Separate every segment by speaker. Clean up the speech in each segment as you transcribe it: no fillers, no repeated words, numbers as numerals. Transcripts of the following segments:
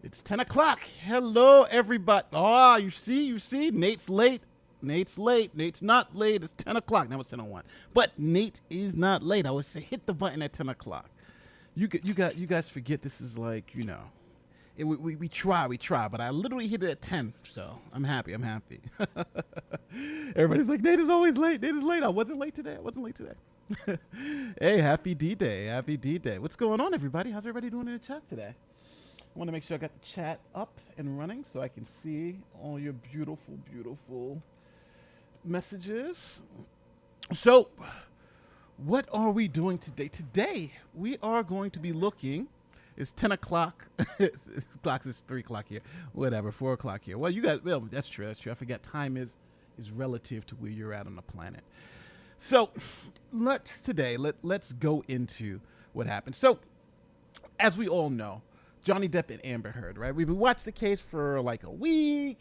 Speaker 1: It's 10 o'clock. Hello, everybody. Oh, you see? Nate's late. Nate's late. Nate's not late. It's 10 o'clock. Now it's 10:01. But Nate is not late. I would say hit the button at 10 o'clock. You guys forget this is like, we try, but I literally hit it at 10. So I'm happy. Everybody's like, Nate is always late. Nate is late. I wasn't late today. Hey, happy D-Day. What's going on, everybody? How's everybody doing in the chat today? I want to make sure I got the chat up and running so I can see all your beautiful messages. So, what are we doing today? Today, we are going to be looking. It's 10 o'clock. Clocks is 3 o'clock here. Whatever, 4 o'clock here. Well, you guys, well, that's true. I forget time is relative to where you're at on the planet. So, let's go into what happened. So, as we all know, Johnny Depp and Amber Heard, right? We've been watching the case for like a week.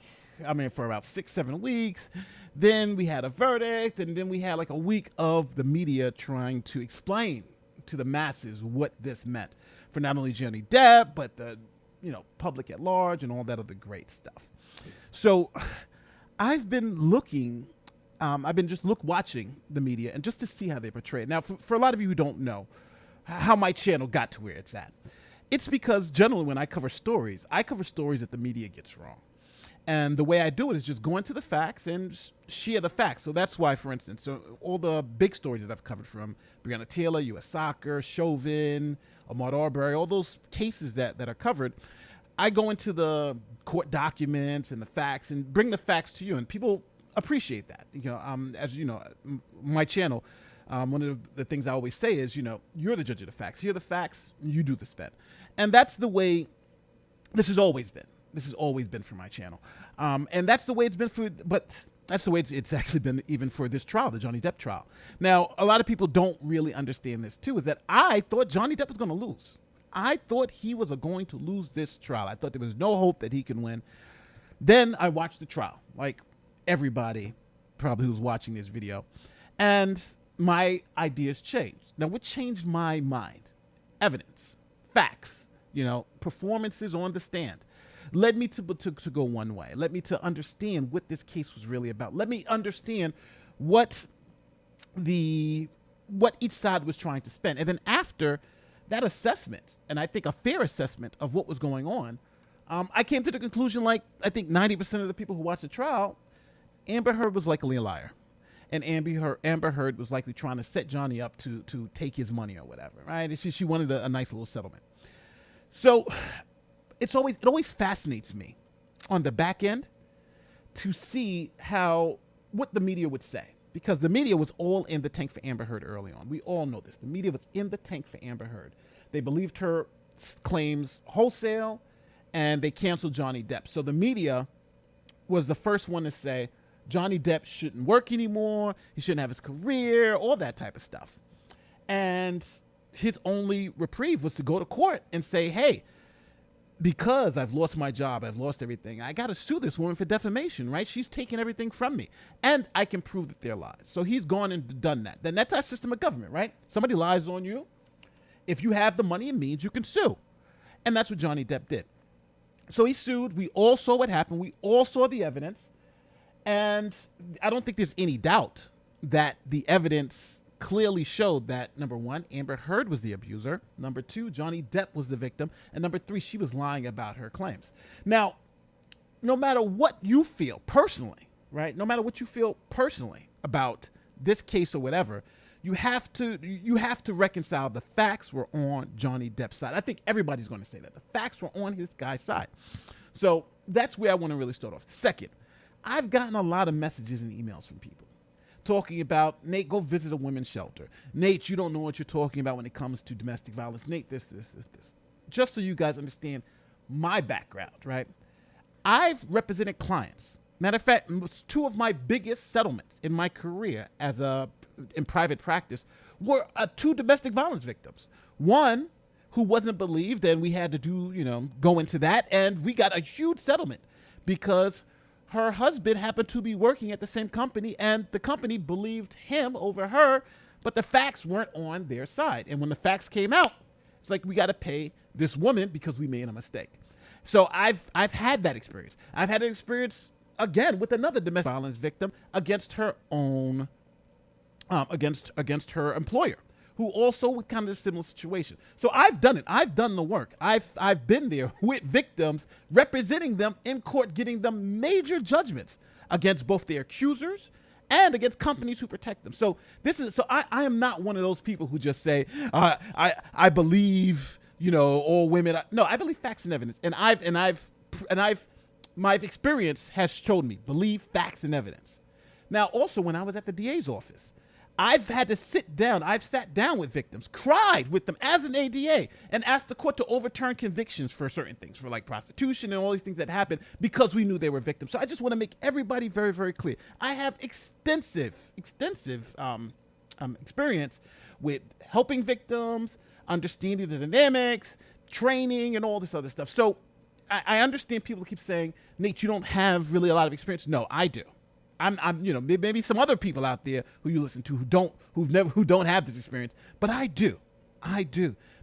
Speaker 1: For about 6-7 weeks. Then we had a verdict, and then we had like a week of the media trying to explain to the masses what this meant for not only Johnny Depp, but the public at large and all that other great stuff. So I've been looking, watching the media and just to see how they portray it. Now, for a lot of you who don't know how my channel got to where it's at, it's because generally when I cover stories that the media gets wrong. And the way I do it is just go into the facts and share the facts. So that's why, for instance, all the big stories that I've covered from Breonna Taylor, U.S. Soccer, Chauvin, Ahmaud Arbery, all those cases that are covered, I go into the court documents and the facts and bring the facts to you. And people appreciate that. As you know, my channel, one of the things I always say is, you're the judge of the facts. Here are the facts, you do the spin. And that's the way this has always been. This has always been for my channel. And that's the way it's been that's the way it's actually been even for this trial, the Johnny Depp trial. Now, a lot of people don't really understand this too, is that I thought Johnny Depp was going to lose. I thought he was going to lose this trial. I thought there was no hope that he can win. Then I watched the trial, like everybody probably who's watching this video. And my ideas changed. Now, what changed my mind? Evidence, facts, performances on the stand. Led me to go one way. Led me to understand what this case was really about. Let me understand what each side was trying to spin. And then after that assessment, and I think a fair assessment of what was going on, I came to the conclusion, like I think 90% of the people who watched the trial, Amber Heard was likely a liar. And Amber Heard was likely trying to set Johnny up to take his money or whatever, right? She wanted a nice little settlement. So it always fascinates me on the back end to see what the media would say, because the media was all in the tank for Amber Heard early on. We all know this. The media was in the tank for Amber Heard. They believed her claims wholesale, and they canceled Johnny Depp. So the media was the first one to say Johnny Depp shouldn't work anymore. He shouldn't have his career, all that type of stuff. And his only reprieve was to go to court and say, hey, because I've lost my job, I've lost everything, I got to sue this woman for defamation, right? She's taken everything from me, and I can prove that they're lies. So he's gone and done that. Then that's our system of government, right? Somebody lies on you. If you have the money and means, you can sue. And that's what Johnny Depp did. So he sued. We all saw what happened. We all saw the evidence. And I don't think there's any doubt that the evidence clearly showed that, number one, Amber Heard was the abuser. Number two, Johnny Depp was the victim. And number three, she was lying about her claims. Now, no matter what you feel personally, right? No matter what you feel personally about this case or whatever, you have to reconcile the facts were on Johnny Depp's side. I think everybody's going to say that. The facts were on his guy's side. So that's where I want to really start off. Second, I've gotten a lot of messages and emails from people talking about, Nate, go visit a women's shelter. Nate, you don't know what you're talking about when it comes to domestic violence. Nate, this. Just so you guys understand my background, right? I've represented clients. Matter of fact, two of my biggest settlements in my career in private practice were two domestic violence victims. One who wasn't believed, and we had to go into that, and we got a huge settlement because her husband happened to be working at the same company, and the company believed him over her, but the facts weren't on their side. And when the facts came out, it's like, we got to pay this woman because we made a mistake. So I've had that experience. I've had an experience again with another domestic violence victim against her own against her employer, who also with kind of a similar situation. So I've done it. I've done the work. I've been there with victims, representing them in court, getting them major judgments against both their accusers and against companies who protect them. So I am not one of those people who just say I believe all women. No, I believe facts and evidence, and my experience has shown me believe facts and evidence. Now, also when I was at the DA's office, I've had to sit down. I've sat down with victims, cried with them as an ADA, and asked the court to overturn convictions for certain things, for like prostitution and all these things that happened because we knew they were victims. So I just want to make everybody very, very clear. I have extensive experience with helping victims, understanding the dynamics, training, and all this other stuff. So I understand people keep saying, Nate, you don't have really a lot of experience. No, I do. I'm maybe some other people out there who you listen to who don't have this experience, but I do.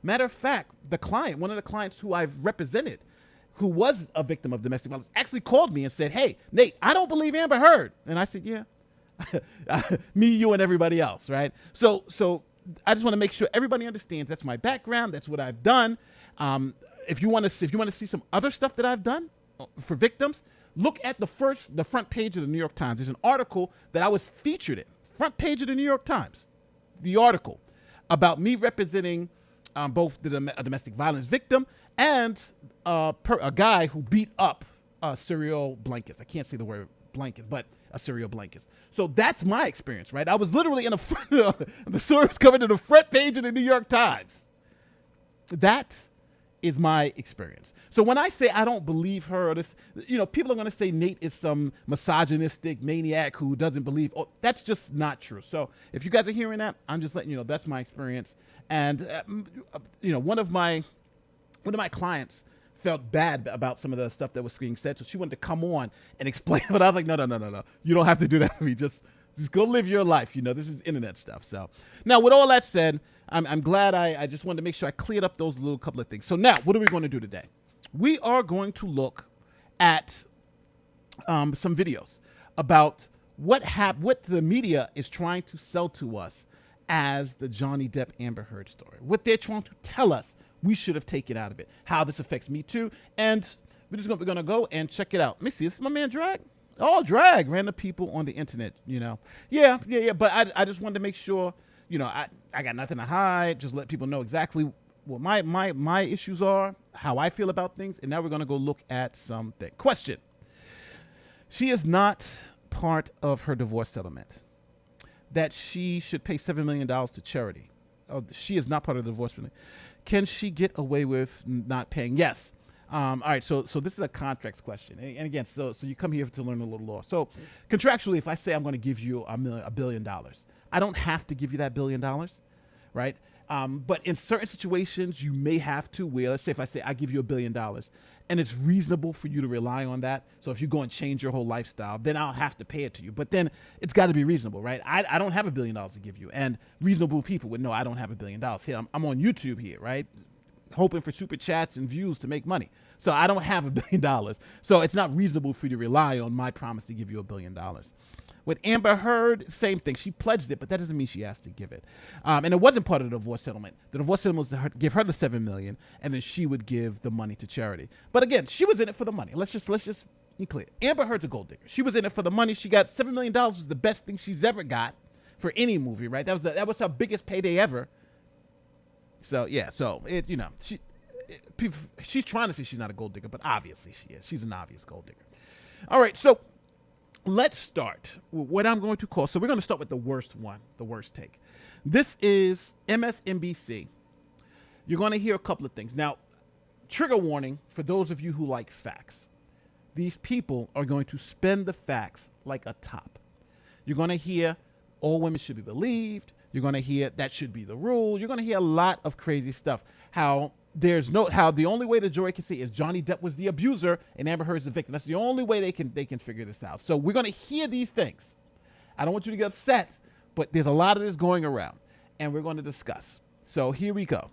Speaker 1: Matter of fact, one of the clients who I've represented, who was a victim of domestic violence, actually called me and said, "Hey, Nate, I don't believe Amber Heard." And I said, "Yeah, me, you, and everybody else, right?" So I just want to make sure everybody understands that's my background. That's what I've done. If you want to see some other stuff that I've done for victims, look at the front page of the New York Times. There's an article that I was featured in, front page of the New York Times, the article about me representing both a domestic violence victim and a guy who beat up serial blankets. I can't say the word blanket, but a serial blankets. So that's my experience, right? I was literally in the front of the story was covered in the front page of the New York Times. That is my experience. So when I say I don't believe her, or this, people are going to say Nate is some misogynistic maniac who doesn't believe. Oh, that's just not true. So if you guys are hearing that, I'm just letting you know that's my experience. And one of my clients felt bad about some of the stuff that was being said, so she wanted to come on and explain. But I was like, no, you don't have to do that for me. Just go live your life. This is internet stuff. So now, with all that said, I'm glad I just wanted to make sure I cleared up those little couple of things. So now, what are we going to do today? We are going to look at some videos about what the media is trying to sell to us as the Johnny Depp Amber Heard story. What they're trying to tell us we should have taken out of it. How this affects me too. And we're going to go and check it out. Let me see. This is my man Drag. Oh, Drag. Random people on the internet, Yeah. But I just wanted to make sure, I got nothing to hide. Just let people know exactly what my issues are, how I feel about things. And now we're going to go look at something. Question. She is not part of her divorce settlement that she should pay $7 million to charity. Oh, she is not part of the divorce settlement. Can she get away with not paying? Yes. All right, so this is a contracts question. And again, so you come here to learn a little law. So contractually, if I say I'm going to give you $1 billion, I don't have to give you that $1 billion, right? But in certain situations, you may have to, where let's say if I say I give you $1 billion and it's reasonable for you to rely on that. So if you go and change your whole lifestyle, then I'll have to pay it to you. But then it's got to be reasonable, right? I don't have $1 billion to give you. And reasonable people would know I don't have $1 billion. Here, I'm on YouTube here, right? Hoping for super chats and views to make money. So I don't have $1 billion. So it's not reasonable for you to rely on my promise to give you $1 billion. With Amber Heard, same thing. She pledged it, but that doesn't mean she has to give it. And it wasn't part of the divorce settlement. The divorce settlement was to give her the $7 million, and then she would give the money to charity. But again, she was in it for the money. Let's just be clear. Amber Heard's a gold digger. She was in it for the money. She got $7 million. Was the best thing she's ever got for any movie, right? That was her biggest payday ever. So yeah, she's trying to say she's not a gold digger, but obviously she is. She's an obvious gold digger. All right, so let's start with what I'm going to call. So we're going to start with the worst one, the worst take. This is MSNBC. You're going to hear a couple of things. Now, trigger warning for those of you who like facts. These people are going to spin the facts like a top. You're going to hear all women should be believed. You're going to hear that should be the rule. You're going to hear a lot of crazy stuff. How the only way the jury can see is Johnny Depp was the abuser and Amber Heard is the victim. That's the only way they can figure this out. So we're going to hear these things. I don't want you to get upset, but there's a lot of this going around, and we're going to discuss. So here we go.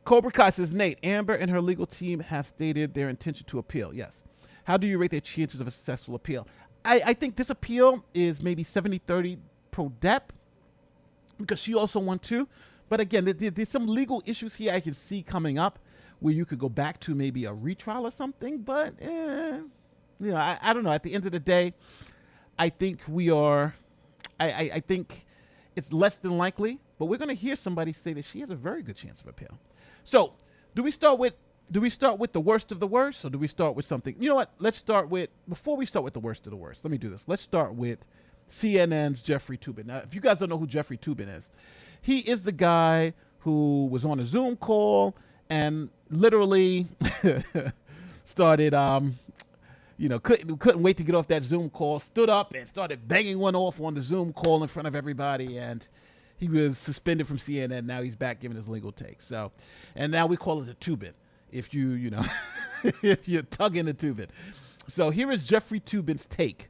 Speaker 1: Cobra Kai says, Nate, Amber and her legal team have stated their intention to appeal. Yes. How do you rate their chances of a successful appeal? I think this appeal is maybe 70-30 pro Depp because she also won too. But again, there's some legal issues here I can see coming up where you could go back to maybe a retrial or something. But, I don't know. At the end of the day, I think I think it's less than likely, but we're going to hear somebody say that she has a very good chance of appeal. So do we start with the worst of the worst, or do we start with something? You know what? Let's start with, before we start with the worst of the worst, let me do this. Let's start with CNN's Jeffrey Toobin. Now, if you guys don't know who Jeffrey Toobin is, he is the guy who was on a Zoom call and literally started, couldn't wait to get off that Zoom call, stood up and started banging one off on the Zoom call in front of everybody, and he was suspended from CNN. Now he's back giving his legal take. So, and now we call it a Toobin if if you're tugging the Toobin. So here is Jeffrey Toobin's take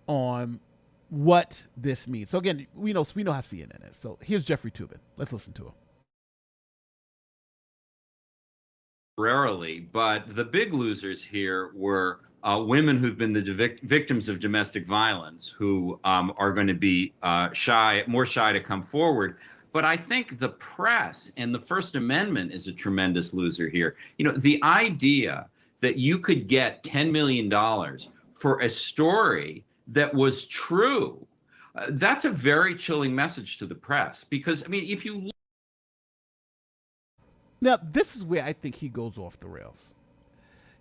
Speaker 1: on what this means. So again, we know how CNN is. So here's Jeffrey Toobin. Let's listen to him.
Speaker 2: Rarely, but the big losers here were women who've been the victims of domestic violence, who are going to be more shy to come forward. But I think the press and the First Amendment is a tremendous loser here. The idea that you could get $10 million for a story that was true, that's a very chilling message to the press. Because, if you...
Speaker 1: Now, this is where I think he goes off the rails.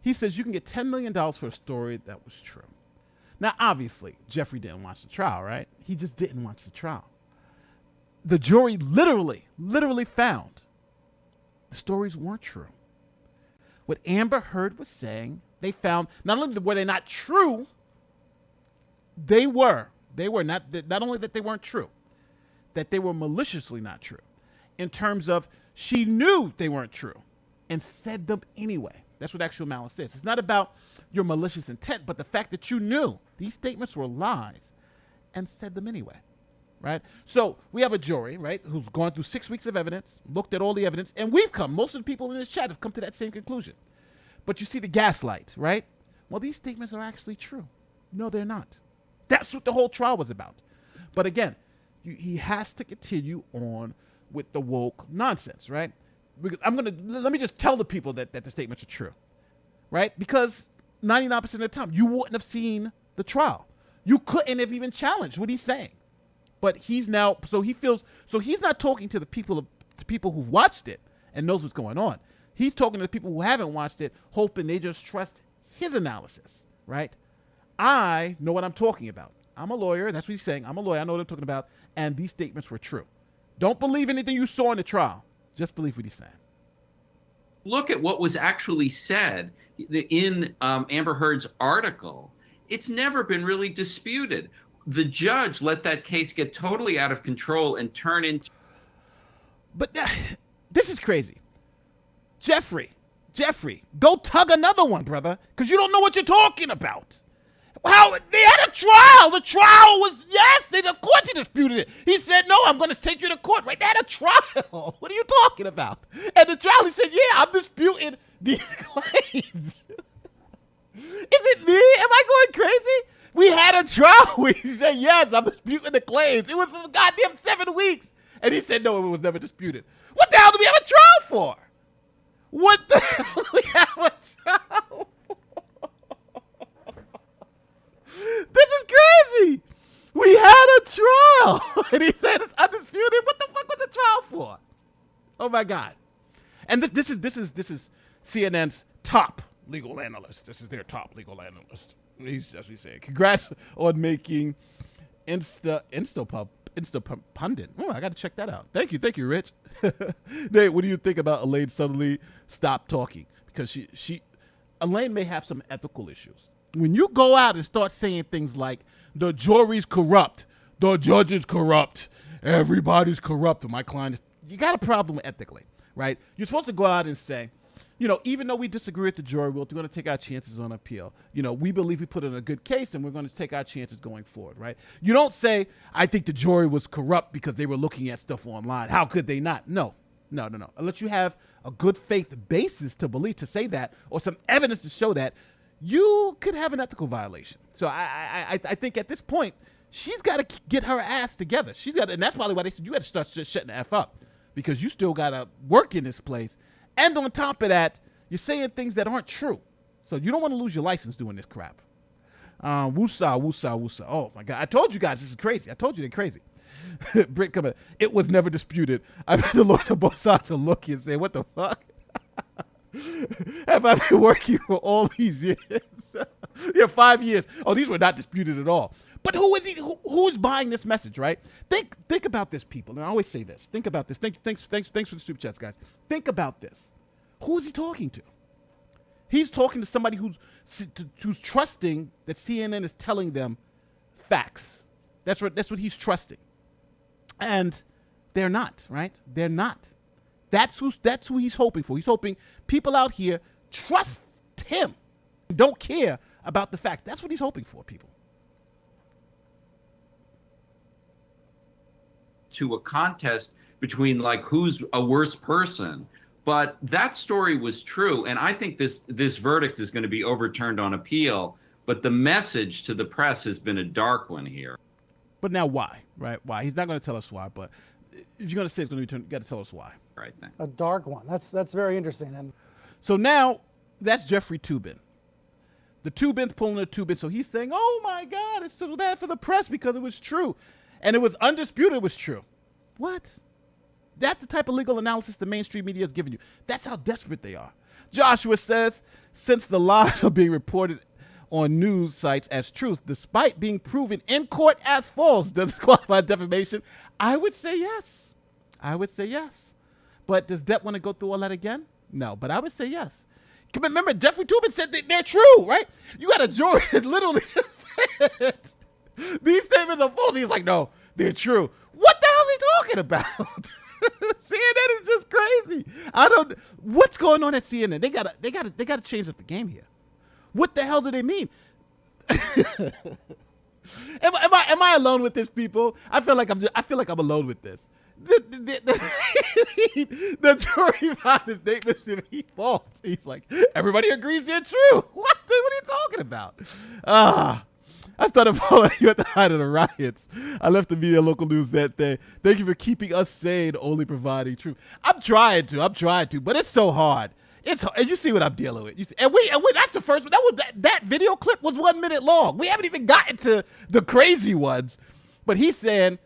Speaker 1: He says you can get $10 million for a story that was true. Now, obviously, Jeffrey didn't watch the trial, right? He just didn't watch the trial. The jury literally found the stories weren't true. What Amber Heard was saying, they found not only were they not true, they were not only that they weren't true, that they were maliciously not true, in terms of she knew they weren't true and said them anyway. That's what actual malice is. It's not about your malicious intent, but the fact that you knew these statements were lies and said them anyway, right? So we have a jury, right, who's gone through 6 weeks of evidence, looked at all the evidence, and most of the people in this chat have come to that same conclusion. But you see the gaslight, right? Well, these statements are actually true. No, they're not. That's what the whole trial was about. But again, he has to continue on with the woke nonsense, right? Let me just tell the people that the statements are true, right? Because 99% of the time, you wouldn't have seen the trial. You couldn't have even challenged what he's saying. But he's not talking to the people who've watched it and knows what's going on. He's talking to the people who haven't watched it, hoping they just trust his analysis, right? I know what I'm talking about. I'm a lawyer. That's what he's saying. I'm a lawyer. I know what I'm talking about. And these statements were true. Don't believe anything you saw in the trial. Just believe what he's saying.
Speaker 2: Look at what was actually said in Amber Heard's article. It's never been really disputed. The judge let that case get totally out of control and turn into...
Speaker 1: But this is crazy. Jeffrey, go tug another one, brother, because you don't know what you're talking about. How they had a trial. The trial was, of course he disputed it. He said, no, I'm going to take you to court. Right? They had a trial. What are you talking about? And the trial, he said, yeah, I'm disputing these claims. Is it me? Am I going crazy? We had a trial. He said, yes, I'm disputing the claims. It was for goddamn 7 weeks. And he said, no, it was never disputed. What the hell do we have a trial for? What the hell do we have a trial for? This is crazy. We had a trial. And he said it's undisputed. What the fuck was the trial for? Oh my God. And this is CNN's top legal analyst. This is their top legal analyst. He's, as we say, congrats on making Instapundit. Oh, I got to check that out. Thank you, Rich. Nate, what do you think about Elaine suddenly stopped talking? Because Elaine may have some ethical issues. When you go out and start saying things like, the jury's corrupt, the judge is corrupt, everybody's corrupt, my client, you got a problem ethically, right? You're supposed to go out and say, even though we disagree with the jury, we're going to take our chances on appeal. We believe we put in a good case and we're going to take our chances going forward, right? You don't say, I think the jury was corrupt because they were looking at stuff online. How could they not? No, No. Unless you have a good faith basis to believe, to say that, or some evidence to show that, you could have an ethical violation. So I think at this point, she's got to get her ass together. And that's probably why they said you got to start just shutting the F up, because you still got to work in this place. And on top of that, you're saying things that aren't true. So you don't want to lose your license doing this crap. Woosah. Oh my God. I told you guys this is crazy. I told you they're crazy. Britt coming. It was never disputed. I bet the lawyers on both sides are looking and saying, what the fuck? Have I been working for all these years? Yeah, 5 years. Oh, these were not disputed at all. But who is he? Who's buying this message, right? Think about this, people. And I always say this. Think about this. Thanks for the super chats, guys. Think about this. Who is he talking to? He's talking to somebody who's trusting that CNN is telling them facts. That's what he's trusting. And they're not, right? They're not. That's who he's hoping for. He's hoping people out here trust him, don't care about the facts. That's what he's hoping for, people.
Speaker 2: To a contest between like who's a worse person. But that story was true. And I think this verdict is going to be overturned on appeal. But the message to the press has been a dark one here.
Speaker 1: But now why, right? Why? He's not going to tell us why. But if you're going to say it's going to be turned, you got to tell us why.
Speaker 2: Right. Then.
Speaker 3: A dark one. That's very interesting. And
Speaker 1: so now that's Jeffrey Toobin. The Toobin's pulling the Toobin. So he's saying, oh my God, it's so bad for the press because it was true. And it was undisputed it was true. What? That's the type of legal analysis the mainstream media is giving you. That's how desperate they are. Joshua says, since the lies are being reported on news sites as truth, despite being proven in court as false, does it qualify defamation? I would say yes. But does Depp want to go through all that again? No, but I would say yes. Remember, Jeffrey Toobin said that they're true, right? You got a jury that literally just said these statements are false. He's like, no, they're true. What the hell are they talking about? CNN is just crazy. What's going on at CNN? They gotta change up the game here. What the hell do they mean? Am I alone with this, people? I feel like I'm alone with this. The jury found his statements to be false. He's like, everybody agrees they're true. What are you talking about? I started following you at the height of the riots. I left the media local news that day. Thank you for keeping us sane, only providing truth. I'm trying to, but it's so hard. And you see what I'm dealing with. And that's the first one. That video clip was 1 minute long. We haven't even gotten to the crazy ones. But he's saying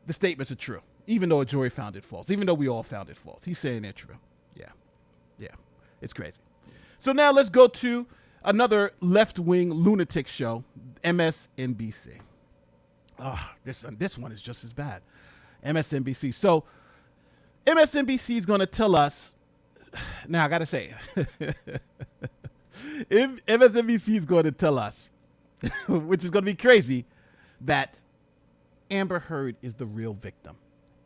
Speaker 1: the statements are true, even though a jury found it false, even though we all found it false. He's saying they're true. Yeah. It's crazy. So now let's go to another left-wing lunatic show, MSNBC. This one is just as bad. MSNBC. So MSNBC is going to tell us. Now I got to say, MSNBC is going to tell us, which is going to be crazy, that Amber Heard is the real victim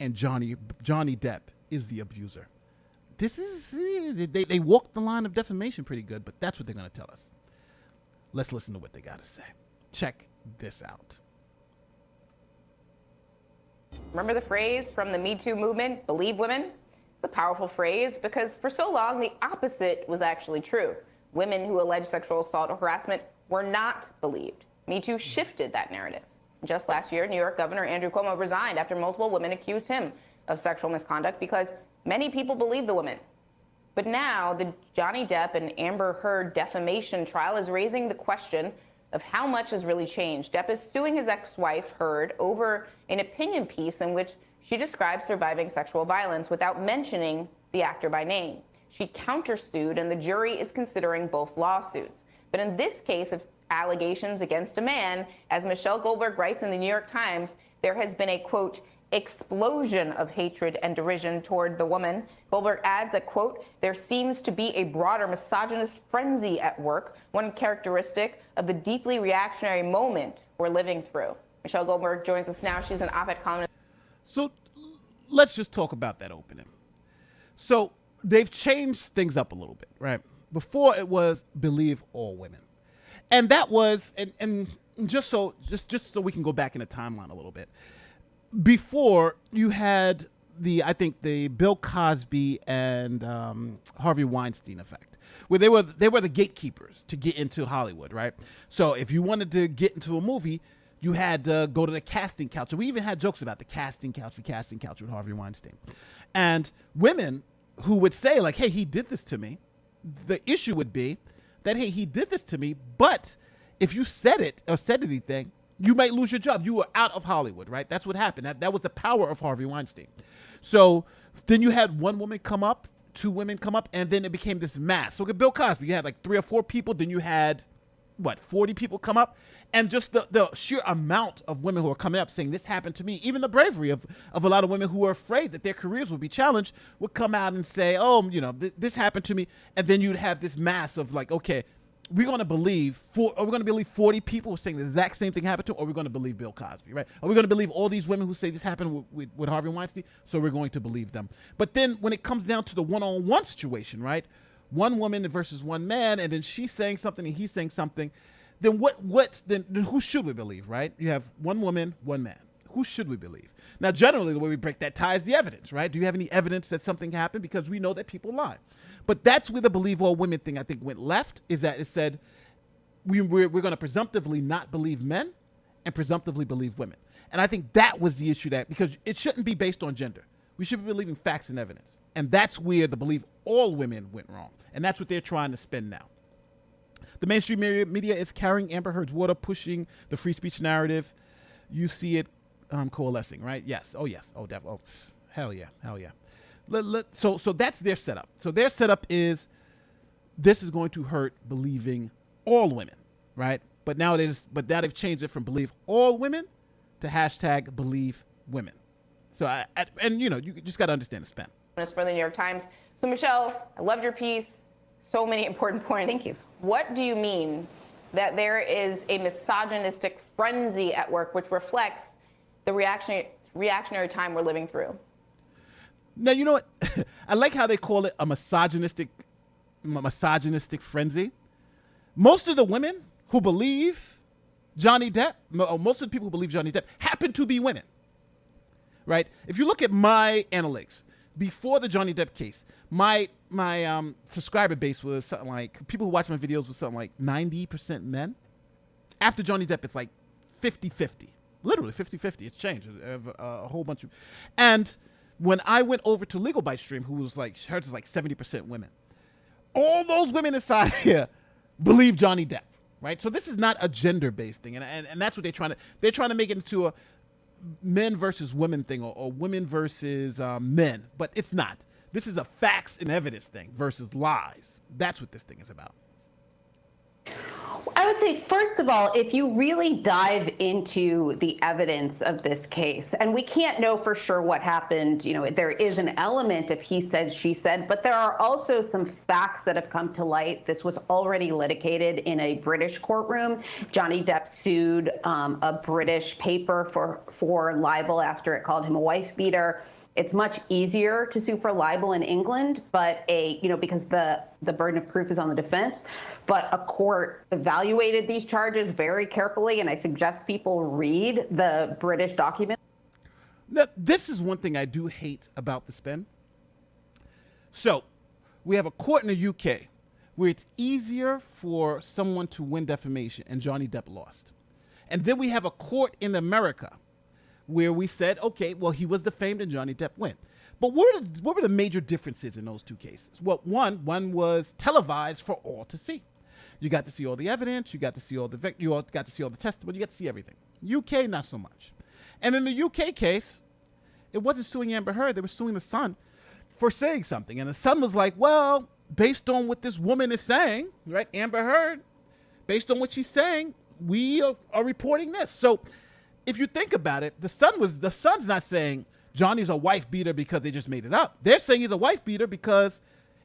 Speaker 1: and Johnny Depp is the abuser. This is they walked the line of defamation pretty good, but that's what they're going to tell us. Let's listen to what they got to say. Check this out.
Speaker 4: Remember the phrase from the Me Too movement, believe women? It's a powerful phrase because for so long, the opposite was actually true. Women who alleged sexual assault or harassment were not believed. Me Too shifted that narrative. Just last year, New York Governor Andrew Cuomo resigned after multiple women accused him of sexual misconduct because many people believe the women. But now the Johnny Depp and Amber Heard defamation trial is raising the question of how much has really changed. Depp is suing his ex-wife, Heard, over an opinion piece in which she describes surviving sexual violence without mentioning the actor by name. She countersued, and the jury is considering both lawsuits. But in this case of allegations against a man, as Michelle Goldberg writes in the New York Times, there has been a, quote, explosion of hatred and derision toward the woman. Goldberg adds that, quote, there seems to be a broader misogynist frenzy at work, one characteristic of the deeply reactionary moment we're living through. Michelle Goldberg joins us now. She's an op-ed columnist.
Speaker 1: So let's just talk about that opening. So they've changed things up a little bit, right? Before it was believe all women. And that was, and just so we can go back in the timeline a little bit. Before, you had I think the Bill Cosby and Harvey Weinstein effect, where they were the gatekeepers to get into Hollywood, right? So if you wanted to get into a movie, you had to go to the casting couch. So we even had jokes about the casting couch with Harvey Weinstein. And women who would say like, hey, he did this to me. The issue would be that, hey, he did this to me, but if you said it or said anything, you might lose your job. You were out of Hollywood, right? That's what happened. That was the power of Harvey Weinstein. So then you had one woman come up, two women come up, and then it became this mass. So with Bill Cosby, you had like 3 or 4 people. Then you had, 40 people come up. And just the sheer amount of women who are coming up saying this happened to me, even the bravery of a lot of women who are afraid that their careers will be challenged would come out and say, oh, this happened to me. And then you'd have this mass of like, okay, we're going to believe 40 people saying the exact same thing happened to them, or we're going to believe Bill Cosby, right? Are we going to believe all these women who say this happened with Harvey Weinstein? So we're going to believe them. But then when it comes down to the one-on-one situation, right? One woman versus one man, and then she's saying something and he's saying something. Then then who should we believe, right? You have one woman, one man. Who should we believe? Now, generally, the way we break that tie is the evidence, right? Do you have any evidence that something happened? Because we know that people lie. But that's where the believe all women thing, I think, went left, is that it said we're going to presumptively not believe men and presumptively believe women. And I think that was the issue, because it shouldn't be based on gender. We should be believing facts and evidence. And that's where the believe all women went wrong. And that's what they're trying to spin now. The mainstream media is carrying Amber Heard's water, pushing the free speech narrative. You see it coalescing, right? Yes. Oh, yes. Oh, definitely. Oh, hell yeah. Hell yeah. So that's their setup. So their setup is this is going to hurt believing all women, right? But now they've changed it from believe all women to hashtag believe women. So you just got to understand the spin.
Speaker 4: It's for the New York Times. So Michelle, I loved your piece. So many important points.
Speaker 5: Thank you.
Speaker 4: What do you mean that there is a misogynistic frenzy at work which reflects the reactionary time we're living through?
Speaker 1: Now, you know what? I like how they call it a misogynistic frenzy. Most of the women who believe Johnny Depp, most of the people who believe Johnny Depp happen to be women, right? If you look at my analytics, before the Johnny Depp case, my subscriber base was something like, people who watch my videos was something like 90% men. After Johnny Depp, it's like 50-50. Literally 50-50. It's changed a whole bunch of. And when I went over to Legal Bite Stream, who was like, hers is like 70% women. All those women inside here believe Johnny Depp, right? So this is not a gender-based thing. And that's what they're trying to make it into a men versus women thing, or women versus men. But it's not. This is a facts and evidence thing versus lies. That's what this thing is about.
Speaker 5: I would say, first of all, if you really dive into the evidence of this case, and we can't know for sure what happened, there is an element of he said, she said, but there are also some facts that have come to light. This was already litigated in a British courtroom. Johnny Depp sued a British paper for libel after it called him a wife beater. It's much easier to sue for libel in England, but because the burden of proof is on the defense. But a court evaluated these charges very carefully, and I suggest people read the British document.
Speaker 1: Now, this is one thing I do hate about the spin. So we have a court in the UK where it's easier for someone to win defamation, and Johnny Depp lost. And then we have a court in America where we said, okay, well, he was defamed and Johnny Depp went. But what were the major differences in those two cases? Well, one was televised for all to see. You got to see all the evidence, you got to see all the testimony, you got to see everything. UK, not so much. And in the UK case, it wasn't suing Amber Heard, they were suing the Sun for saying something. And the Sun was like, well, based on what this woman is saying, right, Amber Heard, based on what she's saying, we are reporting this. So if you think about it, the Sun's not saying Johnny's a wife beater because they just made it up. They're saying he's a wife beater because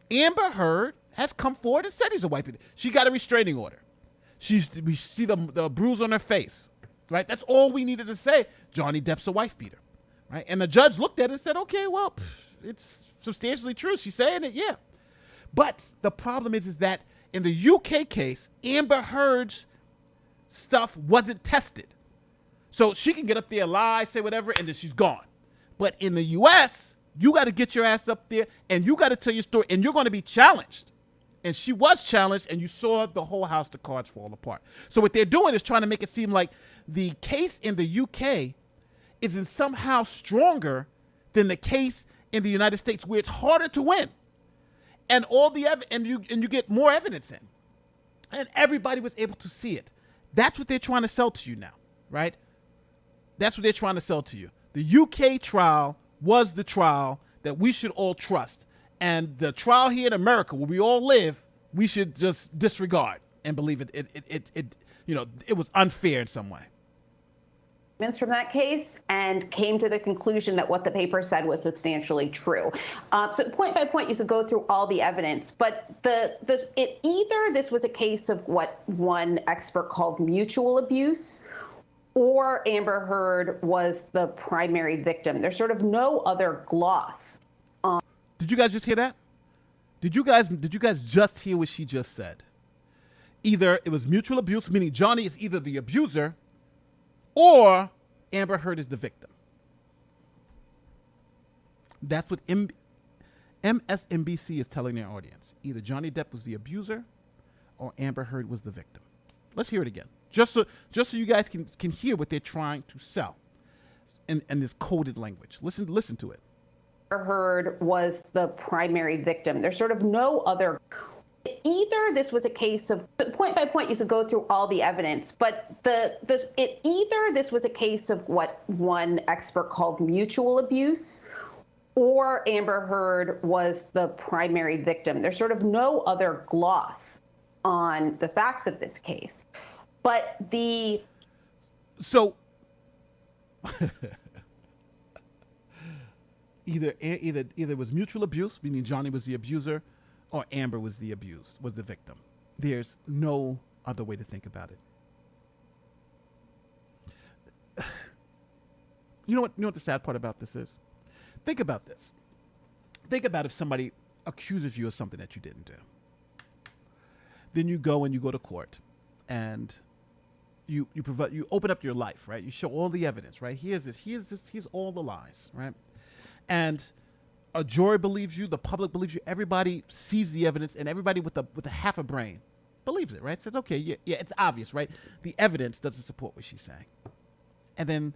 Speaker 1: Amber Heard has come forward and said he's a wife beater. She got a restraining order. We see the bruise on her face, right? That's all we needed to say. Johnny Depp's a wife beater, right? And the judge looked at it and said, okay, well, it's substantially true. She's saying it, yeah. But the problem is that in the UK case, Amber Heard's stuff wasn't tested. So she can get up there, lie, say whatever, and then she's gone. But in the U.S., You got to get your ass up there and you got to tell your story and you're going to be challenged. And she was challenged and you saw the whole house of cards fall apart. So what they're doing is trying to make it seem like the case in the UK is somehow stronger than the case in the United States, where it's harder to win. And all the and you get more evidence in. And everybody was able to see it. That's what they're trying to sell to you now, right? That's what they're trying to sell to you. The UK trial was the trial that we should all trust. And the trial here in America, where we all live, we should just disregard and believe it was unfair in some way.
Speaker 5: From that case and came to the conclusion that what the paper said was substantially true. So point by point, you could go through all the evidence, but either this was a case of what one expert called mutual abuse, or Amber Heard was the primary victim. There's sort of no other gloss.
Speaker 1: Did you guys just hear that? Did you guys just hear what she just said? Either it was mutual abuse, meaning Johnny is either the abuser or Amber Heard is the victim. That's what MSNBC is telling their audience. Either Johnny Depp was the abuser or Amber Heard was the victim. Let's hear it again. Just so you guys can hear what they're trying to sell in this coded language. Listen to it.
Speaker 5: Amber Heard was the primary victim. There's sort of no other. Either this was a case of point by point, you could go through all the evidence, but either this was a case of what one expert called mutual abuse, or Amber Heard was the primary victim. There's sort of no other gloss on the facts of this case. But
Speaker 1: so either it was mutual abuse, meaning Johnny was the abuser, or Amber was the victim. There's no other way to think about it. You know what the sad part about this is? Think about this. Think about if somebody accuses you of something that you didn't do. Then you go to court and you open up your life, right? You show all the evidence, right? Here's all the lies, right? And a jury believes you, the public believes you, everybody sees the evidence, and everybody with a half a brain believes it, right? Says, okay, yeah, it's obvious, right? The evidence doesn't support what she's saying. And then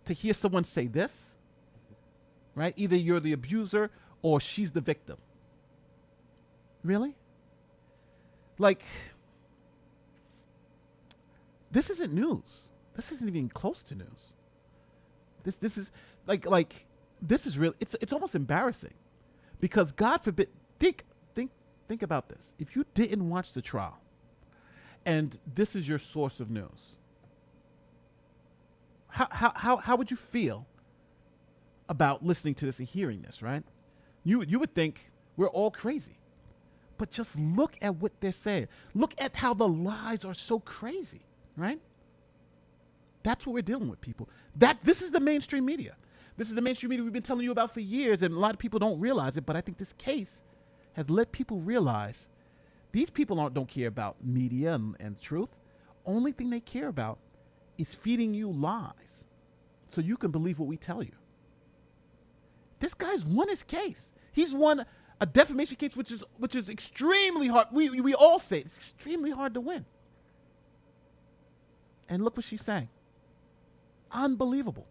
Speaker 1: to hear someone say this, right? Either you're the abuser or she's the victim. Really? Like, this isn't news. This isn't even close to news. This is like this is real. It's almost embarrassing, because God forbid. Think about this. If you didn't watch the trial, and this is your source of news, how would you feel about listening to this and hearing this? Right? You would think we're all crazy, but just look at what they're saying. Look at how the lies are so crazy. Right? That's what we're dealing with, people. This is the mainstream media. This is the mainstream media we've been telling you about for years, and a lot of people don't realize it, but I think this case has let people realize these people don't care about media and truth. Only thing they care about is feeding you lies so you can believe what we tell you. This guy's won his case. He's won a defamation case, which is extremely hard. We all say it's extremely hard to win. And look what she's saying. Unbelievable.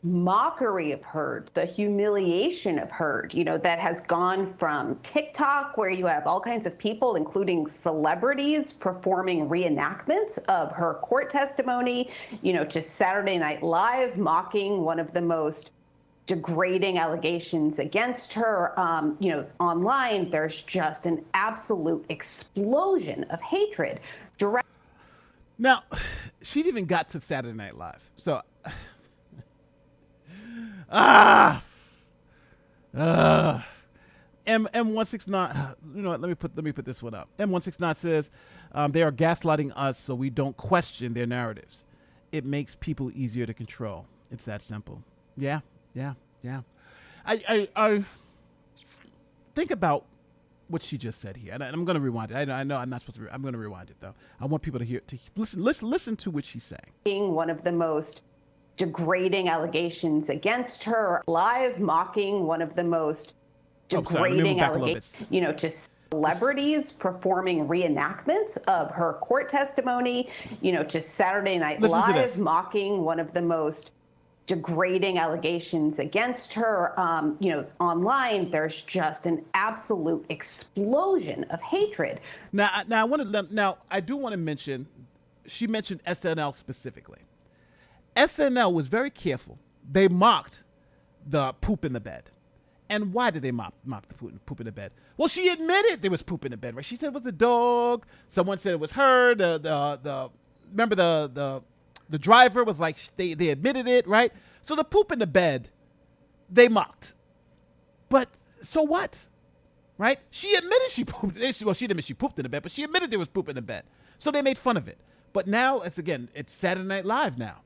Speaker 5: Mockery of Heard, the humiliation of Heard, that has gone from TikTok, where you have all kinds of people, including celebrities, performing reenactments of her court testimony, to Saturday Night Live, mocking one of the most degrading allegations against her. Online, there's just an absolute explosion of hatred.
Speaker 1: Now, she even got to Saturday Night Live. So, M169. You know what? Let me put this one up. M169 says they are gaslighting us, so we don't question their narratives. It makes people easier to control. It's that simple. Yeah. I think about what she just said here, and I'm going to rewind it. I know I'm not supposed to. I'm going to rewind it though. I want people to listen to what she's saying.
Speaker 5: Being one of the most degrading allegations against her, live mocking one of the most degrading allegations, to celebrities performing reenactments of her court testimony, to Saturday Night Live mocking one of the most degrading allegations against her. Online, there's just an absolute explosion of hatred.
Speaker 1: Now I do want to mention, she mentioned SNL specifically. SNL was very careful. They mocked the poop in the bed. And why did they mock the poop in the bed? Well, she admitted there was poop in the bed, right? She said it was a dog. Someone said it was her. Remember the driver was like, they admitted it, right? So the poop in the bed, they mocked. But so what, right? She admitted she pooped. Well, she didn't admit she pooped in the bed, but she admitted there was poop in the bed. So they made fun of it. But now it's Saturday Night Live now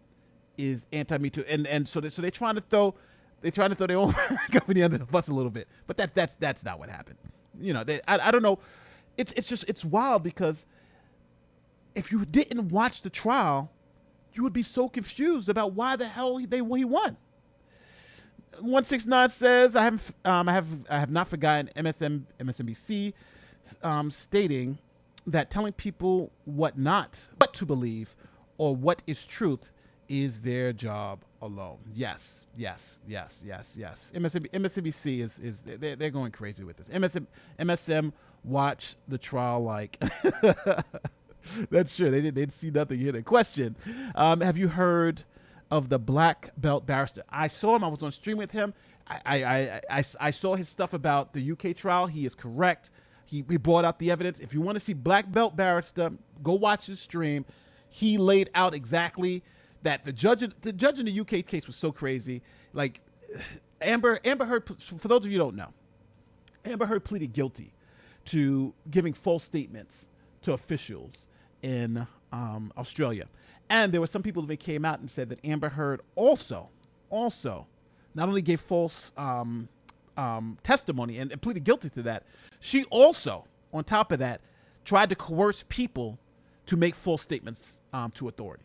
Speaker 1: is anti-Me Too, and so they're trying to throw their own company under the bus a little bit. But that's not what happened. I don't know. It's wild, because if you didn't watch the trial, you would be so confused about why the hell he won. 169 says, I have not forgotten MSNBC stating that telling people what to believe or what is truth is their job alone. Yes. MSNBC is they're going crazy with this. MSM watched the trial like that's true. They didn't see nothing here. The question: have you heard of the black belt barrister? I saw him. I was on stream with him. I saw his stuff about the UK trial. He is correct. We brought out the evidence. If you want to see black belt barrister, go watch his stream. He laid out exactly that the judge in the UK case was so crazy. Like Amber Heard, for those of you who don't know, Amber Heard pleaded guilty to giving false statements to officials in Australia. And there were some people that came out and said that Amber Heard also not only gave false testimony and pleaded guilty to that, she also, on top of that, tried to coerce people to make false statements to authorities.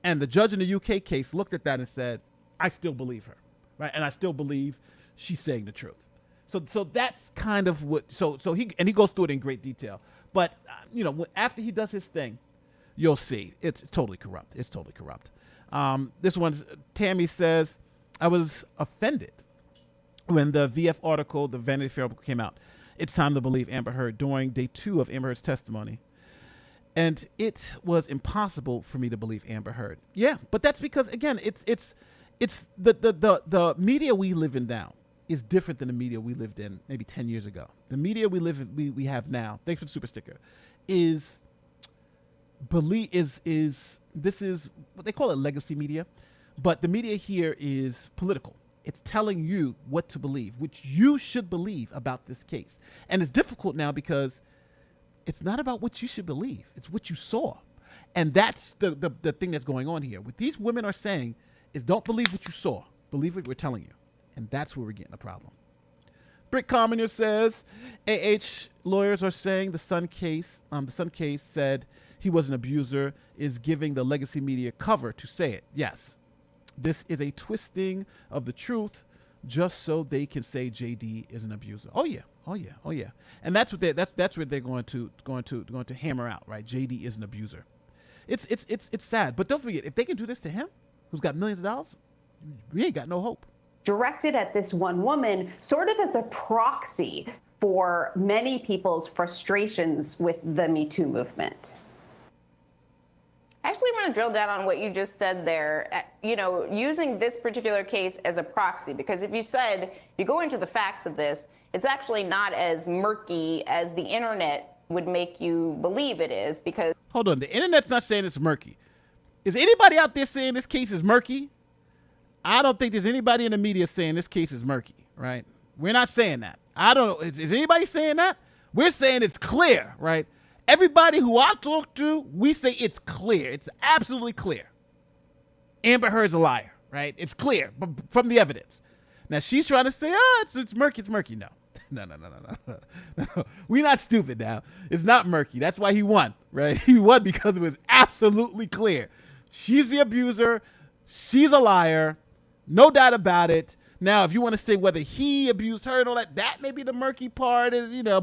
Speaker 1: And the judge in the UK case looked at that and said, I still believe her, right? And I still believe she's saying the truth. So that's kind of what, so he goes through it in great detail. But, after he does his thing, you'll see it's totally corrupt. It's totally corrupt. This one's, Tammy says, I was offended when the VF article, the Vanity Fair article came out. It's time to believe Amber Heard during day 2 of Amber Heard's testimony. And it was impossible for me to believe Amber Heard. Yeah, but that's because, again, it's the media we live in now is different than the media we lived in maybe 10 years ago. The media we have now, thanks for the super sticker, is this is what they call it, legacy media, but the media here is political. It's telling you what to believe, which you should believe about this case. And it's difficult now because it's not about what you should believe. It's what you saw. And that's the thing that's going on here. What these women are saying is don't believe what you saw. Believe what we're telling you. And that's where we're getting a problem. Brick Commoner says, AH lawyers are saying the Sun case said he was an abuser, is giving the legacy media cover to say it. Yes. This is a twisting of the truth just so they can say JD is an abuser. Oh yeah. And that's what they're going to hammer out, right? JD is an abuser. It's sad, but don't forget, if they can do this to him, who's got millions of dollars, we ain't got no hope.
Speaker 5: Directed at this one woman, sort of as a proxy for many people's frustrations with the Me Too movement.
Speaker 4: I actually want to drill down on what you just said there, using this particular case as a proxy, because if you go into the facts of this, it's actually not as murky as the internet would make you believe it is, because...
Speaker 1: Hold on, the internet's not saying it's murky. Is anybody out there saying this case is murky? I don't think there's anybody in the media saying this case is murky, right? We're not saying that. I don't know. Is anybody saying that? We're saying it's clear, right? Everybody who I talk to, we say it's clear. It's absolutely clear. Amber Heard's a liar, right? It's clear from the evidence. Now she's trying to say, it's murky. It's murky. No. We're not stupid now. It's not murky. That's why he won, right? He won because it was absolutely clear. She's the abuser. She's a liar. No doubt about it. Now, if you want to say whether he abused her and all that, that may be the murky part,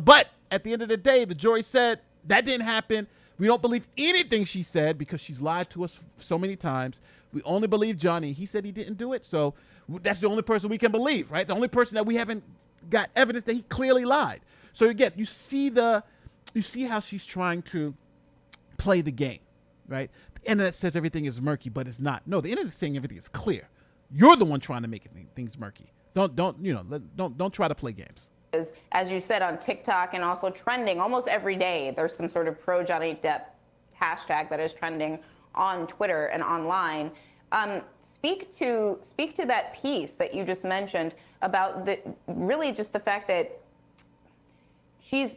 Speaker 1: but at the end of the day, the jury said that didn't happen. We don't believe anything she said because she's lied to us so many times. We only believe Johnny. He said he didn't do it. So that's the only person we can believe, right? The only person that we haven't got evidence that he clearly lied. So again, you see how she's trying to play the game, right? The internet says everything is murky, but it's not. No, the internet is saying everything is clear. You're the one trying to make things murky. Don't try to play games.
Speaker 4: As you said, on TikTok and also trending almost every day, there's some sort of pro Johnny Depp hashtag that is trending on Twitter and online. Speak to that piece that you just mentioned about really just the fact that she's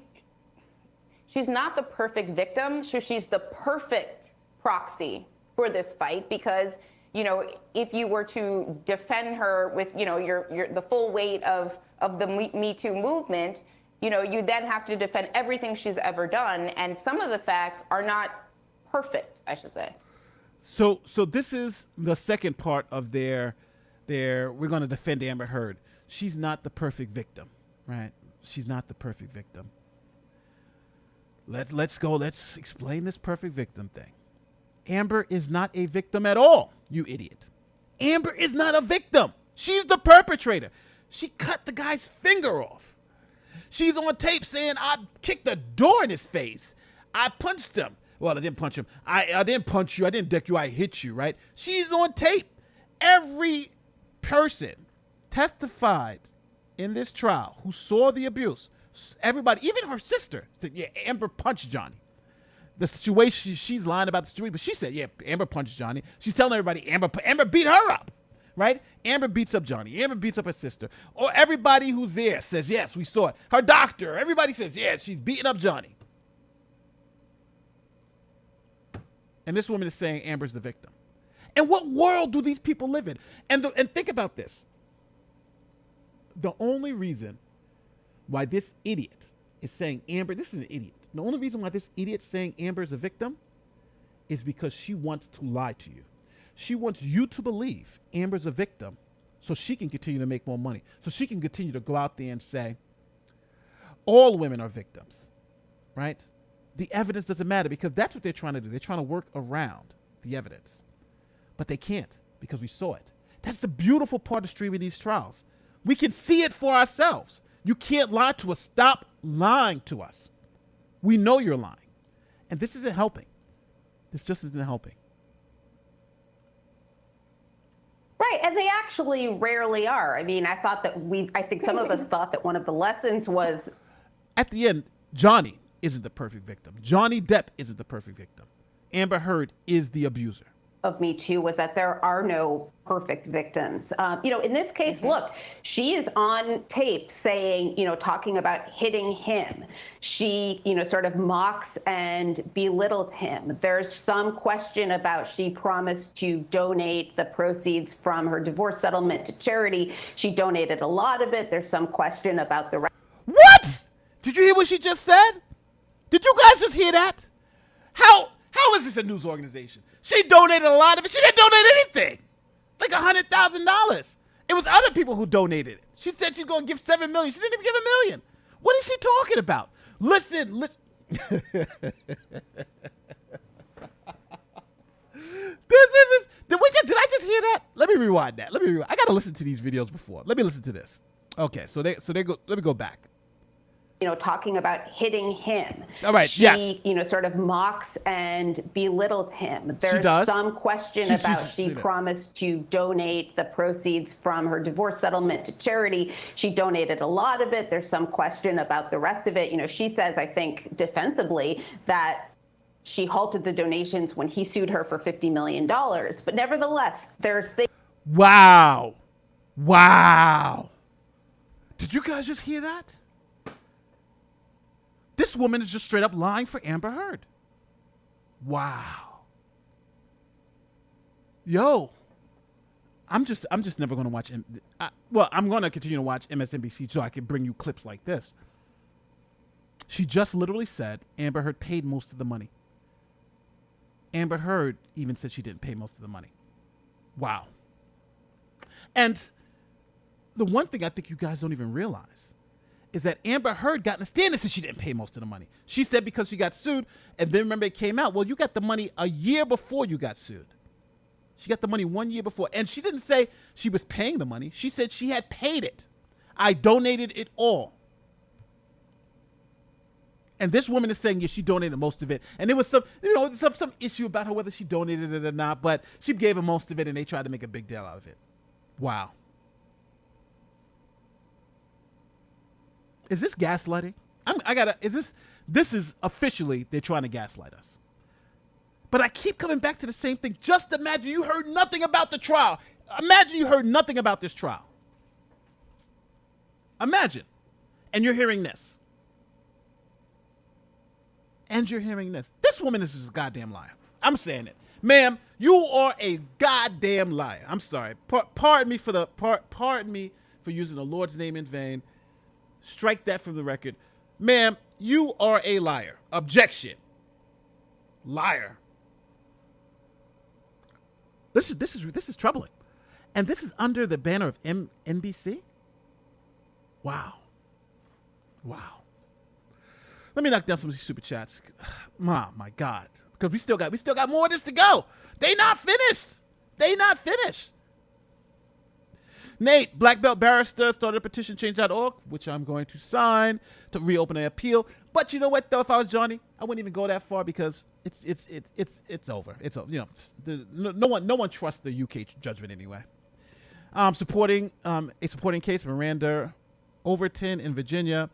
Speaker 4: not the perfect victim, so she's the perfect proxy for this fight because, if you were to defend her with, the full weight of the Me Too movement, you then have to defend everything she's ever done. And some of the facts are not perfect, I should say.
Speaker 1: So this is the second part of their we're going to defend Amber Heard. She's not the perfect victim, right? She's not the perfect victim. Let's explain this perfect victim thing. Amber is not a victim at all, you idiot. Amber is not a victim. She's the perpetrator. She cut the guy's finger off. She's on tape saying, I kicked the door in his face. I punched him. Well, I didn't punch him. I didn't punch you. I didn't deck you. I hit you, right? She's on tape. Every person testified in this trial who saw the abuse, everybody, even her sister, said, yeah, Amber punched Johnny. The situation, she's lying about the story, but she said, yeah, Amber punched Johnny. She's telling everybody Amber beat her up, right? Amber beats up Johnny. Amber beats up her sister. Or everybody who's there says, yes, we saw it. Her doctor, everybody says, yeah, she's beating up Johnny. And this woman is saying Amber's the victim. And what world do these people live in? And think about this. The only reason why this idiot is saying Amber, this is an idiot. The only reason why this idiot's saying Amber is a victim is because she wants to lie to you. She wants you to believe Amber's a victim so she can continue to make more money. So she can continue to go out there and say, all women are victims, right? The evidence doesn't matter because that's what they're trying to do. They're trying to work around the evidence. But they can't because we saw it. That's the beautiful part of streaming these trials. We can see it for ourselves. You can't lie to us. Stop lying to us. We know you're lying. And this isn't helping. This just isn't helping.
Speaker 5: Right, and they actually rarely are. I mean, I think some of us thought that one of the lessons was...
Speaker 1: At the end, Johnny isn't the perfect victim. Johnny Depp isn't the perfect victim. Amber Heard is the abuser.
Speaker 5: Of Me Too was that there are no perfect victims. In this case, look, she is on tape saying, talking about hitting him. She, sort of mocks and belittles him. There's some question about she promised to donate the proceeds from her divorce settlement to charity. She donated a lot of it. There's some question about the...
Speaker 1: What? Did you hear what she just said? Did you guys just hear that? How is this a news organization? She donated a lot of it. She didn't donate anything. Like $100,000. It was other people who donated it. She said she's going to give $7 million. She didn't even give $1 million. What is she talking about? Listen. Did I just hear that? Let me rewind that. I got to listen to these videos before. Let me listen to this. Okay, so they go. Let me go back.
Speaker 5: Talking about hitting him.
Speaker 1: All right,
Speaker 5: she,
Speaker 1: yes.
Speaker 5: Sort of mocks and belittles him. There's some question about she promised to donate the proceeds from her divorce settlement to charity. She donated a lot of it. There's some question about the rest of it. She says, I think defensively, that she halted the donations when he sued her for $50 million. But nevertheless, there's things.
Speaker 1: Wow. Did you guys just hear that? This woman is just straight up lying for Amber Heard. Wow. Yo, I'm just never going to watch. I'm going to continue to watch MSNBC so I can bring you clips like this. She just literally said Amber Heard paid most of the money. Amber Heard even said she didn't pay most of the money. Wow. And the one thing I think you guys don't even realize is that Amber Heard got in a stand and said she didn't pay most of the money. She said because she got sued, and then remember it came out, well, you got the money a year before you got sued. She got the money 1 year before. And she didn't say she was paying the money. She said she had paid it. I donated it all. And this woman is saying, yeah, she donated most of it. And there was some, some issue about her, whether she donated it or not, but she gave her most of it and they tried to make a big deal out of it. Wow. Is this gaslighting? This is officially, they're trying to gaslight us. But I keep coming back to the same thing. Just imagine you heard nothing about the trial. Imagine you heard nothing about this trial. Imagine. And you're hearing this. And you're hearing this. This woman is just a goddamn liar. I'm saying it. Ma'am, you are a goddamn liar. I'm sorry. Pardon me for using the Lord's name in vain. Strike that from the record. Ma'am, you are a liar. Objection. Liar. This is troubling. And this is under the banner of NBC? Wow. Wow. Let me knock down some of these super chats. Oh, my God. Because we still got more of this to go. They not finished. Nate, Black Belt Barrister, started a petition change.org, which I'm going to sign to reopen an appeal. But you know what, though? If I was Johnny, I wouldn't even go that far because it's over. It's over. You know, no one trusts the UK judgment anyway. Supporting case, Miranda Overton in Virginia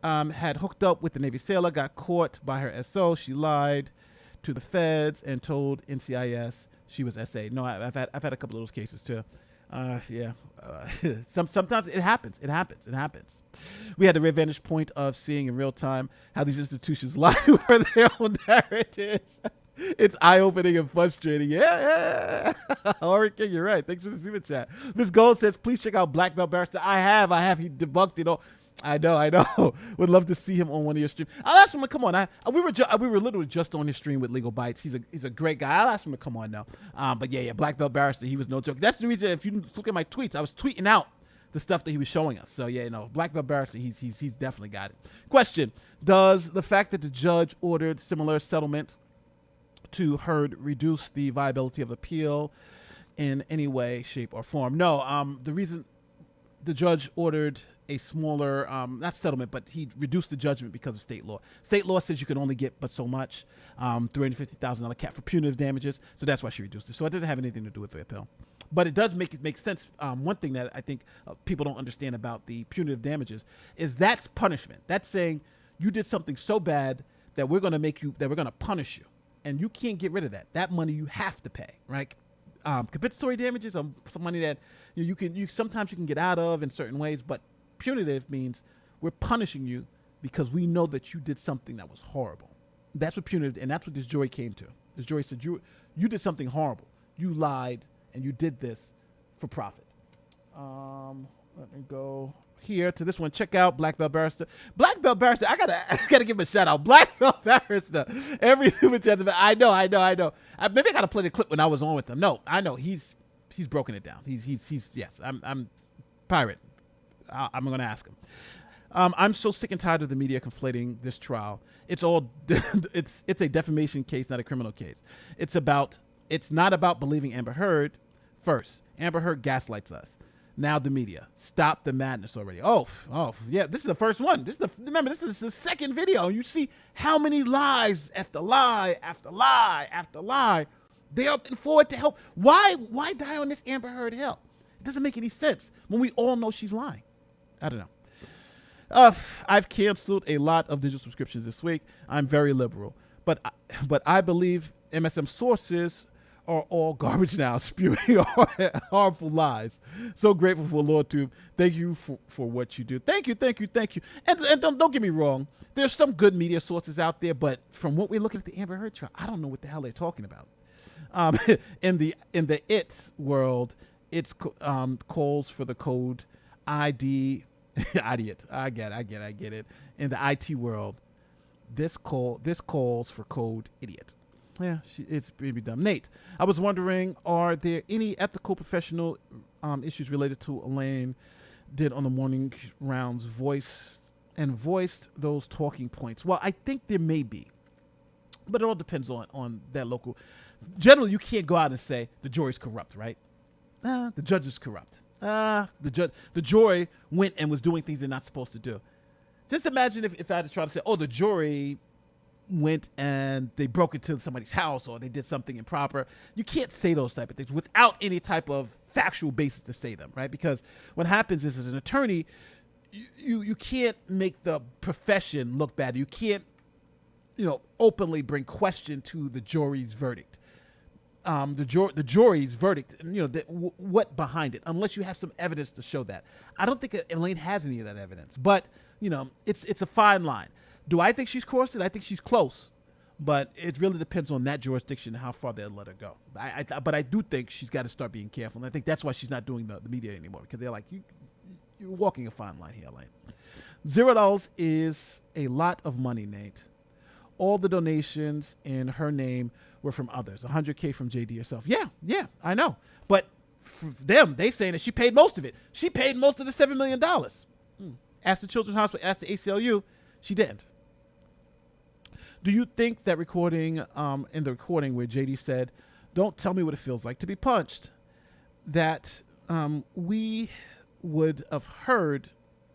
Speaker 1: had hooked up with the Navy sailor, got caught by her SO. She lied to the feds and told NCIS she was SA. No, I've had a couple of those cases too. Sometimes it happens. We had the rare vantage point of seeing in real time how these institutions lie to their own narratives. It's eye-opening and frustrating. Yeah. Hurricane, you're right. Thanks for the super chat. Miss Gold says, please check out Black Belt Barrister. I have. He debunked it all. I know. Would love to see him on one of your streams. I'll ask him to come on. We were literally just on his stream with Legal Bites. He's a great guy. I'll ask him to come on now. But yeah, Black Belt Barrister, he was no joke. That's the reason, if you look at my tweets, I was tweeting out the stuff that he was showing us. So yeah, Black Belt Barrister, he's definitely got it. Question: does the fact that the judge ordered similar settlement to Heard reduce the viability of appeal in any way, shape, or form? No. The reason the judge ordered a smaller, not settlement, but he reduced the judgment because of state law. State law says you can only get but so much, $350,000 cap for punitive damages. So that's why she reduced it. So it doesn't have anything to do with the appeal. But it does make sense. One thing that I think people don't understand about the punitive damages is that's punishment. That's saying you did something so bad that we're going to punish you. And you can't get rid of that. That money you have to pay, right? Compensatory damages are some money that you sometimes you can get out of in certain ways, but punitive means we're punishing you because we know that you did something that was horrible. That's what punitive, and that's what this jury came to. This jury said you did something horrible. You lied, and you did this for profit. Let me go here to this one. Check out Black Belt Barrister. Black Belt Barrister, I gotta give him a shout out. Black Belt Barrister. Every super chat. I know. Maybe I gotta play the clip when I was on with him. No, I know he's broken it down. He's yes. I'm pirate. I'm gonna ask him. I'm so sick and tired of the media conflating this trial. It's a defamation case, not a criminal case. It's not about believing Amber Heard first. Amber Heard gaslights us. Now the media. Stop the madness already. Oh, yeah, this is the first one. Remember, this is the second video. You see how many lies after lie after lie after lie. They are looking forward to help. Why die on this Amber Heard hill? It doesn't make any sense when we all know she's lying. I don't know. I've canceled a lot of digital subscriptions this week. I'm very liberal, but I believe MSM sources are all garbage now, spewing harmful lies. So grateful for LordTube. Thank you for what you do. Thank you. And don't get me wrong. There's some good media sources out there, but from what we're looking at the Amber Heard trial, I don't know what the hell they're talking about. In the it world, it's calls for the code ID. Idiot. I get it. In the IT world, this calls for code idiot. Yeah, it's pretty dumb. Nate, I was wondering, are there any ethical, professional issues related to Elaine did on the morning rounds voiced those talking points? Well, I think there may be, but it all depends on that local. Generally, you can't go out and say the jury's corrupt, right? The judge is corrupt. The jury went and was doing things they're not supposed to do. Just imagine if I had to try to say, oh, the jury went and they broke into somebody's house or they did something improper. You can't say those type of things without any type of factual basis to say them, right? Because what happens is, as an attorney, you can't make the profession look bad. You can't, openly bring question to the jury's verdict. The jury's verdict, what behind it, unless you have some evidence to show that. I don't think Elaine has any of that evidence, but it's a fine line. Do I think she's crossed it? I think she's close, but it really depends on that jurisdiction and how far they'll let her go. But I do think she's got to start being careful, and I think that's why she's not doing the media anymore, because they're like, you're walking a fine line here, Elaine. $0 is a lot of money, Nate. All the donations in her name were from others. $100K from JD herself. Yeah, I know. But for them, they saying that she paid most of it. She paid most of the $7 million. Ask the Children's Hospital, ask the ACLU, she didn't. Do you think that recording, in the recording where JD said, "Don't tell me what it feels like to be punched," that we would have heard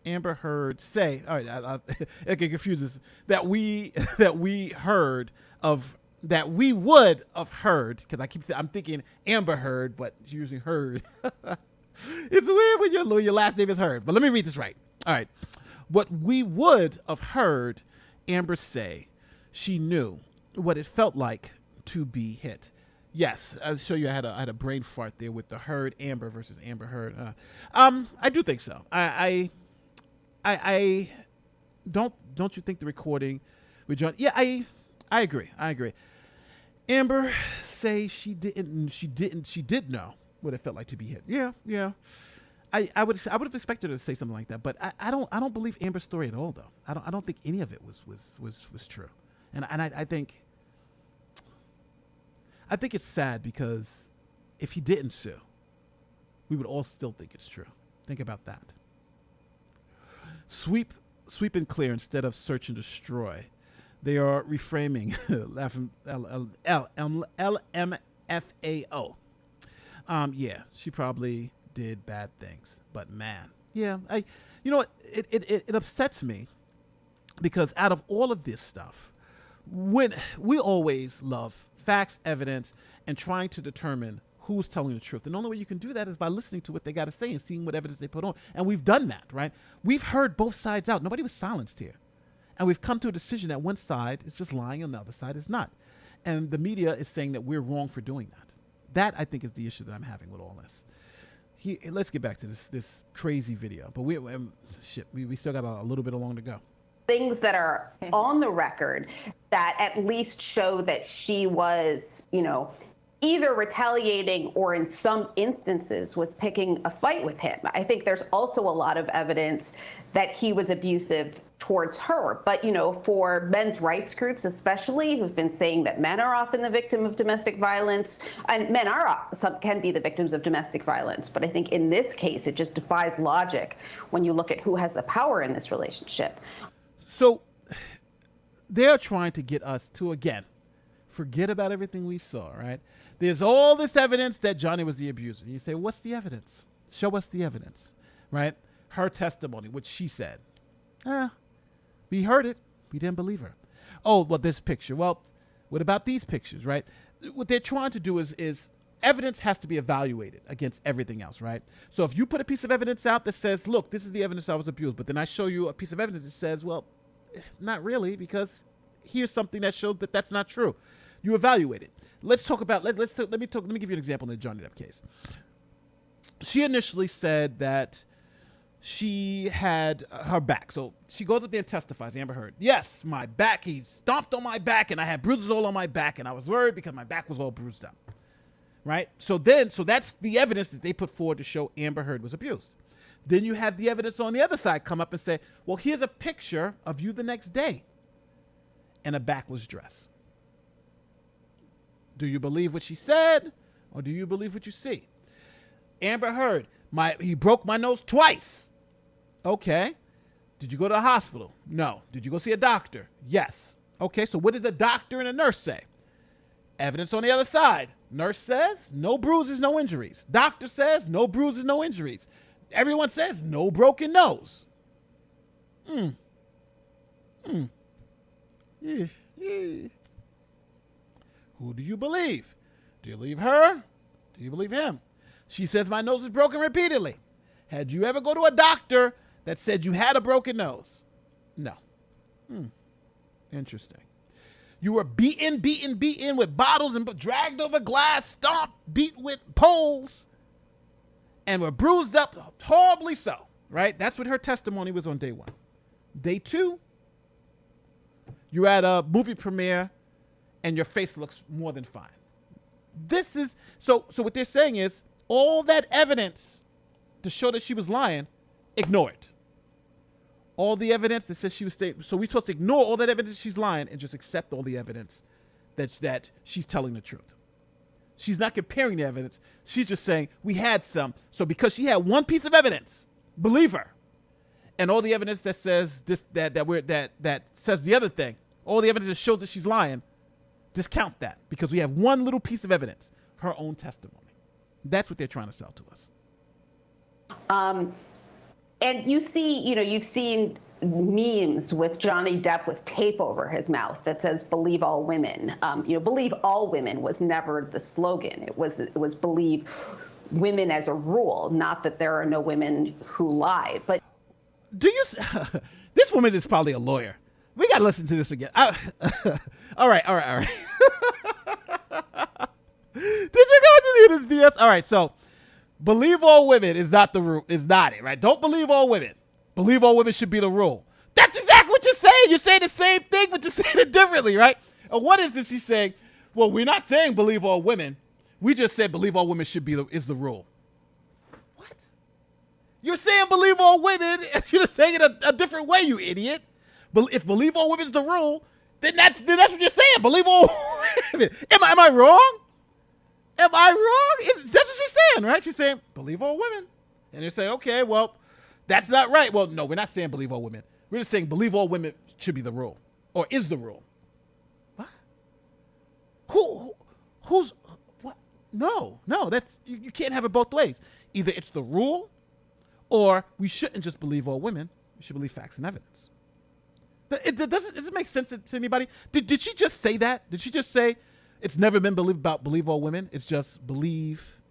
Speaker 1: Amber Heard say, all right, it get confuses, that we would have heard, because I'm thinking Amber Heard, but she's using Heard. It's weird when your last name is Heard, but let me read this right. All right. What we would have heard Amber say, she knew what it felt like to be hit. Yes, I'll show you. I had a brain fart there with the Heard Amber versus Amber Heard. I do think so. I don't you think the recording with John? Yeah, I agree. Amber say she did know what it felt like to be hit. Yeah. I would have expected her to say something like that, but I don't believe Amber's story at all, though. I don't think any of it was true, and I think it's sad, because if he didn't sue, we would all still think it's true. Think about that. Sweep and clear instead of search and destroy. They are reframing LMFAO. Yeah, she probably did bad things, but man, yeah, it upsets me, because out of all of this stuff, when we always love facts, evidence, and trying to determine who's telling the truth. And the only way you can do that is by listening to what they got to say and seeing what evidence they put on. And we've done that, right? We've heard both sides out. Nobody was silenced here. And we've come to a decision that one side is just lying and the other side is not. And the media is saying that we're wrong for doing that. That, I think, is the issue that I'm having with all this. Let's get back to this crazy video. But we still got a little bit along to go.
Speaker 5: Things that are on the record that at least show that she was, either retaliating or in some instances was picking a fight with him. I think there's also a lot of evidence that he was abusive towards her. But, for men's rights groups, especially, who've been saying that men are often the victim of domestic violence, and men can be the victims of domestic violence. But I think in this case, it just defies logic when you look at who has the power in this relationship.
Speaker 1: So they're trying to get us to, again, forget about everything we saw, right? There's all this evidence that Johnny was the abuser. You say, what's the evidence? Show us the evidence, right? Her testimony, which she said. We heard it. We didn't believe her. Oh, well, this picture. Well, what about these pictures, right? What they're trying to do is evidence has to be evaluated against everything else, right? So if you put a piece of evidence out that says, look, this is the evidence I was abused, but then I show you a piece of evidence that says, well, not really, because here's something that showed that that's not true. You evaluate it. Let's talk about, let me give you an example in the Johnny Depp case. She initially said that she had her back. So she goes up there and testifies, Amber Heard. Yes, my back, he stomped on my back and I had bruises all on my back and I was worried because my back was all bruised up. Right? So that's the evidence that they put forward to show Amber Heard was abused. Then you have the evidence on the other side come up and say, well, here's a picture of you the next day in a backless dress. Do you believe what she said, or do you believe what you see? Amber Heard, he broke my nose twice. Okay. Did you go to the hospital? No. Did you go see a doctor? Yes. Okay, so what did the doctor and the nurse say? Evidence on the other side. Nurse says no bruises, no injuries. Doctor says no bruises, no injuries. Everyone says no broken nose. Who do you believe? Do you believe her? Do you believe him? She says my nose is broken repeatedly. Had you ever go to a doctor that said you had a broken nose? No. Interesting. You were beaten with bottles and dragged over glass, stomped, beat with poles, and were bruised up horribly so, right? That's what her testimony was on day 1. Day 2, you're at a movie premiere and your face looks more than fine. This is, so what they're saying is all that evidence to show that she was lying, ignore it. All the evidence that says she was staying, so we're supposed to ignore all that evidence she's lying and just accept all the evidence that she's telling the truth. She's not comparing the evidence. She's just saying we had some. So because she had one piece of evidence, believe her. And all the evidence that says this, that says the other thing, all the evidence that shows that she's lying, discount that because we have one little piece of evidence, her own testimony. That's what they're trying to sell to us.
Speaker 5: And you see, you've seen memes with Johnny Depp with tape over his mouth that says "Believe all women." Believe all women was never the slogan. It was believe women as a rule, not that there are no women who lie. But
Speaker 1: do you? This woman is probably a lawyer. We got to listen to this again. All right. Did you guys hear this BS? All right, so. Believe all women is not the rule. Is not it, right? Don't believe all women. Believe all women should be the rule. That's exactly what you're saying. You're saying the same thing, but you're saying it differently, right? And what is this? He's saying, well, we're not saying believe all women. We just said believe all women is the rule. What? You're saying believe all women, and you're just saying it a different way, you idiot. But if believe all women is the rule, then that's what you're saying. Believe all women. Am I wrong? Am I wrong? That's what she's saying, right? She's saying, believe all women. And they're saying, okay, well, that's not right. Well, no, we're not saying believe all women. We're just saying believe all women should be the rule or is the rule. What? Who's, what? No, that's, you can't have it both ways. Either it's the rule or we shouldn't just believe all women. We should believe facts and evidence. Does it make sense to anybody? Did she just say that? Did she just say, it's never been believe all women. It's just believe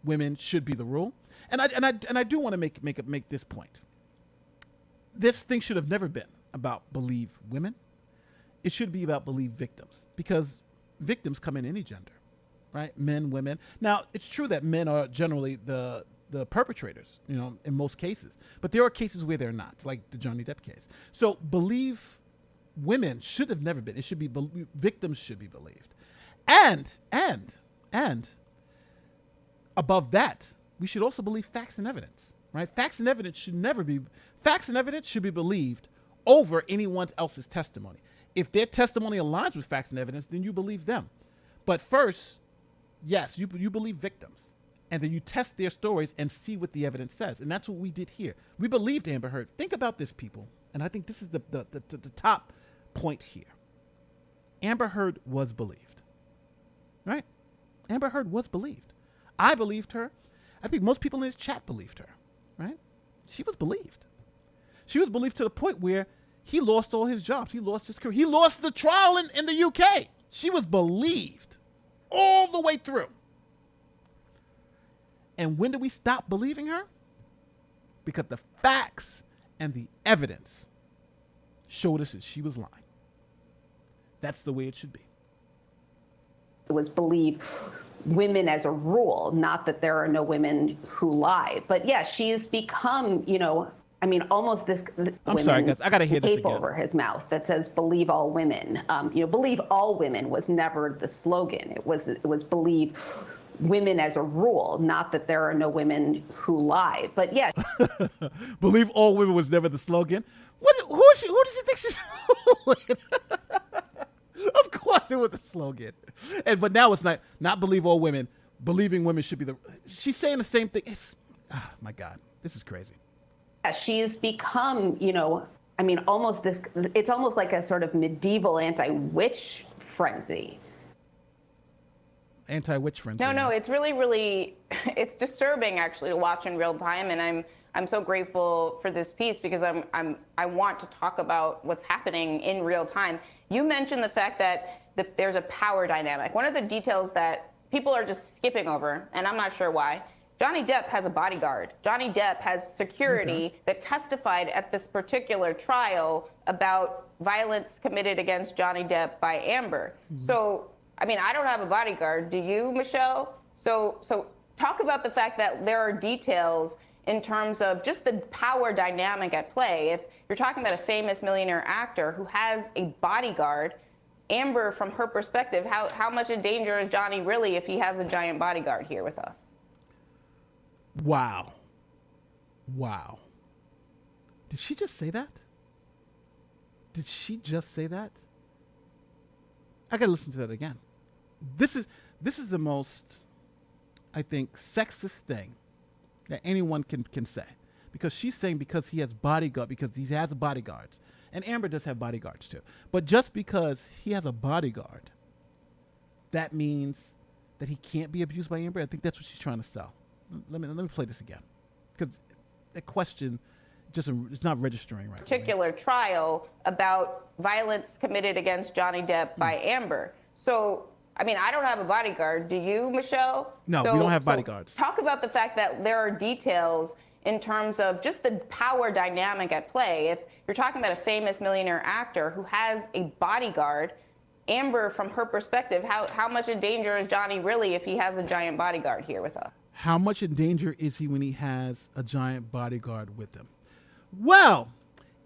Speaker 1: women should be the rule. And I do want to make this point. This thing should have never been about believe women. It should be about believe victims because victims come in any gender, right? Men, women. Now it's true that men are generally the perpetrators, in most cases, but there are cases where they're not, like the Johnny Depp case. So believe women should have never been. It should be victims should be believed. And above that, we should also believe facts and evidence, right? Facts and evidence should be believed over anyone else's testimony. If their testimony aligns with facts and evidence, then you believe them. But first, yes, you believe victims. And then you test their stories and see what the evidence says. And that's what we did here. We believed Amber Heard. Think about this, people. And I think this is the top point here. Amber Heard was believed. Right? Amber Heard was believed. I believed her. I think most people in this chat believed her. Right? She was believed. She was believed to the point where he lost all his jobs. He lost his career. He lost the trial in the UK. She was believed all the way through. And when did we stop believing her? Because the facts and the evidence showed us that she was lying. That's the way it should be.
Speaker 5: It was believe women as a rule, not that there are no women who lie. But yeah, she's become, almost this.
Speaker 1: I'm sorry, guys. I got to hear this again.
Speaker 5: Over his mouth that says "believe all women." Believe all women was never the slogan. It was believe women as a rule, not that there are no women who lie. But yeah,
Speaker 1: believe all women was never the slogan. Who does she think she's fooling? Of course It was a slogan. But now it's not believe all women. Believing women should be the. She's saying the same thing. My God, this is crazy.
Speaker 5: She's become, almost this. It's almost like a sort of medieval anti-witch frenzy.
Speaker 1: Anti-witch frenzy.
Speaker 4: No, it's really, really, it's disturbing actually to watch in real time, and I'm so grateful for this piece because I want to talk about what's happening in real time. You mentioned the fact that there's a power dynamic. One of the details that people are just skipping over, and I'm not sure why. Johnny Depp has a bodyguard. Johnny Depp has security that testified at this particular trial about violence committed against Johnny Depp by Amber. So, I don't have a bodyguard. Do you, Michelle? So talk about the fact that there are details in terms of just the power dynamic at play. If you're talking about a famous millionaire actor who has a bodyguard, Amber, from her perspective, how much in danger is Johnny really if he has a giant bodyguard here with us?
Speaker 1: Wow. Did she just say that? I gotta listen to that again. This is the most, I think, sexist thing that anyone can say. Because she's saying because he has bodyguards. And Amber does have bodyguards too. But just because he has a bodyguard, that means that he can't be abused by Amber? I think that's what she's trying to sell. Let me play this again. Because that question just is not registering right.
Speaker 4: Particular trial about violence committed against Johnny Depp by Amber. So, I don't have a bodyguard. Do you, Michelle?
Speaker 1: No, we don't have bodyguards.
Speaker 4: Talk about the fact that there are details in terms of just the power dynamic at play. If you're talking about a famous millionaire actor who has a bodyguard, Amber, from her perspective, how much in danger is Johnny really if he has a giant bodyguard here with us?
Speaker 1: How much in danger is he when he has a giant bodyguard with him? Well,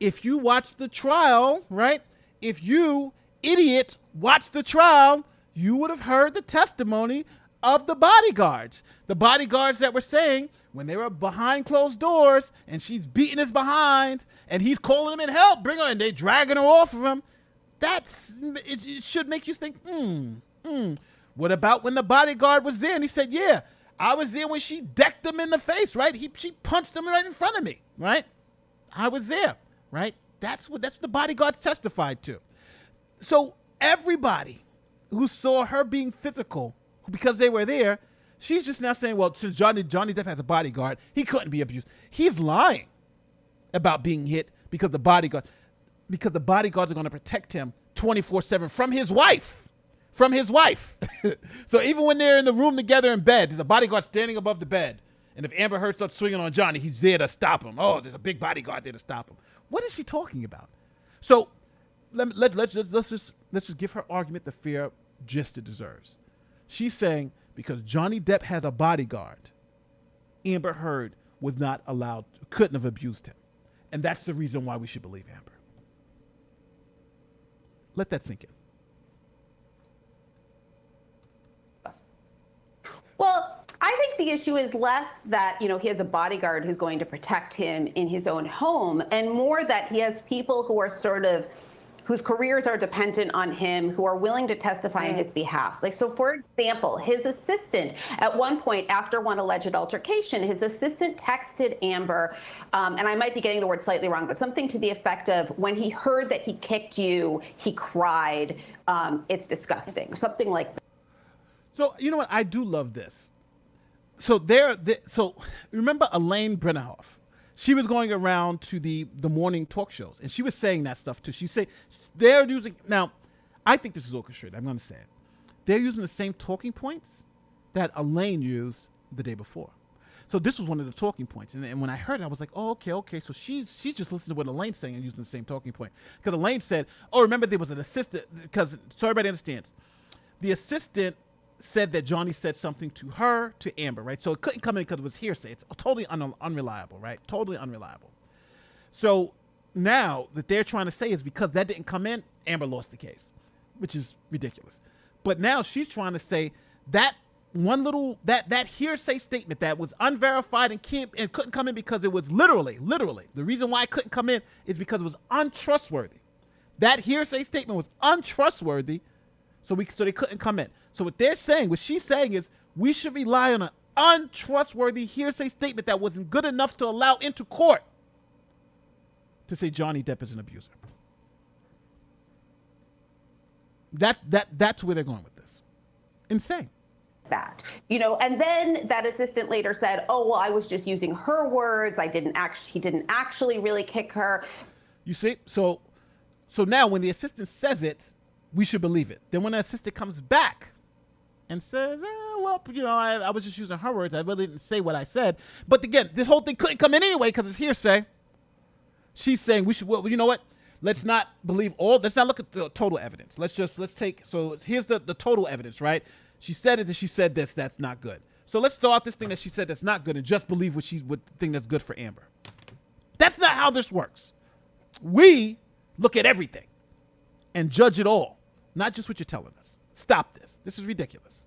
Speaker 1: if you watch the trial, right? If you, idiot, watch the trial, you would have heard the testimony of the bodyguards. The bodyguards that were saying when they were behind closed doors and she's beating his behind and he's calling him in, help, bring her, and they dragging her off of him. It should make you think, What about when the bodyguard was there and he said, yeah, I was there when she decked him in the face, right? She punched him right in front of me, right? I was there, right? That's what the bodyguard testified to. So everybody who saw her being physical because they were there, she's just now saying, well, since Johnny Depp has a bodyguard, he couldn't be abused. He's lying about being hit because the bodyguards are going to protect him 24/7 from his wife. So even when they're in the room together in bed, there's a bodyguard standing above the bed. And if Amber Heard starts swinging on Johnny, he's there to stop him. Oh, there's a big bodyguard there to stop him. What is she talking about? So let's just give her argument the fair gist it deserves. She's saying because Johnny Depp has a bodyguard, Amber Heard couldn't have abused him. And that's the reason why we should believe Amber. Let that sink in.
Speaker 5: Well, I think the issue is less that, he has a bodyguard who's going to protect him in his own home, and more that he has people who are whose careers are dependent on him, who are willing to testify on his behalf. So for example, his assistant, at one point after one alleged altercation, his assistant texted Amber, and I might be getting the word slightly wrong, but something to the effect of, when he heard that he kicked you, he cried, it's disgusting, something like that.
Speaker 1: So, you know what? I do love this. So remember Elaine Brennerhoff? She was going around to the morning talk shows, and she was saying that stuff too. She said they're using, now, I think this is orchestrated. I'm going to say it. They're using the same talking points that Elaine used the day before. So this was one of the talking points. And when I heard it, I was like, oh, okay. So she's just listening to what Elaine's saying and using the same talking point. Because Elaine said, oh, remember there was an assistant, because so everybody understands. The assistant said that Johnny said something to her, to Amber, right? So it couldn't come in because it was hearsay. It's totally unreliable, right? Totally unreliable. So now that they're trying to say is because that didn't come in, Amber lost the case, which is ridiculous. But now she's trying to say that that hearsay statement that was unverified and couldn't come in because it was literally, the reason why it couldn't come in is because it was untrustworthy. That hearsay statement was untrustworthy. So they couldn't come in. So what she's saying is we should rely on an untrustworthy hearsay statement that wasn't good enough to allow into court to say Johnny Depp is an abuser. That's where they're going with this. Insane.
Speaker 5: That, and then that assistant later said, oh, well, I was just using her words. He didn't actually really kick her.
Speaker 1: You see? So now when the assistant says it, we should believe it. Then when the assistant comes back and says, I was just using her words. I really didn't say what I said. But again, this whole thing couldn't come in anyway because it's hearsay. She's saying we should, well, you know what? Let's not look at the total evidence. Here's the total evidence, right? She said it, and she said this, that's not good. So let's throw out this thing that she said that's not good and just believe what the thing that's good for Amber. That's not how this works. We look at everything and judge it all, not just what you're telling us. Stop this. This is ridiculous.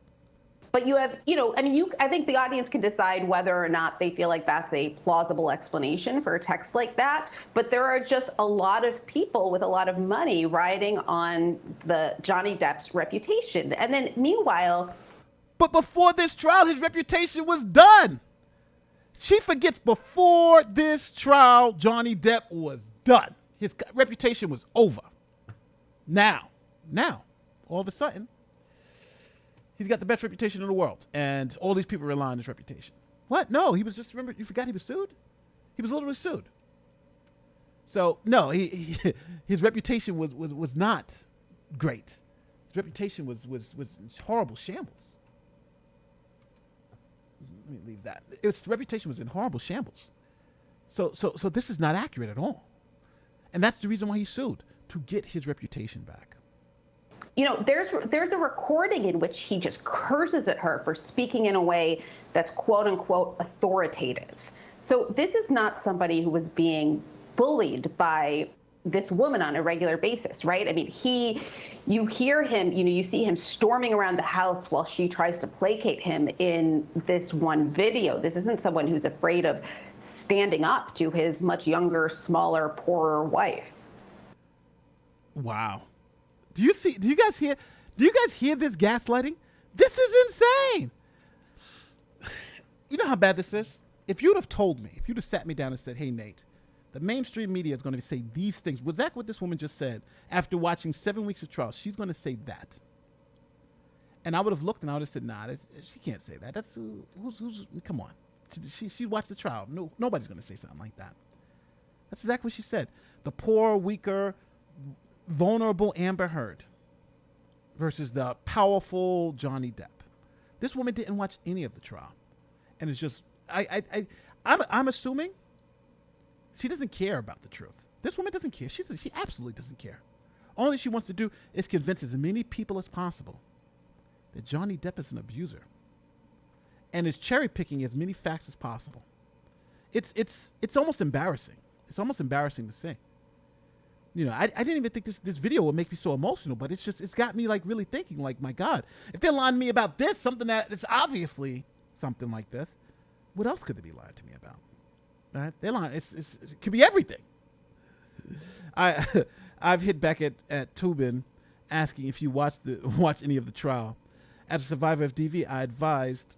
Speaker 5: But you have, I think the audience can decide whether or not they feel like that's a plausible explanation for a text like that. But there are just a lot of people with a lot of money riding on the Johnny Depp's reputation. And then meanwhile.
Speaker 1: But before this trial, his reputation was done. She forgets before this trial, Johnny Depp was done. His reputation was over. Now, all of a sudden, he's got the best reputation in the world, and all these people rely on his reputation. What? No, he was just, remember, you forgot he was sued? He was literally sued. So, no, his reputation was not great. His reputation was in horrible shambles. Let me leave that. His reputation was in horrible shambles. So this is not accurate at all. And that's the reason why he sued, to get his reputation back.
Speaker 5: There's a recording in which he just curses at her for speaking in a way that's quote unquote authoritative. So this is not somebody who was being bullied by this woman on a regular basis, right? I mean, you hear him, you see him storming around the house while she tries to placate him in this one video. This isn't someone who's afraid of standing up to his much younger, smaller, poorer wife.
Speaker 1: Wow. Do you guys hear this gaslighting? This is insane. You know how bad this is? If you'd have told me, if you'd have sat me down and said, hey, Nate, the mainstream media is going to say these things. Was that what this woman just said? After watching 7 weeks of trial, she's going to say that. And I would have looked and I would have said, nah, she can't say that. That's who's come on. She watched the trial. No, nobody's going to say something like that. That's exactly what she said. The poor, weaker, vulnerable Amber Heard versus the powerful Johnny Depp. This woman didn't watch any of the trial. And it's just, I'm assuming she doesn't care about the truth. This woman doesn't care. She absolutely doesn't care. All she wants to do is convince as many people as possible that Johnny Depp is an abuser, and is cherry picking as many facts as possible. It's almost embarrassing. It's almost embarrassing to say. I didn't even think this video would make me so emotional, but it's got me like really thinking, like, my God, if they're lying to me about this, something that is obviously something like this, what else could they be lying to me about? Right? They're lying. It could be everything. I've hit back at Tubin asking if you watch any of the trial. As a survivor of DV, I advised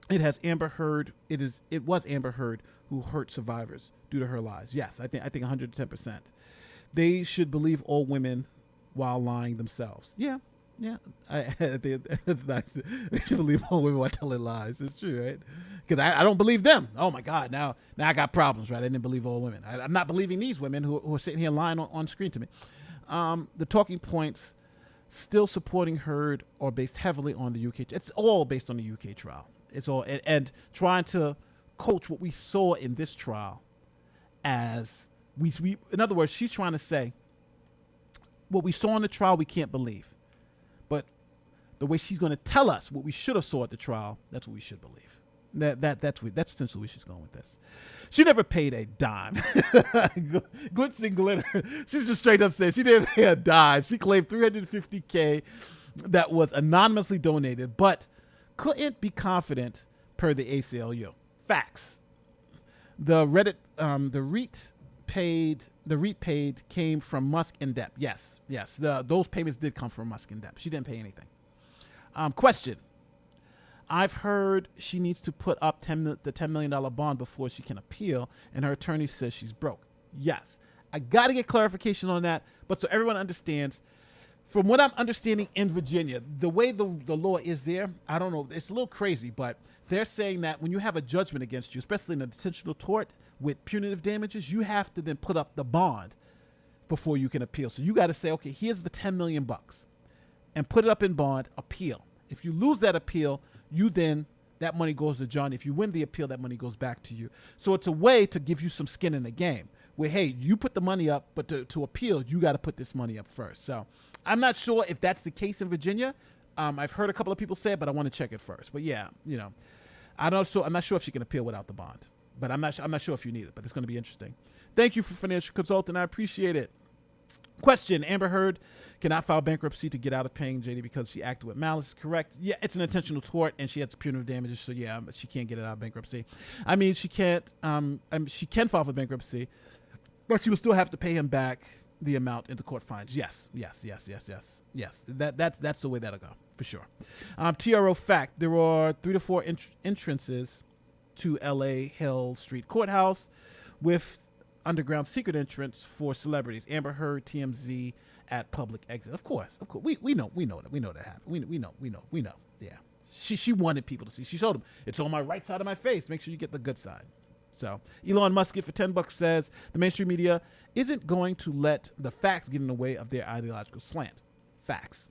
Speaker 1: it was Amber Heard who hurt survivors due to her lies. Yes, I think 110%. They should believe all women while lying themselves. Yeah. It's nice. They should believe all women while telling lies. It's true, right? Because I don't believe them. Oh my God, now I got problems, right? I didn't believe all women. I'm not believing these women who are sitting here lying on screen to me. The talking points still supporting Heard are based heavily on the UK. It's all based on the UK trial. It's all and trying to coach what we saw in this trial as we. In other words, she's trying to say what we saw in the trial we can't believe, but the way she's going to tell us what we should have saw at the trial, that's what we should believe. That's essentially where she's going with this. She never paid a dime. Glitz and glitter. She's just straight up saying she didn't pay a dime. She claimed $350K that was anonymously donated, but couldn't be confident per the ACLU. Facts. The REIT paid the REIT paid came from Musk and Depp. Yes. Those payments did come from Musk and Depp. She didn't pay anything. Question. I've heard she needs to put up the $10 million bond before she can appeal, and her attorney says she's broke. Yes. I got to get clarification on that, but so everyone understands, from what I'm understanding in Virginia, the way the law is there, I don't know, it's a little crazy, but they're saying that when you have a judgment against you, especially in a intentional tort with punitive damages, you have to then put up the bond before you can appeal. So you got to say, okay, here's the $10 million and put it up in bond, appeal. If you lose that appeal, that money goes to John. If you win the appeal, that money goes back to you. So it's a way to give you some skin in the game where, hey, you put the money up, but to appeal, you got to put this money up first. So I'm not sure if that's the case in Virginia. I've heard a couple of people say it, but I want to check it first. But yeah, I'm not sure if she can appeal without the bond, but I'm not sure if you need it, but it's going to be interesting. Thank you for financial consulting. I appreciate it. Question. Amber Heard cannot file bankruptcy to get out of paying JD because she acted with malice. Correct. Yeah, it's an intentional tort and she has punitive damages. So yeah, she can't get it out of bankruptcy. I mean, she can't, she can file for bankruptcy, but she will still have to pay him back the amount in the court fines. Yes. That's the way that'll go for sure. TRO fact. There are 3 to 4 entrances to LA Hill Street Courthouse with underground secret entrance for celebrities. Amber Heard, TMZ at public exit. Of course. We know that happened. We know. Yeah. She wanted people to see. She showed them, it's on my right side of my face. Make sure you get the good side. So Elon Musk for $10 says the mainstream media isn't going to let the facts get in the way of their ideological slant. Facts.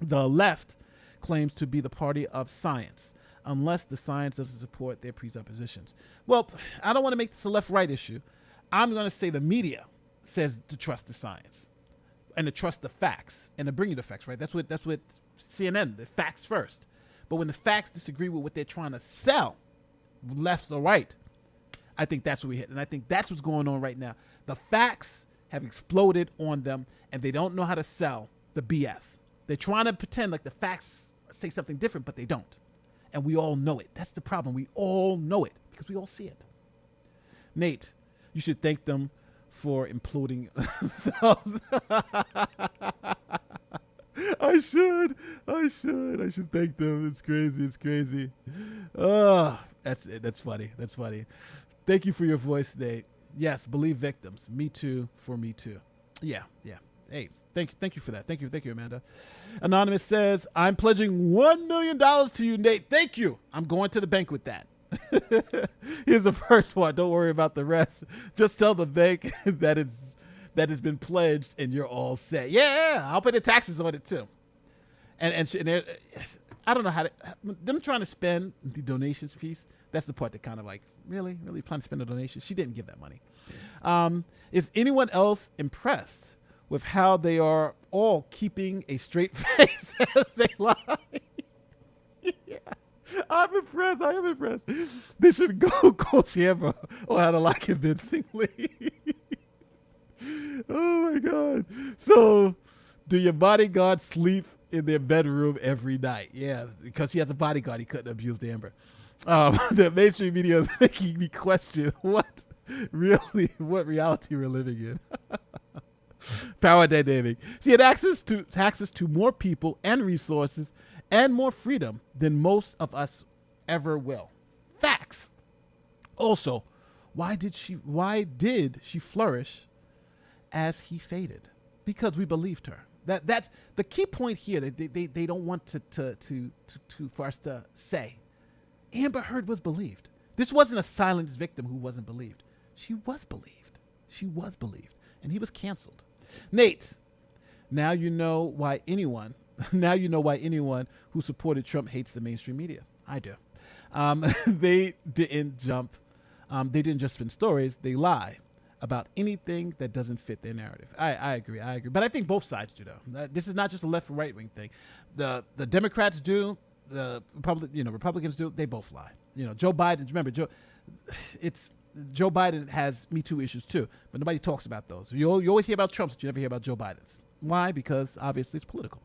Speaker 1: The left claims to be the party of science unless the science doesn't support their presuppositions. Well, I don't want to make this a left-right issue. I'm going to say the media says to trust the science and to trust the facts and to bring you the facts, right? That's what CNN, the facts first. But when the facts disagree with what they're trying to sell, left or right, I think that's what we hit. And I think that's what's going on right now. The facts have exploded on them and they don't know how to sell the BS. They're trying to pretend like the facts say something different, but they don't. And we all know it. That's the problem. We all know it because we all see it. Nate, you should thank them for imploding themselves. I should thank them. It's crazy. Oh, that's funny. Thank you for your voice, Nate. Yes, believe victims. Me too for me too. Yeah. Hey, thank you for that. Thank you, Amanda. Anonymous says, I'm pledging $1 million to you, Nate. Thank you. I'm going to the bank with that. Here's the first one. Don't worry about the rest. Just tell the bank that it's been pledged and you're all set. Yeah, I'll pay the taxes on it too. And I don't know how them trying to spend the donations piece. That's the part that kind of like, really plan to spend the donation. She didn't give that money. Is anyone else impressed with how they are all keeping a straight face as they lie? Yeah. I am impressed. They should go Siemba on how to lie convincingly. Oh my God. So, do your bodyguard sleep in their bedroom every night? Yeah, because he has a bodyguard, he couldn't abuse Amber. The mainstream media is making me question what reality we're living in. Power dynamic. She had access to more people and resources and more freedom than most of us ever will. Facts. Also, why did she flourish as he faded? Because we believed her. That's the key point here that they don't want to for us to say. Amber Heard was believed. This wasn't a silenced victim who wasn't believed. She was believed. And he was canceled. Nate, now you know why anyone who supported Trump hates the mainstream media. I do. They didn't just spin stories. They lie about anything that doesn't fit their narrative. I agree. But I think both sides do, though. This is not just a left or right wing thing. The Democrats do. The Republicans do. They both lie. Joe Biden. Remember, Joe Biden has Me Too issues too, but nobody talks about those. You always hear about Trump's, but you never hear about Joe Biden's. Why? Because obviously it's political.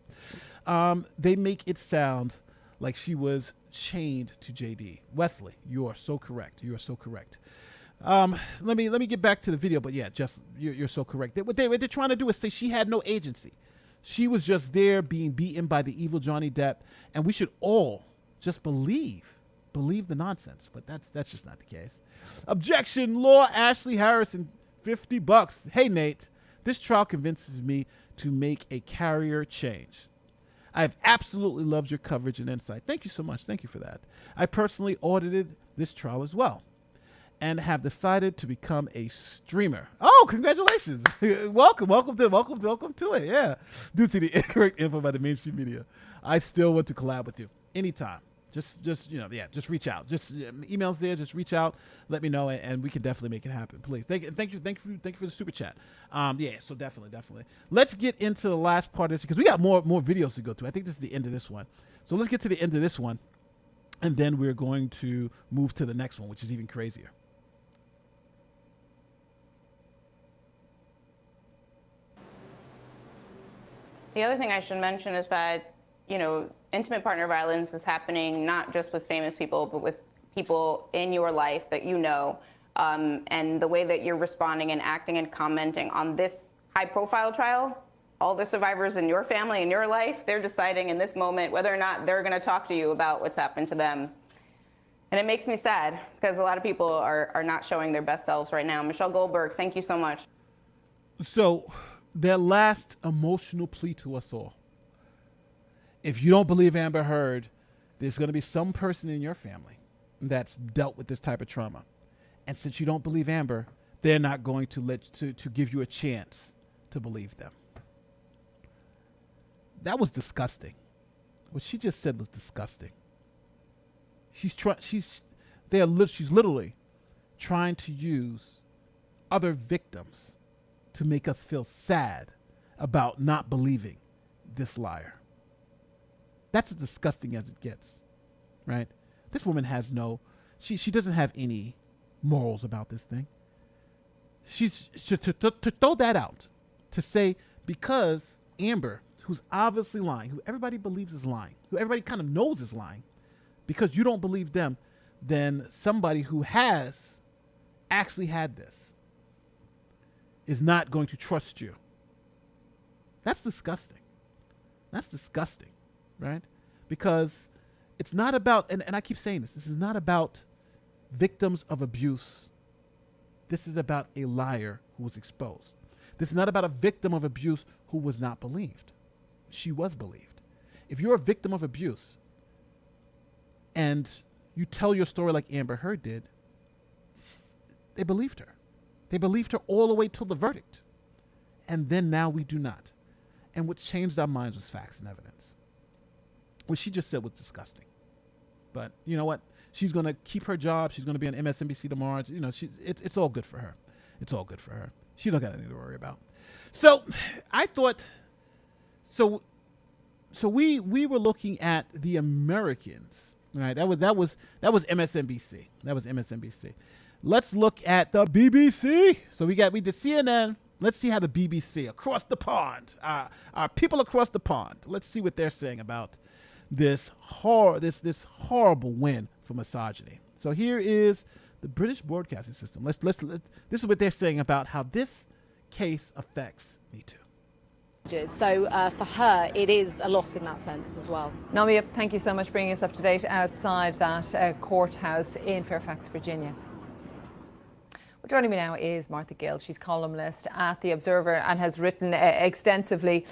Speaker 1: They make it sound like she was chained to JD. Wesley, you are so correct. Let me get back to the video, but yeah, just you're so correct. What they're trying to do is say she had no agency. She was just there being beaten by the evil Johnny Depp, and we should all just believe the nonsense. But that's just not the case. Objection, Law Ashley Harrison, $50. Hey Nate, this trial convinces me to make a carrier change. I have absolutely loved your coverage and insight. Thank you so much. Thank you for that. I personally audited this trial as well, and have decided to become a streamer. Oh, congratulations. welcome to it. Yeah. Due to the incorrect info by the mainstream media, I still want to collab with you anytime. Just just reach out. Just emails there, just reach out, let me know, and we can definitely make it happen. Please. Thank you for the super chat. So definitely. Let's get into the last part of this because we got more videos to go to. I think this is the end of this one. So let's get to the end of this one, and then we're going to move to the next one, which is even crazier.
Speaker 4: The other thing I should mention is that, intimate partner violence is happening not just with famous people, but with people in your life that you know. And the way that you're responding and acting and commenting on this high-profile trial, all the survivors in your family, in your life, they're deciding in this moment whether or not they're going to talk to you about what's happened to them. And it makes me sad because a lot of people are not showing their best selves right now. Michelle Goldberg, thank you so much.
Speaker 1: So their last emotional plea to us all. If you don't believe Amber Heard, there's going to be some person in your family that's dealt with this type of trauma. And since you don't believe Amber, they're not going to to give you a chance to believe them. That was disgusting. What she just said was disgusting. She's literally trying to use other victims to make us feel sad about not believing this liar. That's as disgusting as it gets, right? This woman has she doesn't have any morals about this thing. To throw that out, to say because Amber, who's obviously lying, who everybody believes is lying, who everybody kind of knows is lying, because you don't believe them, then somebody who has actually had this is not going to trust you. That's disgusting. That's disgusting, right? Because it's not about, and I keep saying this is not about victims of abuse. This is about a liar who was exposed. This is not about a victim of abuse who was not believed. She was believed. If you're a victim of abuse and you tell your story like Amber Heard did, they believed her. They believed her all the way till the verdict. And then now we do not. And what changed our minds was facts and evidence. What she just said was disgusting. But you know what? She's going to keep her job. She's going to be on MSNBC tomorrow. It's all good for her. It's all good for her. She don't got anything to worry about. So I thought, so we were looking at the Americans, right? That was MSNBC. That was MSNBC. Let's look at the BBC. So we did CNN. Let's see how the BBC across the pond, our people across the pond. Let's see what they're saying about this horrible win for misogyny. So here is the British Broadcasting System. This is what they're saying about how this case affects Me Too.
Speaker 6: So for her, it is a loss in that sense as well.
Speaker 7: Namia, thank you so much for bringing us up to date outside that courthouse in Fairfax, Virginia. Well, joining me now is Martha Gill. She's columnist at The Observer and has written extensively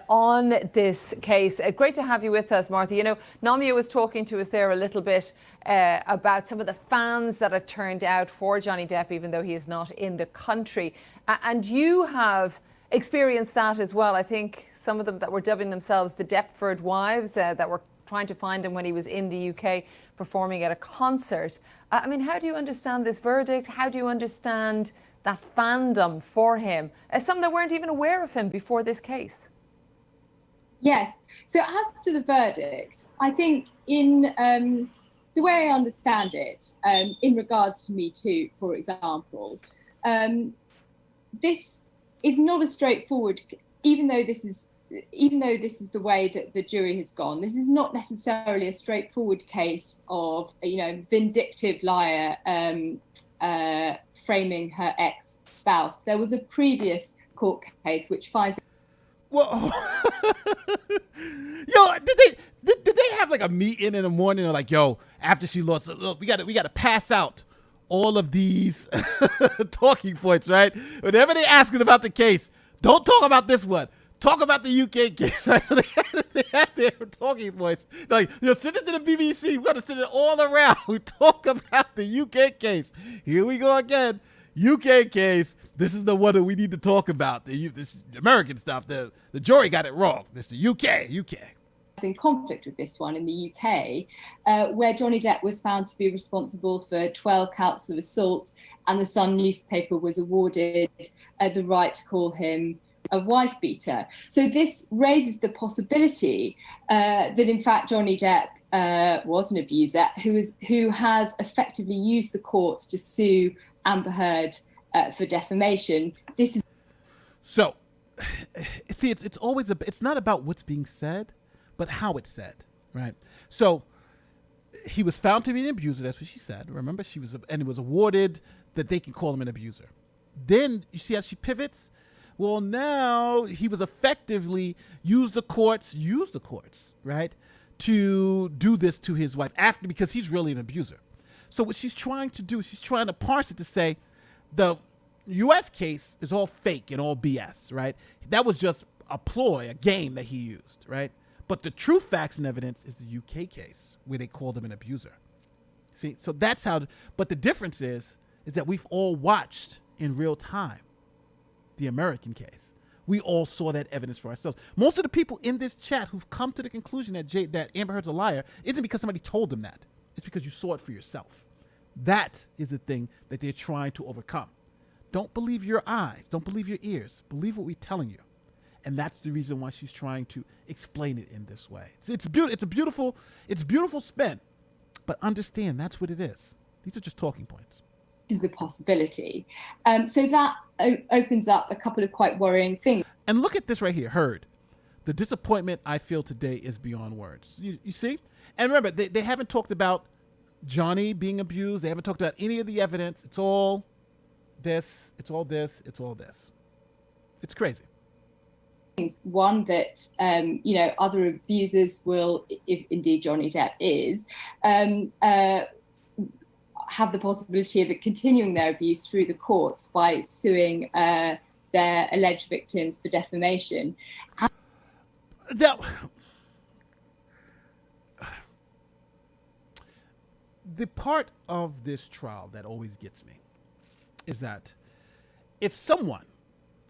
Speaker 7: on this case. Great to have you with us, Martha. You know, Namia was talking to us there a little bit about some of the fans that had turned out for Johnny Depp, even though he is not in the country. And you have experienced that as well. I think some of them that were dubbing themselves the Deptford Wives that were trying to find him when he was in the UK performing at a concert. I mean, how do you understand this verdict? How do you understand that fandom for him? Some that weren't even aware of him before this case.
Speaker 8: Yes. So as to the verdict, I think in the way I understand it, in regards to Me Too, for example, this is not a straightforward, even though this is the way that the jury has gone, this is not necessarily a straightforward case of, vindictive liar framing her ex-spouse. There was a previous court case which Pfizer.
Speaker 1: Well, yo, did they have like a meeting in the morning? Or like, yo, after she lost, look, we got to pass out all of these talking points, right? Whenever they ask us about the case, don't talk about this one. Talk about the UK case, right? So they had their talking points. Like, send it to the BBC. We're gonna send it all around. We talk about the UK case. Here we go again. UK case. This is the one that we need to talk about. This American stuff. The jury got it wrong. This is the UK.
Speaker 8: In conflict with this one in the UK, where Johnny Depp was found to be responsible for 12 counts of assault, and the Sun newspaper was awarded the right to call him a wife beater. So this raises the possibility that in fact Johnny Depp was an abuser who has effectively used the courts to sue Amber Heard for defamation. This is
Speaker 1: so. See, it's always it's not about what's being said, but how it's said, right? So he was found to be an abuser. That's what she said. Remember, and it was awarded that they can call him an abuser. Then you see how she pivots. Well, now he was effectively used the courts, right, to do this to his wife because he's really an abuser. So what she's trying to do is she's trying to parse it to say the U.S. case is all fake and all BS, right? That was just a ploy, a game that he used, right? But the true facts and evidence is the UK case where they called him an abuser. See, so that's how. But the difference is that we've all watched in real time the American case. We all saw that evidence for ourselves. Most of the people in this chat who've come to the conclusion that Amber Heard's a liar isn't because somebody told them that. It's because you saw it for yourself. That is the thing that they're trying to overcome. Don't believe your eyes. Don't believe your ears. Believe what we're telling you. And that's the reason why she's trying to explain it in this way. It's beautiful spin, but understand that's what it is. These are just talking points.
Speaker 8: Is a possibility. So that opens up a couple of quite worrying things.
Speaker 1: And look at this right here, Heard. The disappointment I feel today is beyond words. You see? And remember, they haven't talked about Johnny being abused. They haven't talked about any of the evidence. It's all this. It's all this. It's all this. It's crazy.
Speaker 8: One that other abusers will, if indeed Johnny Depp is, have the possibility of it continuing their abuse through the courts by suing their alleged victims for defamation.
Speaker 1: The part of this trial that always gets me is that if someone,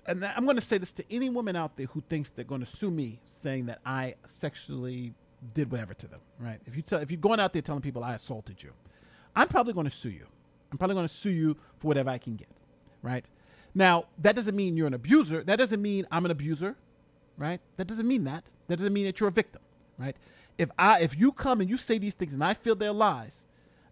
Speaker 1: and I'm going to say this to any woman out there who thinks they're going to sue me saying that I sexually did whatever to them, right? If you're going out there telling people I assaulted you, I'm probably going to sue you. I'm probably going to sue you for whatever I can get, right? Now, that doesn't mean you're an abuser. That doesn't mean I'm an abuser, right? That doesn't mean that. That doesn't mean that you're a victim, right? If you come and you say these things and I feel they're lies,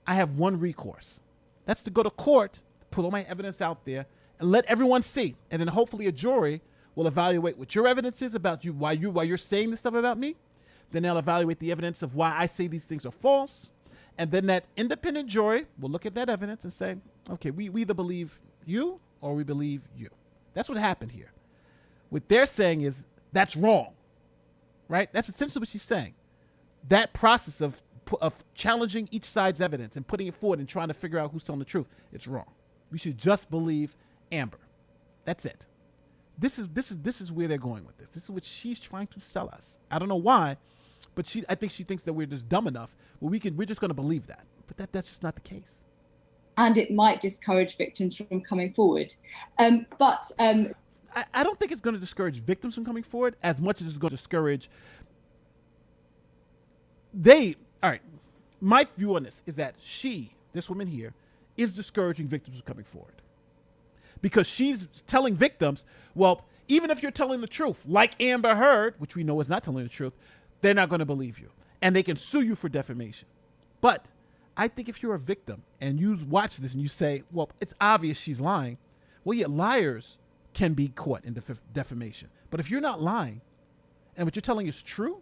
Speaker 1: I have one recourse. That's to go to court, put all my evidence out there, and let everyone see. And then hopefully a jury will evaluate what your evidence is about you, why you're saying this stuff about me. Then they'll evaluate the evidence of why I say these things are false. And then that independent jury will look at that evidence and say, okay, we either believe you or we believe you. That's what happened here. What they're saying is that's wrong, right? That's essentially what she's saying. That process of challenging each side's evidence and putting it forward and trying to figure out who's telling the truth, it's wrong. We should just believe Amber. That's it. This is where they're going with this. This is what she's trying to sell us. I don't know why, but I think she thinks that we're just dumb enough where we're just going to believe that. But that's just not the case.
Speaker 8: And it might discourage victims from coming forward. I
Speaker 1: don't think it's going to discourage victims from coming forward as much as it's going to discourage. All right. My view on this is that this woman here, is discouraging victims from coming forward. Because she's telling victims, well, even if you're telling the truth, like Amber Heard, which we know is not telling the truth, they're not going to believe you. And they can sue you for defamation. But I think if you're a victim and you watch this and you say, well, it's obvious she's lying. Well, yeah, liars can be caught in defamation. But if you're not lying and what you're telling is true,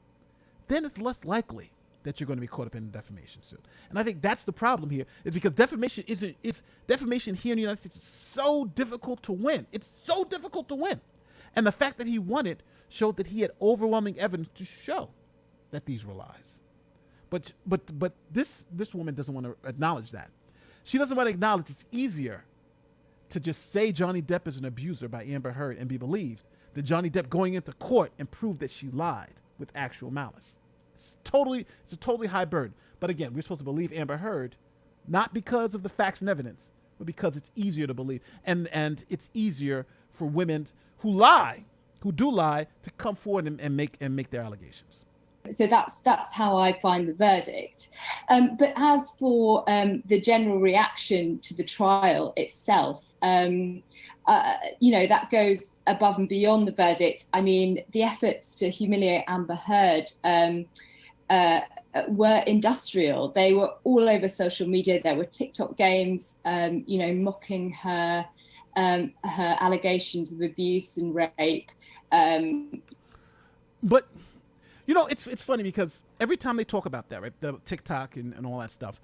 Speaker 1: then it's less likely that you're going to be caught up in a defamation suit. And I think that's the problem here, is because defamation defamation here in the United States is so difficult to win. It's so difficult to win. And the fact that he won it showed that he had overwhelming evidence to show that these were lies. But this woman doesn't want to acknowledge that. She doesn't want to acknowledge it's easier to just say Johnny Depp is an abuser by Amber Heard and be believed than Johnny Depp going into court and prove that she lied with actual malice. It's a totally high burden. But again, we're supposed to believe Amber Heard, not because of the facts and evidence, but because it's easier to believe. And it's easier for women who do lie, to come forward and make their allegations.
Speaker 8: So that's how I find the verdict. But as for the general reaction to the trial itself, that goes above and beyond the verdict. I mean, the efforts to humiliate Amber Heard were industrial. They were all over social media. There were TikTok games, mocking her allegations of abuse and rape.
Speaker 1: But it's funny because every time they talk about that, right, the TikTok and all that stuff,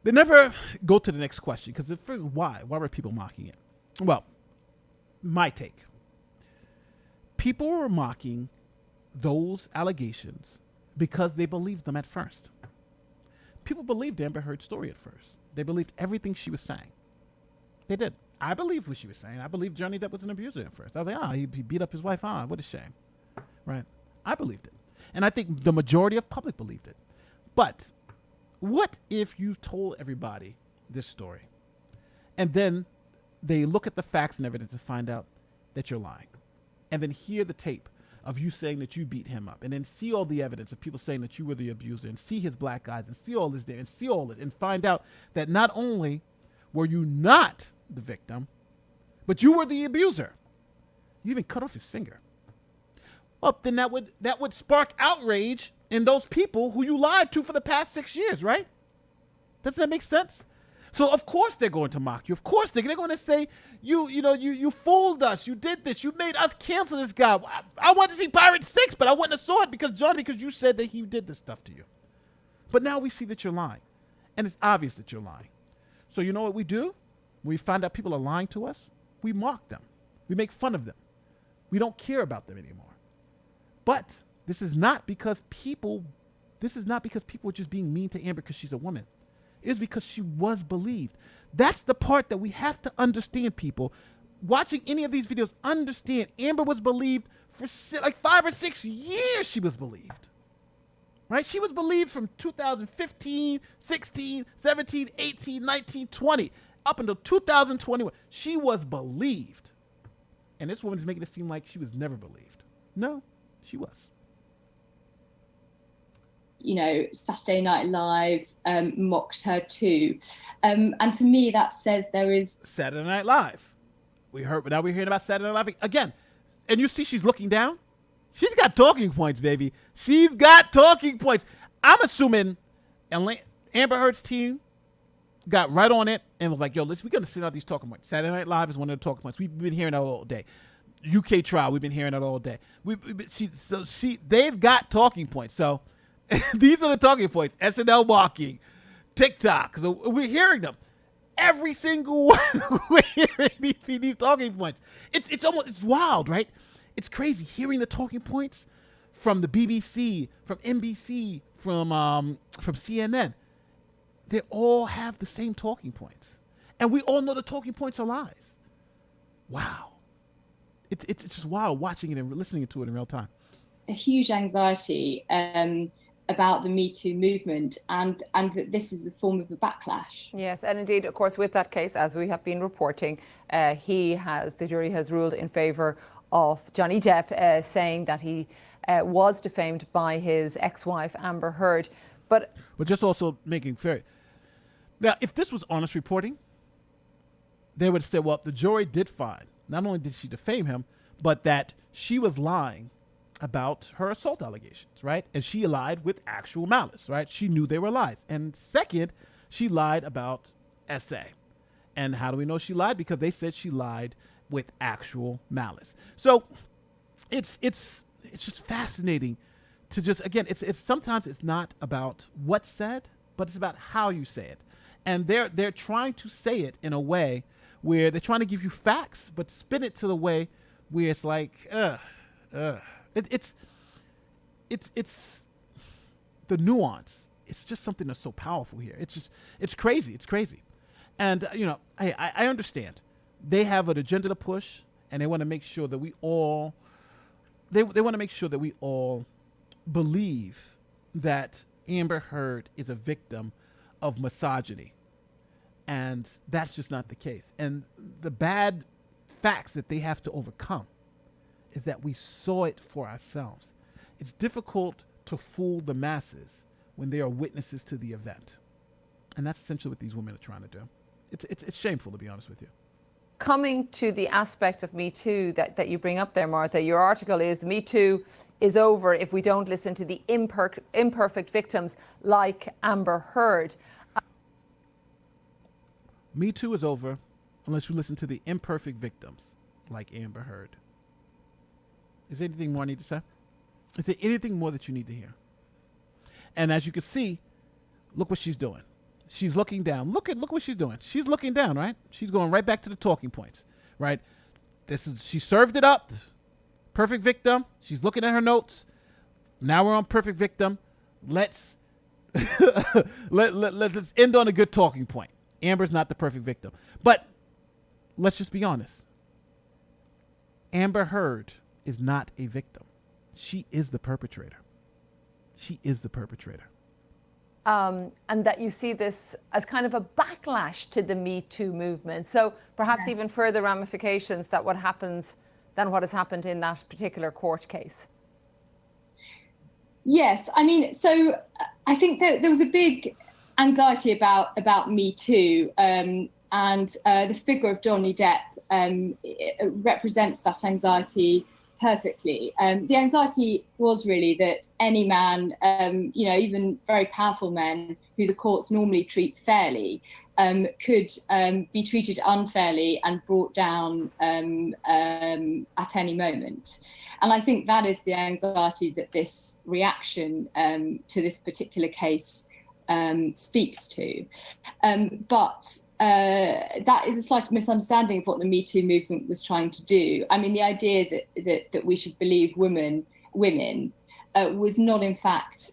Speaker 1: they never go to the next question because why were people mocking it? Well, my take. People were mocking those allegations because they believed them at first. People believed Amber Heard's story at first. They believed everything she was saying. They did. I believed what she was saying. I believed Johnny Depp was an abuser at first. I was like, he beat up his wife. What a shame. Right? I believed it. And I think the majority of public believed it. But what if you told everybody this story and then they look at the facts and evidence and find out that you're lying, and then hear the tape of you saying that you beat him up, and then see all the evidence of people saying that you were the abuser, and see his black eyes, and see all this there, and see all this, and find out that not only were you not the victim, but you were the abuser. You even cut off his finger. Well, then that would spark outrage in those people who you lied to for the past 6 years, right? Doesn't that make sense? So of course they're going to mock you. Of course they're going to say you fooled us. You did this. You made us cancel this guy. I wanted to see Pirates 6, but I wouldn't have saw it because you said that he did this stuff to you. But now we see that you're lying, and it's obvious that you're lying. So you know what we do? When we find out people are lying to us, we mock them. We make fun of them. We don't care about them anymore. But this is not because people were just being mean to Amber because she's a woman. It's because she was believed. That's the part that we have to understand, people. Watching any of these videos, understand Amber was believed for like 5 or 6 years. She was believed. Right? She was believed from 2015, 16, 17, 18, 19, 20, up until 2021. She was believed. And this woman is making it seem like she was never believed. No, she was.
Speaker 8: Saturday Night Live mocked her too. And to me, that says there is...
Speaker 1: Saturday Night Live. Now we're hearing about Saturday Night Live again. And you see she's looking down? She's got talking points, baby. She's got talking points. I'm assuming Amber Heard's team got right on it and was like, yo, listen, we're going to send out these talking points. Saturday Night Live is one of the talking points. We've been hearing that all day. UK trial, we've been hearing that all day. They've got talking points. So these are the talking points. SNL mocking, TikTok. So we're hearing them. Every single one. We're hearing these talking points. It's wild, right? It's crazy hearing the talking points from the BBC, from NBC, from CNN. They all have the same talking points. And we all know the talking points are lies. Wow. It's just wild watching it and listening to it in real time.
Speaker 8: A huge anxiety about the Me Too movement, and that this is a form of a backlash.
Speaker 7: Yes, and indeed, of course, with that case, as we have been reporting, the jury has ruled in favour of Johnny Depp, saying that he was defamed by his ex-wife Amber Heard. But
Speaker 1: just also making fair. Now, if this was honest reporting, they would say, well, the jury did find not only did she defame him, but that she was lying about her assault allegations, right? And she lied with actual malice, right? She knew they were lies. And second, she lied about SA. And how do we know she lied? Because they said she lied with actual malice. So it's just fascinating to just, again, it's sometimes it's not about what's said, but it's about how you say it. And they're trying to say it in a way where they're trying to give you facts, but spin it to the way where it's like, it's the nuance. It's just something that's so powerful here. It's crazy. It's crazy. And, I understand. They have an agenda to push, and they want to make sure that we all, they want to make sure that we all believe that Amber Heard is a victim of misogyny. And that's just not the case. And the bad facts that they have to overcome is that we saw it for ourselves. It's difficult to fool the masses when they are witnesses to the event. And that's essentially what these women are trying to do. It's shameful, to be honest with you.
Speaker 7: Coming to the aspect of Me Too that you bring up there, Martha, your article is Me Too is over if we don't listen to the imperfect victims like Amber Heard.
Speaker 1: Me Too is over unless we listen to the imperfect victims like Amber Heard. Is there anything more I need to say? Is there anything more that you need to hear? And as you can see, look what she's doing. She's looking down. Look what she's doing. She's looking down, right? She's going right back to the talking points, right? She served it up. Perfect victim. She's looking at her notes. Now we're on perfect victim. Let's let's end on a good talking point. Amber's not the perfect victim. But let's just be honest. Amber Heard is not a victim. She is the perpetrator. She is the perpetrator.
Speaker 7: And that you see this as kind of a backlash to the Me Too movement. So perhaps even further ramifications than what has happened in that particular court case.
Speaker 8: Yes, I mean, so I think that there was a big anxiety about Me Too, and the figure of Johnny Depp represents that anxiety perfectly. The anxiety was really that any man, even very powerful men who the courts normally treat fairly, could be treated unfairly and brought down at any moment. And I think that is the anxiety that this reaction to this particular case speaks to. But that is a slight misunderstanding of what the Me Too movement was trying to do. I mean, the idea that we should believe women was not, in fact,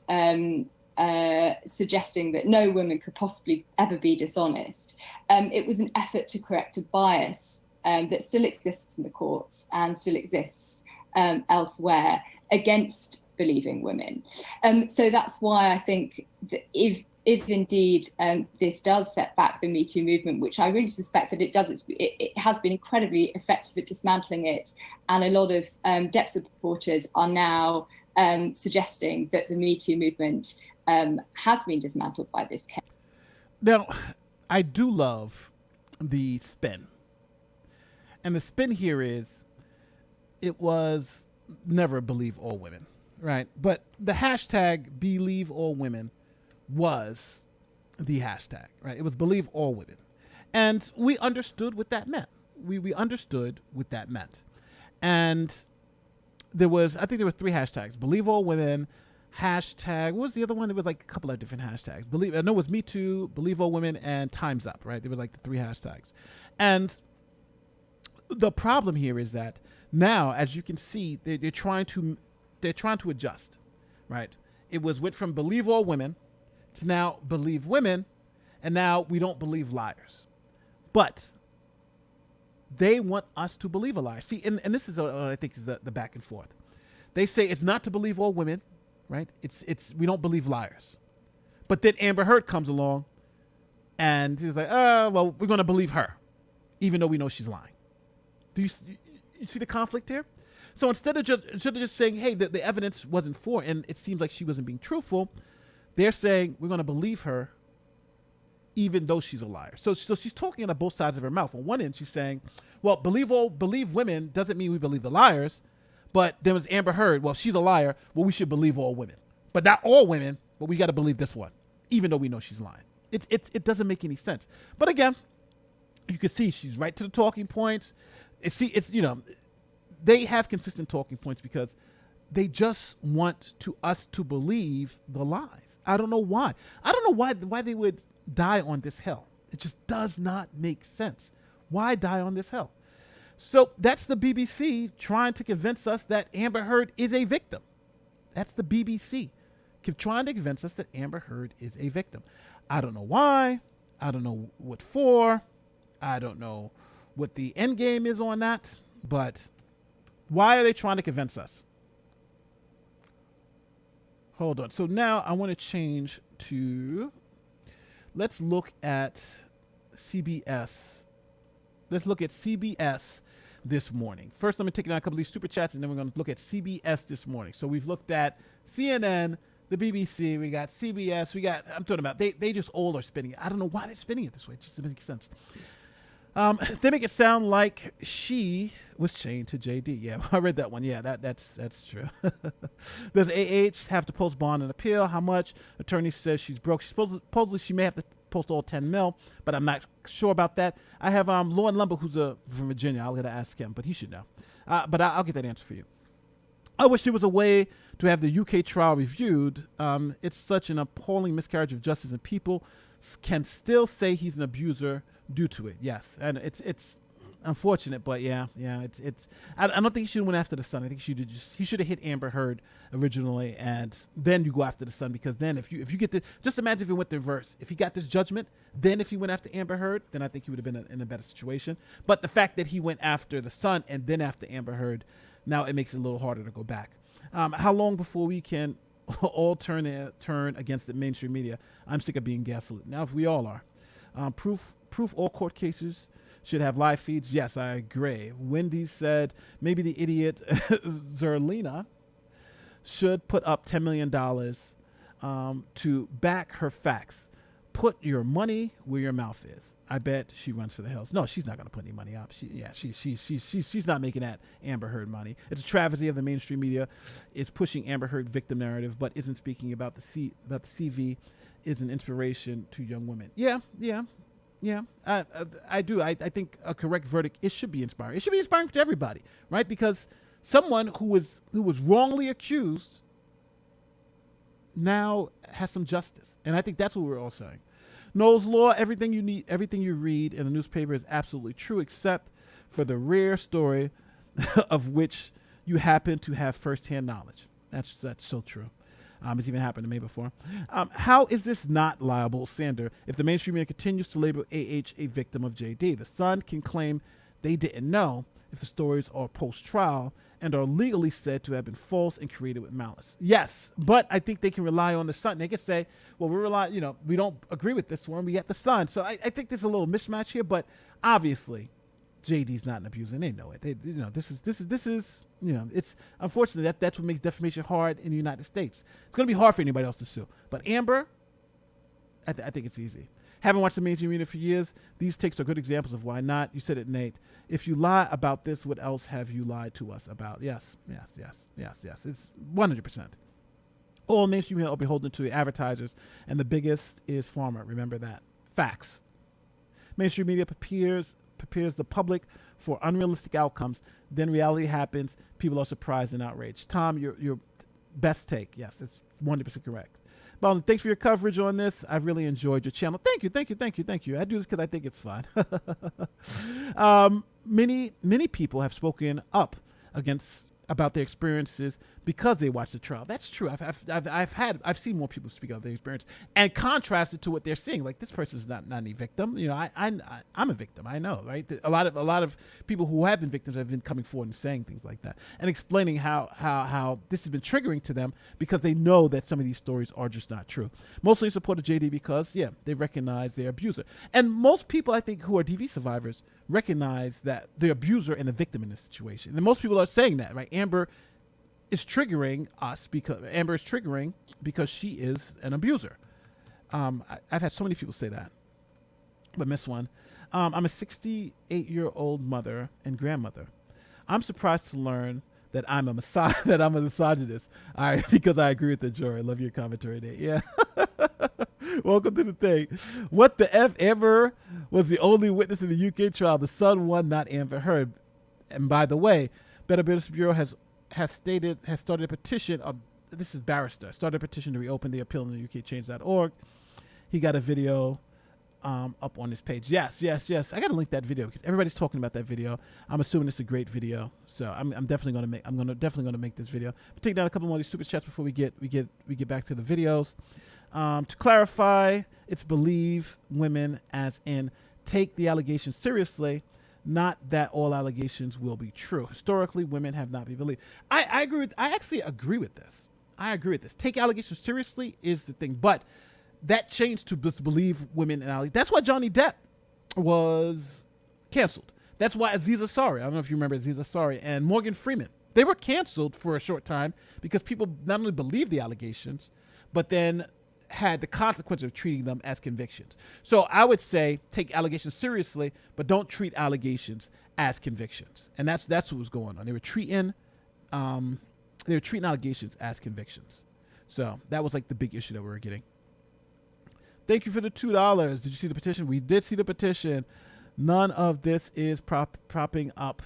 Speaker 8: suggesting that no woman could possibly ever be dishonest. It was an effort to correct a bias that still exists in the courts and still exists elsewhere against believing women. So that's why I think that if indeed this does set back the Me Too movement, which I really suspect that it does, it has been incredibly effective at dismantling it. And a lot of Depp supporters are now suggesting that the Me Too movement has been dismantled by this case.
Speaker 1: Now, I do love the spin. And the spin here is, it was never believe all women, right? But the hashtag believe all women was the hashtag, right? It was believe all women. And we understood what that meant. We understood what that meant. And I think there were 3 hashtags: believe all women, hashtag, what was the other one? There was like a couple of different hashtags. I know it was Me Too, believe all women, and time's up, right? They were like the 3 hashtags. And the problem here is that now, as you can see, they're trying to adjust, right? It went from believe all women to now believe women, and now we don't believe liars. But they want us to believe a liar. See, and this is what I think is the back and forth. They say it's not to believe all women, right? It's we don't believe liars. But then Amber Heard comes along, and he's like, well, we're going to believe her, even though we know she's lying. Do you see the conflict here? So instead of just saying, hey, the evidence wasn't for, and it seems like she wasn't being truthful, they're saying we're going to believe her even though she's a liar. So she's talking out of both sides of her mouth. On one end, she's saying, well, believe women doesn't mean we believe the liars. But there was Amber Heard. Well, she's a liar. Well, we should believe all women. But not all women, but we got to believe this one, even though we know she's lying. It doesn't make any sense. But again, you can see she's right to the talking points. They have consistent talking points because They just want us to believe the lies. I don't know why. I don't know why they would die on this hill. It just does not make sense. Why die on this hill? So that's the BBC trying to convince us that Amber Heard is a victim. That's the BBC trying to convince us that Amber Heard is a victim. I don't know why. I don't know what for. I don't know what the end game is on that. But why are they trying to convince us? Hold on. So now I want to change to, let's look at CBS. Let's look at CBS this morning. First, let me take out a couple of these super chats, and then we're going to look at CBS this morning. So we've looked at CNN, the BBC, we got CBS, I'm talking about, they just all are spinning it. I don't know why they're spinning it this way. It just doesn't make sense. They make it sound like she was chained to JD. Yeah, I read that one. Yeah, that's true. Does AH have to post bond and appeal? How much? Attorney says she's broke. Supposedly she may have to post all 10 mil, but I'm not sure about that. I have Lauren Lumber, who's from Virginia. I'll gotta ask him, but he should know. But I'll get that answer for you. I wish there was a way to have the UK trial reviewed. It's such an appalling miscarriage of justice, and people can still say he's an abuser due to it. Yes, and it's unfortunate, but yeah, it's. I don't think he should have went after the son. I think he should have hit Amber Heard originally, and then you go after the son, because then if you get the, just imagine if it went the reverse. If he got this judgment, then if he went after Amber Heard, then I think he would have been in a better situation. But the fact that he went after the son and then after Amber Heard, now it makes it a little harder to go back. How long before we can all turn against the mainstream media? I'm sick of being gaslit. Now, if we all are, proof all court cases should have live feeds. Yes, I agree. Wendy said maybe the idiot Zerlina should put up $10 million to back her facts. Put your money where your mouth is. I bet she runs for the hills. No, she's not going to put any money up. She's not making that Amber Heard money. It's a travesty of the mainstream media. It's pushing Amber Heard victim narrative, but isn't speaking about the CV is an inspiration to young women. Yeah. I do. I think a correct verdict, it should be inspiring. It should be inspiring to everybody, right? Because someone who was wrongly accused now has some justice, and I think that's what we're all saying. Noel's Law: everything you read in the newspaper is absolutely true, except for the rare story of which you happen to have firsthand knowledge. That's so true. It's even happened to me before. How is this not liable, Sander, if the mainstream media continues to label AH a victim of JD? The Sun can claim they didn't know if the stories are post-trial and are legally said to have been false and created with malice. Yes, but I think they can rely on the Sun. They can say, well, we don't agree with this one. We got the Sun. So I think there's a little mismatch here, but obviously JD's not an abuser, and they know it. This is it's unfortunately that's what makes defamation hard in the United States. It's going to be hard for anybody else to sue, but Amber, I think it's easy. Haven't watched the mainstream media for years. These takes are good examples of why not. You said it, Nate. If you lie about this, what else have you lied to us about? Yes. It's 100%. All mainstream media are beholden to the advertisers, and the biggest is pharma. Remember that. Facts. Mainstream media prepares the public for unrealistic outcomes. Then reality happens. People are surprised and outraged. Tom, your best take. Yes, that's 100% correct. Well, thanks for your coverage on this. I've really enjoyed your channel. Thank you. I do this because I think it's fun. Many people have spoken up about their experiences because they watched the trial. That's true. I've seen more people speak about their experience and contrast it to what they're seeing. Like, this person's not any victim. I'm a victim. I know, right? A lot of people who have been victims have been coming forward and saying things like that and explaining how this has been triggering to them because they know that some of these stories are just not true. Mostly in support of JD because they recognize their abuser, and most people I think who are DV survivors recognize that the abuser and the victim in this situation. And most people are saying that, right? Amber is triggering because she is an abuser. I've had so many people say that, but miss one. I'm a 68-year-old mother and grandmother. I'm surprised to learn that I'm a misogynist. Because I agree with the jury. I love your commentary, Nate. Yeah. Welcome to the thing. What the F? Amber was the only witness in the UK trial. The Sun won, not Amber Heard. And by the way, Better Business Bureau has has started a petition. This is Barrister started a petition to reopen the appeal in the UK change.org. He got a video up on his page. Yes. I gotta link that video because everybody's talking about that video. I'm assuming it's a great video, so I'm definitely gonna make this video. I'll take down a couple more of these super chats before we get back to the videos. To clarify, it's believe women as in take the allegations seriously, not that all allegations will be true. Historically, women have not been believed. I agree. I actually agree with this. Take allegations seriously is the thing, but that changed to believe women and allegations. That's why Johnny Depp was canceled. That's why Aziz Ansari, I don't know if you remember Aziz Ansari, and Morgan Freeman, they were canceled for a short time because people not only believed the allegations, but then had the consequence of treating them as convictions. So I would say take allegations seriously, but don't treat allegations as convictions. And that's what was going on. They were treating allegations as convictions. So that was like the big issue that we were getting. Thank you for the $2. Did you see the petition? We did see the petition. None of this is propping up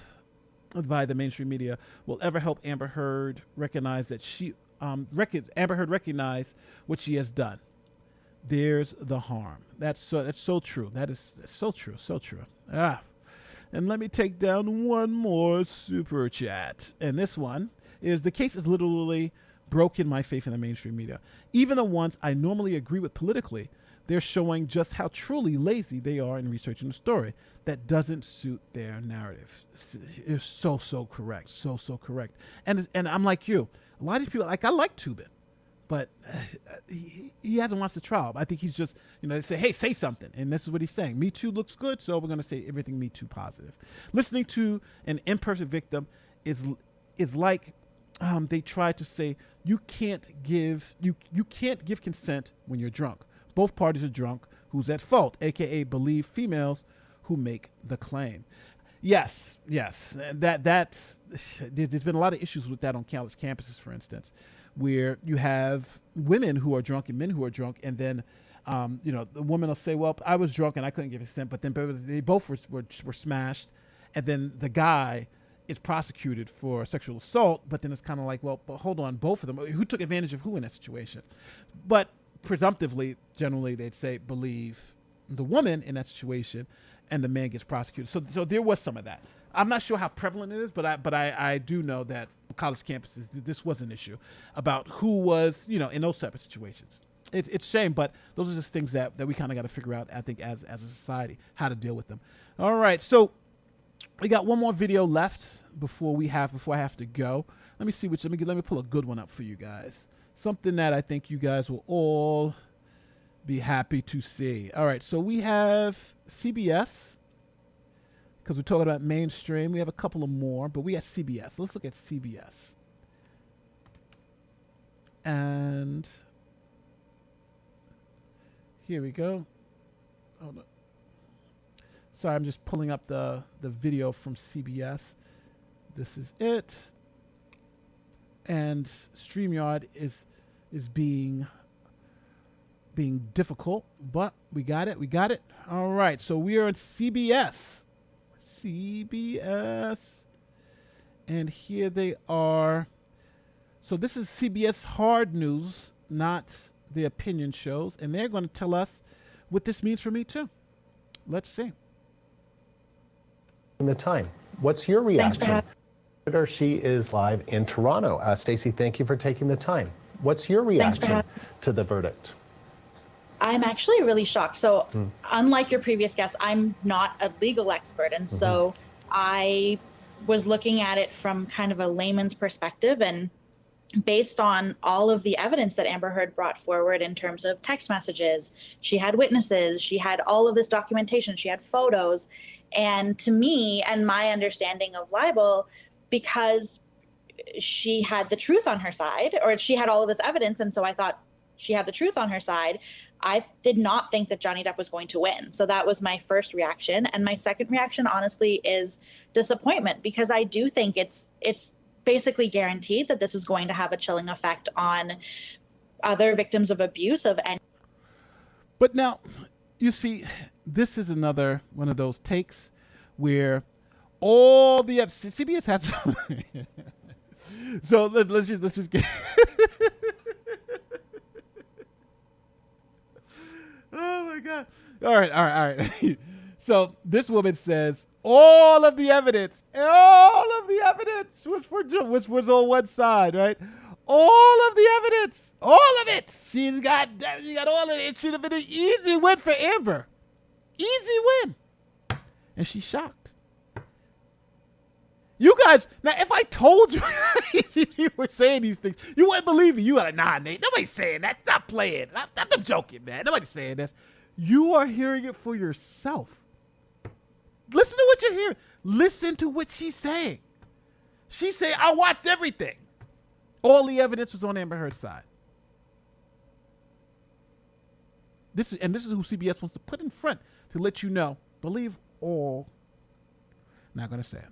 Speaker 1: by the mainstream media will ever help Amber Heard recognize that Amber Heard recognize what she has done. There's the harm. That's so true. That's so true. So true. And let me take down one more super chat. And this one is, the case is literally broken my faith in the mainstream media. Even the ones I normally agree with politically, they're showing just how truly lazy they are in researching the story that doesn't suit their narrative. It's so correct. So correct. And I'm like you. A lot of these people, like, I like Tubin, but he hasn't watched the trial. I think he's just, they say, hey, say something. And this is what he's saying. Me Too looks good, so we're going to say everything Me Too positive. Listening to an imperfect victim is like they try to say you can't give consent when you're drunk. Both parties are drunk. Who's at fault? AKA believe females who make the claim. Yes. There's been a lot of issues with that on countless campuses, for instance, where you have women who are drunk and men who are drunk, and then the woman will say, well, I was drunk and I couldn't give consent, but then they both were smashed, and then the guy is prosecuted for sexual assault, but then it's kind of like, well, but hold on, both of them, who took advantage of who in that situation? But presumptively, generally, they'd say believe the woman in that situation, and the man gets prosecuted. So there was some of that. I'm not sure how prevalent it is, but I do know that college campuses, this was an issue about who was, in those type of situations. It's a shame, but those are just things that we kind of got to figure out, I think, as a society, how to deal with them. All right, so we got one more video left before I have to go. Let me see let me pull a good one up for you guys. Something that I think you guys will all be happy to see. All right, so we have CBS, because we're talking about mainstream. We have a couple of more, but we have CBS. Let's look at CBS. And here we go. Hold on. Sorry, I'm just pulling up the video from CBS. This is it. And StreamYard is being difficult, but we got it. All right, so we are at CBS, and here they are. So this is CBS Hard News, not the opinion shows, and they're going to tell us what this means for Me Too. Let's see.
Speaker 9: The time. What's your reaction? She is live in Toronto. Stacey, thank you for taking the time. What's your reaction to the verdict?
Speaker 10: I'm actually really shocked. So unlike your previous guest, I'm not a legal expert. And so I was looking at it from kind of a layman's perspective, and based on all of the evidence that Amber Heard brought forward in terms of text messages, she had witnesses, she had all of this documentation, she had photos. And to me, and my understanding of libel, because she had the truth on her side, or she had all of this evidence, and so I thought she had the truth on her side, I did not think that Johnny Depp was going to win. So that was my first reaction. And my second reaction, honestly, is disappointment, because I do think it's basically guaranteed that this is going to have a chilling effect on other victims of abuse of any.
Speaker 1: But now, you see, this is another one of those takes where all the CBS has So let's just get. Oh my God! All right. So this woman says all of the evidence was on one side, right? All of the evidence, all of it. She got all of it. It should have been an easy win for Amber. Easy win. And she's shocked. You guys, now if I told you you were saying these things, you wouldn't believe me. You were like, nah, Nate, nobody's saying that. Stop playing. Stop joking, man. Nobody's saying this. You are hearing it for yourself. Listen to what you're hearing. Listen to what she's saying. She's saying, I watched everything. All the evidence was on Amber Heard's side. This is who CBS wants to put in front to let you know, believe all. Not going to say it.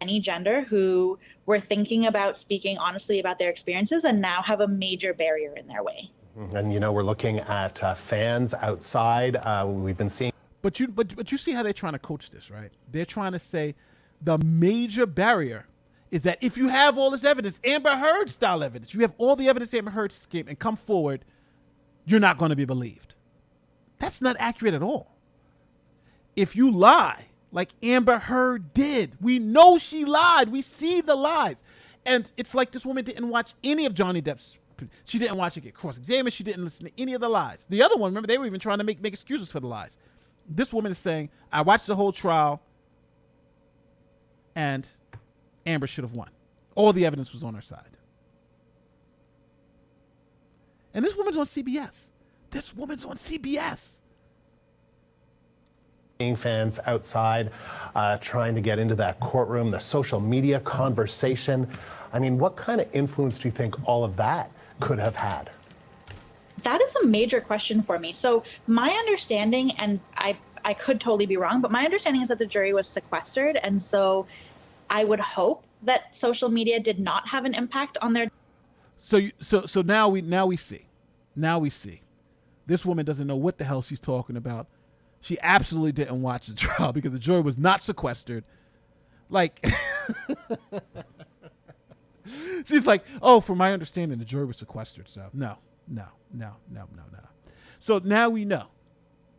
Speaker 10: Any gender who were thinking about speaking honestly about their experiences and now have a major barrier in their way.
Speaker 9: And, we're looking at fans outside. We've been seeing.
Speaker 1: But you see how they're trying to coach this, right? They're trying to say the major barrier is that if you have all this evidence, Amber Heard style evidence, you have all the evidence Amber Heard came and come forward, you're not going to be believed. That's not accurate at all. If you lie, like Amber Heard did, we know she lied. We see the lies. And it's like this woman didn't watch any of Johnny Depp's. She didn't watch it get cross-examined. She didn't listen to any of the lies. The other one, remember, they were even trying to make excuses for the lies. This woman is saying, I watched the whole trial and Amber should have won. All the evidence was on her side. And this woman's on CBS. This woman's on CBS.
Speaker 9: Fans outside trying to get into that courtroom, the social media conversation. I mean, what kind of influence do you think all of that could have had?
Speaker 10: That is a major question for me. So my understanding, and I could totally be wrong, but my understanding is that the jury was sequestered. And so I would hope that social media did not have an impact on their.
Speaker 1: So now we see. This woman doesn't know what the hell she's talking about. She absolutely didn't watch the trial because the jury was not sequestered. Like, she's like, oh, from my understanding, the jury was sequestered. So no. So now we know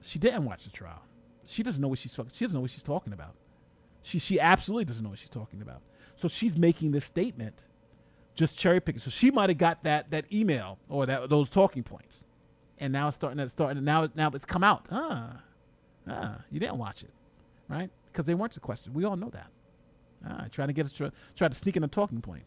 Speaker 1: she didn't watch the trial. She doesn't know what she's talking about. She absolutely doesn't know what she's talking about. So she's making this statement, just cherry picking. So she might have got that email or those talking points, and now it's starting. Now it's come out. You didn't watch it, right? Because they weren't sequestered. We all know that. Trying to get us try to sneak in a talking point.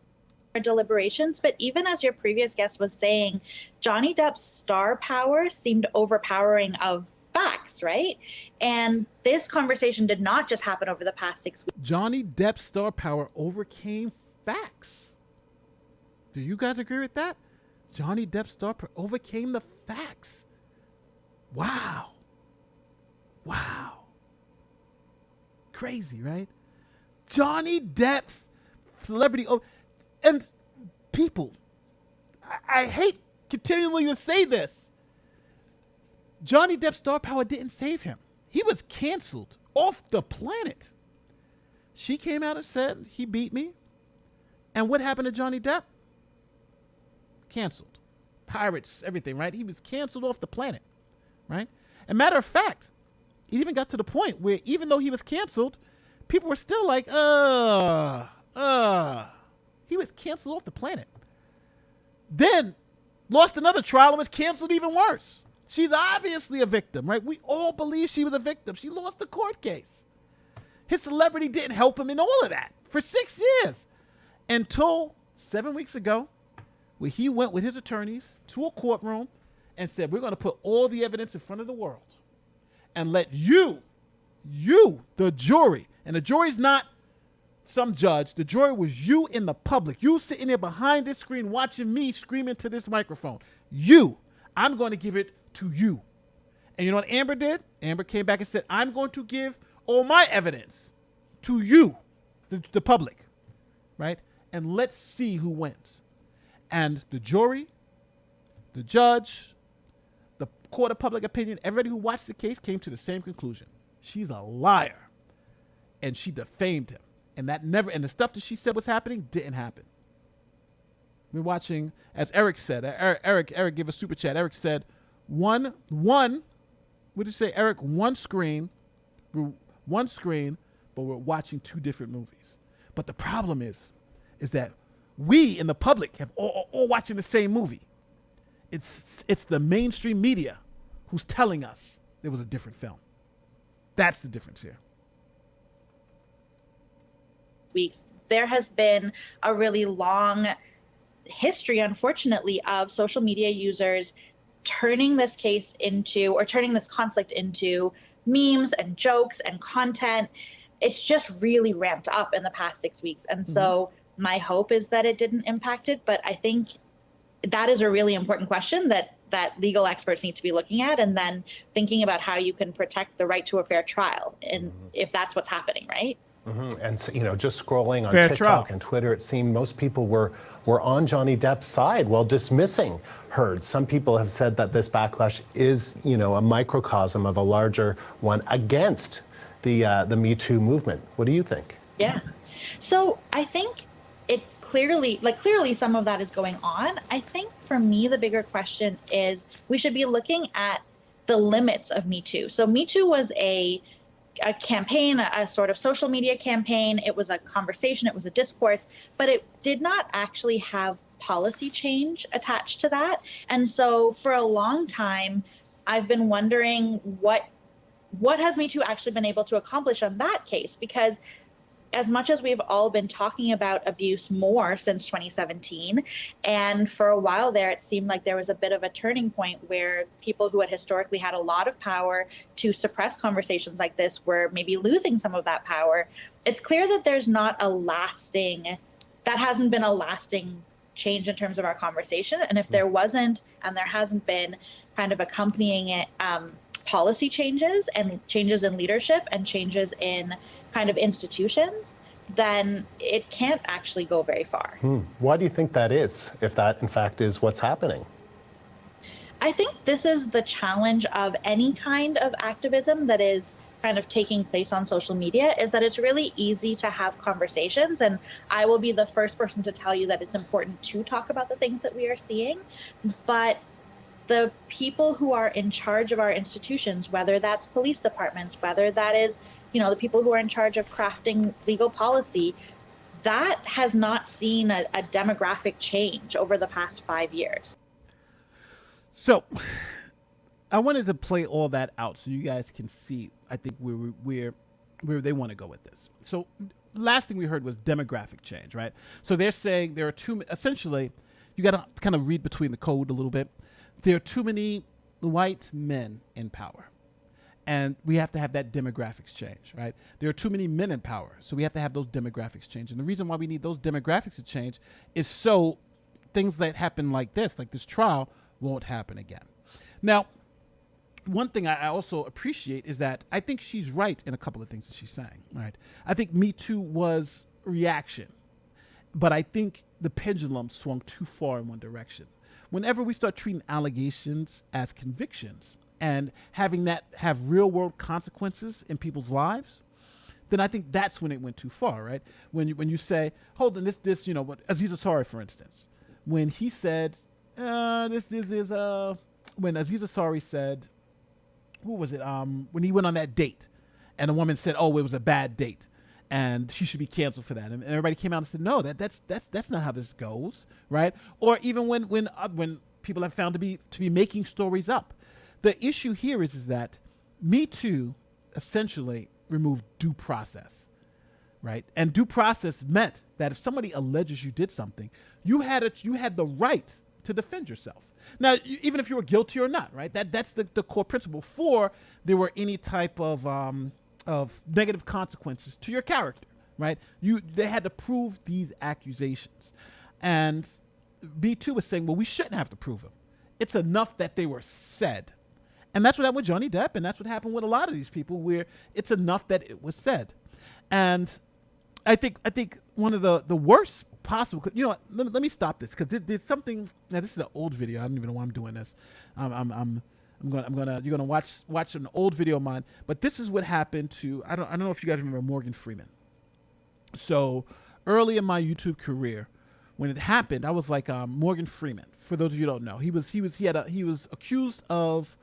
Speaker 10: Deliberations, but even as your previous guest was saying, Johnny Depp's star power seemed overpowering of facts, right? And this conversation did not just happen over the past 6 weeks.
Speaker 1: Johnny Depp's star power overcame facts. Do you guys agree with that? Johnny Depp's star power overcame the facts. Wow. Crazy, right? Johnny Depp's celebrity. And people, I hate continually to say this. Johnny Depp's star power didn't save him. He was canceled off the planet. She came out and said, he beat me. And what happened to Johnny Depp? Canceled. Pirates, everything, right? He was canceled off the planet, right? And matter of fact, it even got to the point where even though he was canceled, people were still like, he was canceled off the planet. Then lost another trial and was canceled even worse. She's obviously a victim, right? We all believe she was a victim. She lost the court case. His celebrity didn't help him in all of that for 6 years until 7 weeks ago, where he went with his attorneys to a courtroom and said, we're going to put all the evidence in front of the world and let you, the jury, and the jury's not some judge, the jury was you in the public, you sitting there behind this screen watching me scream into this microphone. I'm going to give it to you. And you know what Amber did? Amber came back and said, I'm going to give all my evidence to you, the public, right? And let's see who wins. And the jury, the judge, the court of public opinion, everybody who watched the case came to the same conclusion. She's a liar. And she defamed him. And the stuff that she said was happening didn't happen. We're watching, as Eric said. Eric gave a super chat. Eric said, what did you say, Eric? One screen, but we're watching two different movies. But the problem is that we in the public have all watching the same movie. It's the mainstream media who's telling us there was a different film. That's the difference here.
Speaker 10: Weeks, there has been a really long history, unfortunately, of social media users turning this conflict into memes and jokes and content. It's just really ramped up in the past 6 weeks. And so my hope is that it didn't impact it. But I think that is a really important question that legal experts need to be looking at, and then thinking about how you can protect the right to a fair trial, and if that's what's happening, right?
Speaker 9: And so, just scrolling on
Speaker 1: Fair
Speaker 9: TikTok
Speaker 1: trial.
Speaker 9: and Twitter, it seemed most people were on Johnny Depp's side while dismissing Heard. Some people have said that this backlash is, a microcosm of a larger one against the Me Too movement. What do you think?
Speaker 10: Yeah. So I think it clearly some of that is going on. I think for me, the bigger question is we should be looking at the limits of Me Too. So Me Too was a campaign, a sort of social media campaign. It was a conversation, it was a discourse, but it did not actually have policy change attached to that. And so for a long time, I've been wondering what has Me Too actually been able to accomplish on that case? Because as much as we've all been talking about abuse more since 2017, and for a while there, it seemed like there was a bit of a turning point where people who had historically had a lot of power to suppress conversations like this were maybe losing some of that power. It's clear that there's not that hasn't been a lasting change in terms of our conversation. And if there wasn't, and there hasn't been kind of accompanying it, policy changes and changes in leadership and changes in kind of institutions, then it can't actually go very far.
Speaker 9: Why do you think that is, if that in fact is what's happening?
Speaker 10: I think this is the challenge of any kind of activism that is kind of taking place on social media, is that it's really easy to have conversations. And I will be the first person to tell you that it's important to talk about the things that we are seeing. But the people who are in charge of our institutions, whether that's police departments, whether that is the people who are in charge of crafting legal policy, that has not seen a demographic change over the past 5 years.
Speaker 1: So I wanted to play all that out so you guys can see, I think, where they want to go with this. So last thing we heard was demographic change, right? So they're saying there are essentially, you got to kind of read between the code a little bit. There are too many white men in power. And we have to have that demographics change, right? There are too many men in power, so we have to have those demographics change. And the reason why we need those demographics to change is so things that happen like this trial, won't happen again. Now, one thing I also appreciate is that I think she's right in a couple of things that she's saying, right? I think Me Too was reaction, but I think the pendulum swung too far in one direction. Whenever we start treating allegations as convictions, and having that have real world consequences in people's lives, then I think that's when it went too far, right? When you say, hold on, this, what Aziz Ansari, for instance, when he said, when Aziz Ansari said, who was it? When he went on that date, and a woman said, oh, it was a bad date, and she should be canceled for that, and everybody came out and said, no, that's not how this goes, right? Or even when people have found to be making stories up. The issue here is that Me Too essentially removed due process, right? And due process meant that if somebody alleges you did something, you had the right to defend yourself. Now, even if you were guilty or not, right? That's the core principle. Before there were any type of negative consequences to your character, right? They had to prove these accusations, and Me Too was saying, well, we shouldn't have to prove them. It's enough that they were said. And that's what happened with Johnny Depp, and that's what happened with a lot of these people, where it's enough that it was said. And I think one of the worst possible, let me stop this, because there's something. Now, this is an old video. I don't even know why I'm doing this. You're gonna watch an old video of mine. But this is what happened to, I don't know if you guys remember Morgan Freeman. So early in my YouTube career, when it happened, I was like, Morgan Freeman. For those of you who don't know, he was accused of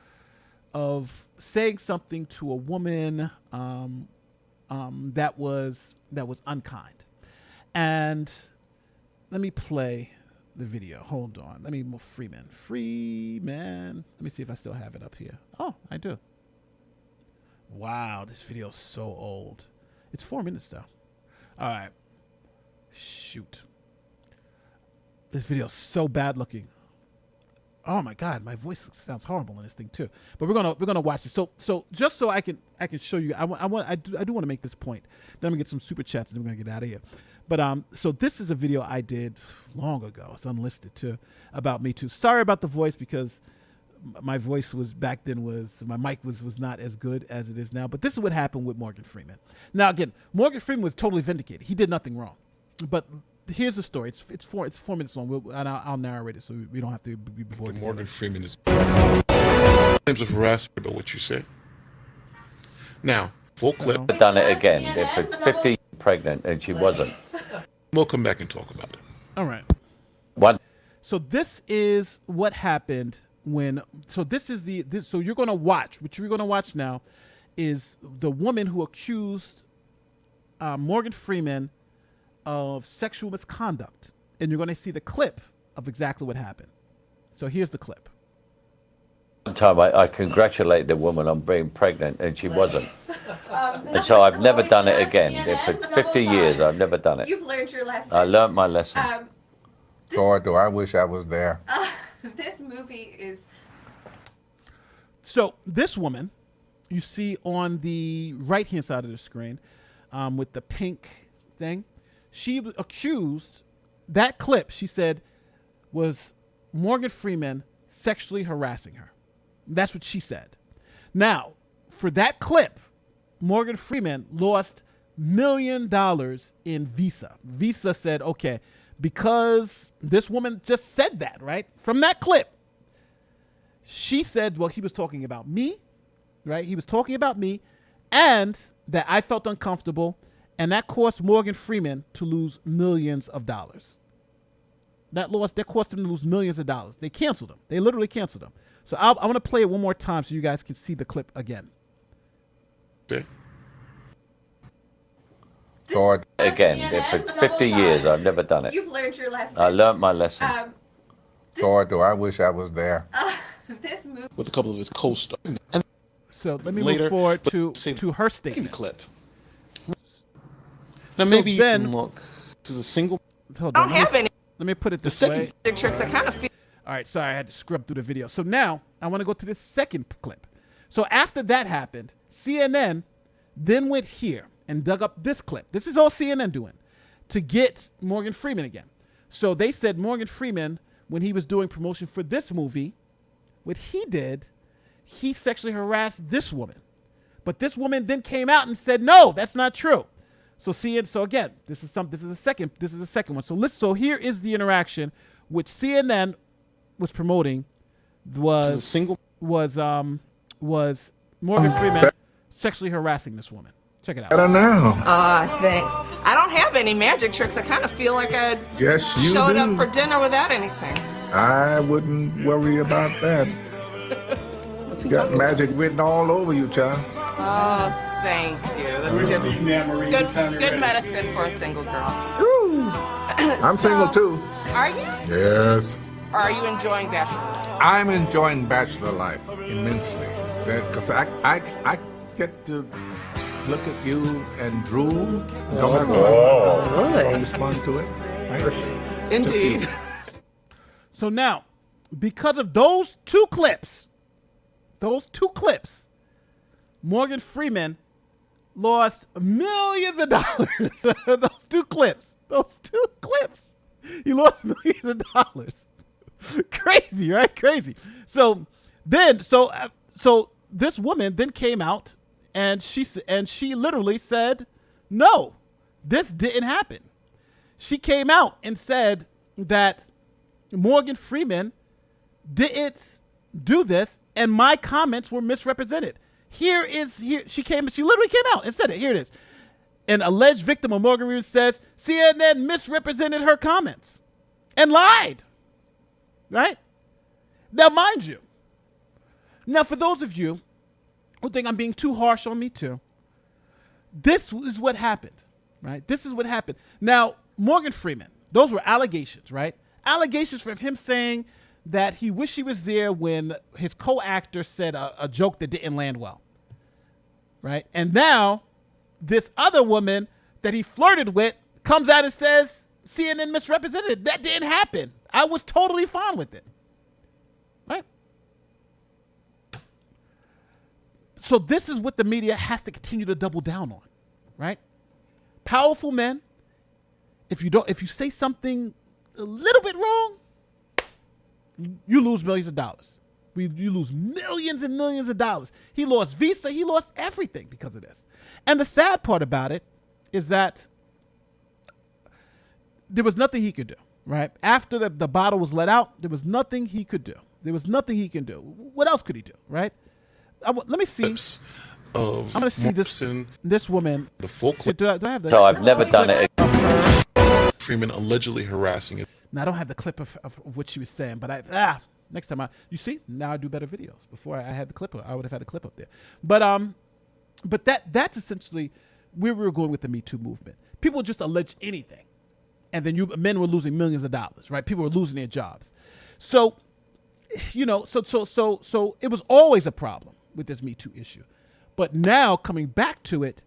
Speaker 1: saying something to a woman that was unkind. And let me play the video. Hold on. Let me move Freeman. Let me see if I still have it up here. Oh, I do. Wow, this video is so old. It's 4 minutes though. All right. Shoot. This video is so bad looking. Oh my God, my voice sounds horrible in this thing too. But we're gonna watch this. So just so I can show you, I do want to make this point. Then I'm gonna get some super chats and then we're gonna get out of here. But so this is a video I did long ago. It's unlisted too, about Me Too. Sorry about the voice, because my voice was back then my mic was not as good as it is now. But this is what happened with Morgan Freeman. Now again, Morgan Freeman was totally vindicated. He did nothing wrong. But here's the story. It's 4 minutes long, and I'll narrate it so we don't have to be bored.
Speaker 11: Morgan Freeman is claims of harassment about what you said. Now, full clip.
Speaker 12: Done it again. If 50 pregnant and she wasn't.
Speaker 11: We'll come back and talk about it.
Speaker 1: All right.
Speaker 12: What?
Speaker 1: So this is what happened when. So this is so you're going to watch. What you're going to watch now is the woman who accused Morgan Freeman of sexual misconduct, and you're going to see the clip of exactly what happened. So here's the clip.
Speaker 12: One time I congratulated the woman on being pregnant and she wasn't. And so I've never done it again. For 50 years, I've never done it.
Speaker 13: You've learned your lesson.
Speaker 12: I learned my lesson.
Speaker 14: Lord, do I wish I was there.
Speaker 13: This movie is...
Speaker 1: So this woman, you see on the right-hand side of the screen with the pink thing, she accused, that clip, she said, was Morgan Freeman sexually harassing her. That's what she said. Now, for that clip, Morgan Freeman lost $1 million in Visa. Visa said, okay, because this woman just said that, right? From that clip, she said, well, he was talking about me, right? He was talking about me, and that I felt uncomfortable. And that cost Morgan Freeman to lose millions of dollars. That cost him to lose millions of dollars. They canceled him. They literally canceled him. So I want to play it one more time so you guys can see the clip again.
Speaker 11: Okay.
Speaker 14: Lord.
Speaker 12: Again, for 50 years, I've never done it.
Speaker 13: You've learned your lesson.
Speaker 12: I learned my lesson.
Speaker 14: Lord, do I wish I was there.
Speaker 13: This movie...
Speaker 11: With a couple of his co-stars.
Speaker 1: So let me move forward to her statement.
Speaker 11: Clip. Now
Speaker 1: So
Speaker 11: maybe
Speaker 1: then,
Speaker 11: you can look. This is a single.
Speaker 1: Hold on. Let me put it this way.
Speaker 13: The tricks, I kind of feel...
Speaker 1: All right, sorry, I had to scrub through the video. So now I want to go to the second clip. So after that happened, CNN then went here and dug up this clip. This is all CNN doing to get Morgan Freeman again. So they said Morgan Freeman, when he was doing promotion for this movie, what he did, he sexually harassed this woman. But this woman then came out and said, no, that's not true. So again, this is the second one. So here is the interaction which CNN was promoting was Morgan Freeman sexually harassing this woman. Check it out.
Speaker 14: I don't know.
Speaker 13: Thanks. I don't have any magic tricks. I kind of feel like I showed up for dinner without anything.
Speaker 14: I wouldn't worry about that. You got magic written all over you, child.
Speaker 13: Oh, thank you. That's good medicine for a single girl.
Speaker 14: Ooh. I'm single too.
Speaker 13: Are you?
Speaker 14: Yes.
Speaker 13: Or are you enjoying bachelor life?
Speaker 14: I'm enjoying bachelor life immensely. Because I get to look at you and drool. Don't have to respond to it. Right?
Speaker 13: Indeed.
Speaker 1: So now, because of those two clips, Morgan Freeman lost millions of dollars. Those two clips. He lost millions of dollars. Crazy, right? Crazy. So this woman then came out and she literally said, no, this didn't happen. She came out and said that Morgan Freeman didn't do this and my comments were misrepresented. She literally came out and said it. Here it is. An alleged victim of Morgan Freeman says CNN misrepresented her comments. and lied. Right? Now, mind you, now for those of you who think I'm being too harsh on Me Too, this is what happened, right? This is what happened. Now, Morgan Freeman, those were allegations, right? Allegations from him saying that he wished he was there when his co-actor said a joke that didn't land well, right? And now this other woman that he flirted with comes out and says CNN misrepresented. That didn't happen. I was totally fine with it, right? So this is what the media has to continue to double down on, right? Powerful men, if you say something a little bit wrong, you lose millions of dollars. You lose millions and millions of dollars. He lost Visa. He lost everything because of this. And the sad part about it is that there was nothing he could do, right? After the bottle was let out, there was nothing he could do. There was nothing he can do. What else could he do, right? Let me see. I'm going to see this woman.
Speaker 11: The folklore.
Speaker 1: See, do I have the?
Speaker 12: So I've never done it.
Speaker 11: Freeman allegedly harassing it.
Speaker 1: Now I don't have the clip of what she was saying, but next time you see, now I do better videos. Before I had the clip, I would have had the clip up there. But that's essentially where we were going with the Me Too movement. People just allege anything, and then men were losing millions of dollars, right? People were losing their jobs. So, so it was always a problem with this Me Too issue. But now coming back to it,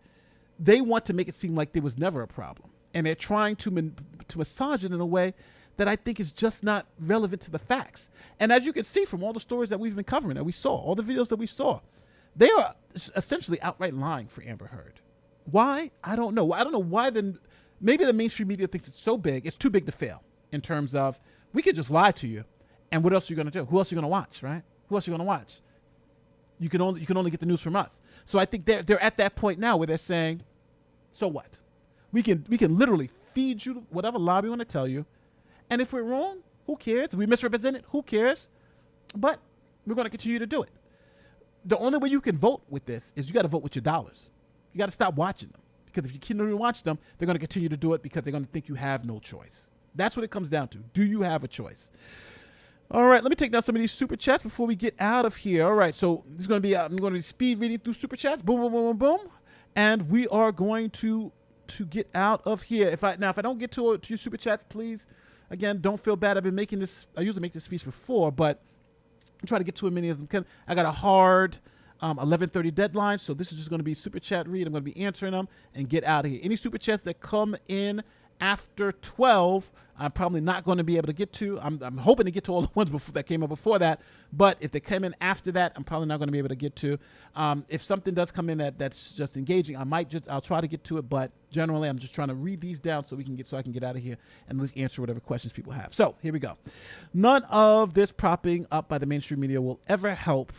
Speaker 1: they want to make it seem like there was never a problem. And they're trying to massage it in a way that I think is just not relevant to the facts. And as you can see from all the stories that we've been covering, that we saw, all the videos that we saw, they are essentially outright lying for Amber Heard. Why? I don't know. I don't know why maybe the mainstream media thinks it's so big, it's too big to fail in terms of we could just lie to you, and what else are you going to do? Who else are you going to watch, right? Who else are you going to watch? You can only get the news from us. So I think they're at that point now where they're saying, so what? We can literally feed you whatever lie we want to tell you, and if we're wrong, who cares? If we misrepresent it, who cares? But we're going to continue to do it. The only way you can vote with this is you got to vote with your dollars. You got to stop watching them, because if you continue to watch them, they're going to continue to do it because they're going to think you have no choice. That's what it comes down to. Do you have a choice? All right, let me take down some of these super chats before we get out of here. All right, so this is going to be I'm going to be speed reading through super chats. Boom, boom, boom, boom, boom, and we are going to get out of here. If I don't get to your super chats, please, again, don't feel bad. I've been making this. I usually make this speech before, but I'm trying to get to as many as I can. I got a hard 11:30 deadline, so this is just going to be super chat read. I'm going to be answering them and get out of here. Any super chats that come in after 12, I'm probably not going to be able to get to. I'm hoping to get to all the ones that came up before that, but if they come in after that, I'm probably not going to be able to get to. If something does come in that's just engaging, I'll try to get to it, but generally I'm just trying to read these down so I can get out of here and at least answer whatever questions people have. So here we go. None of this propping up by the mainstream media will ever help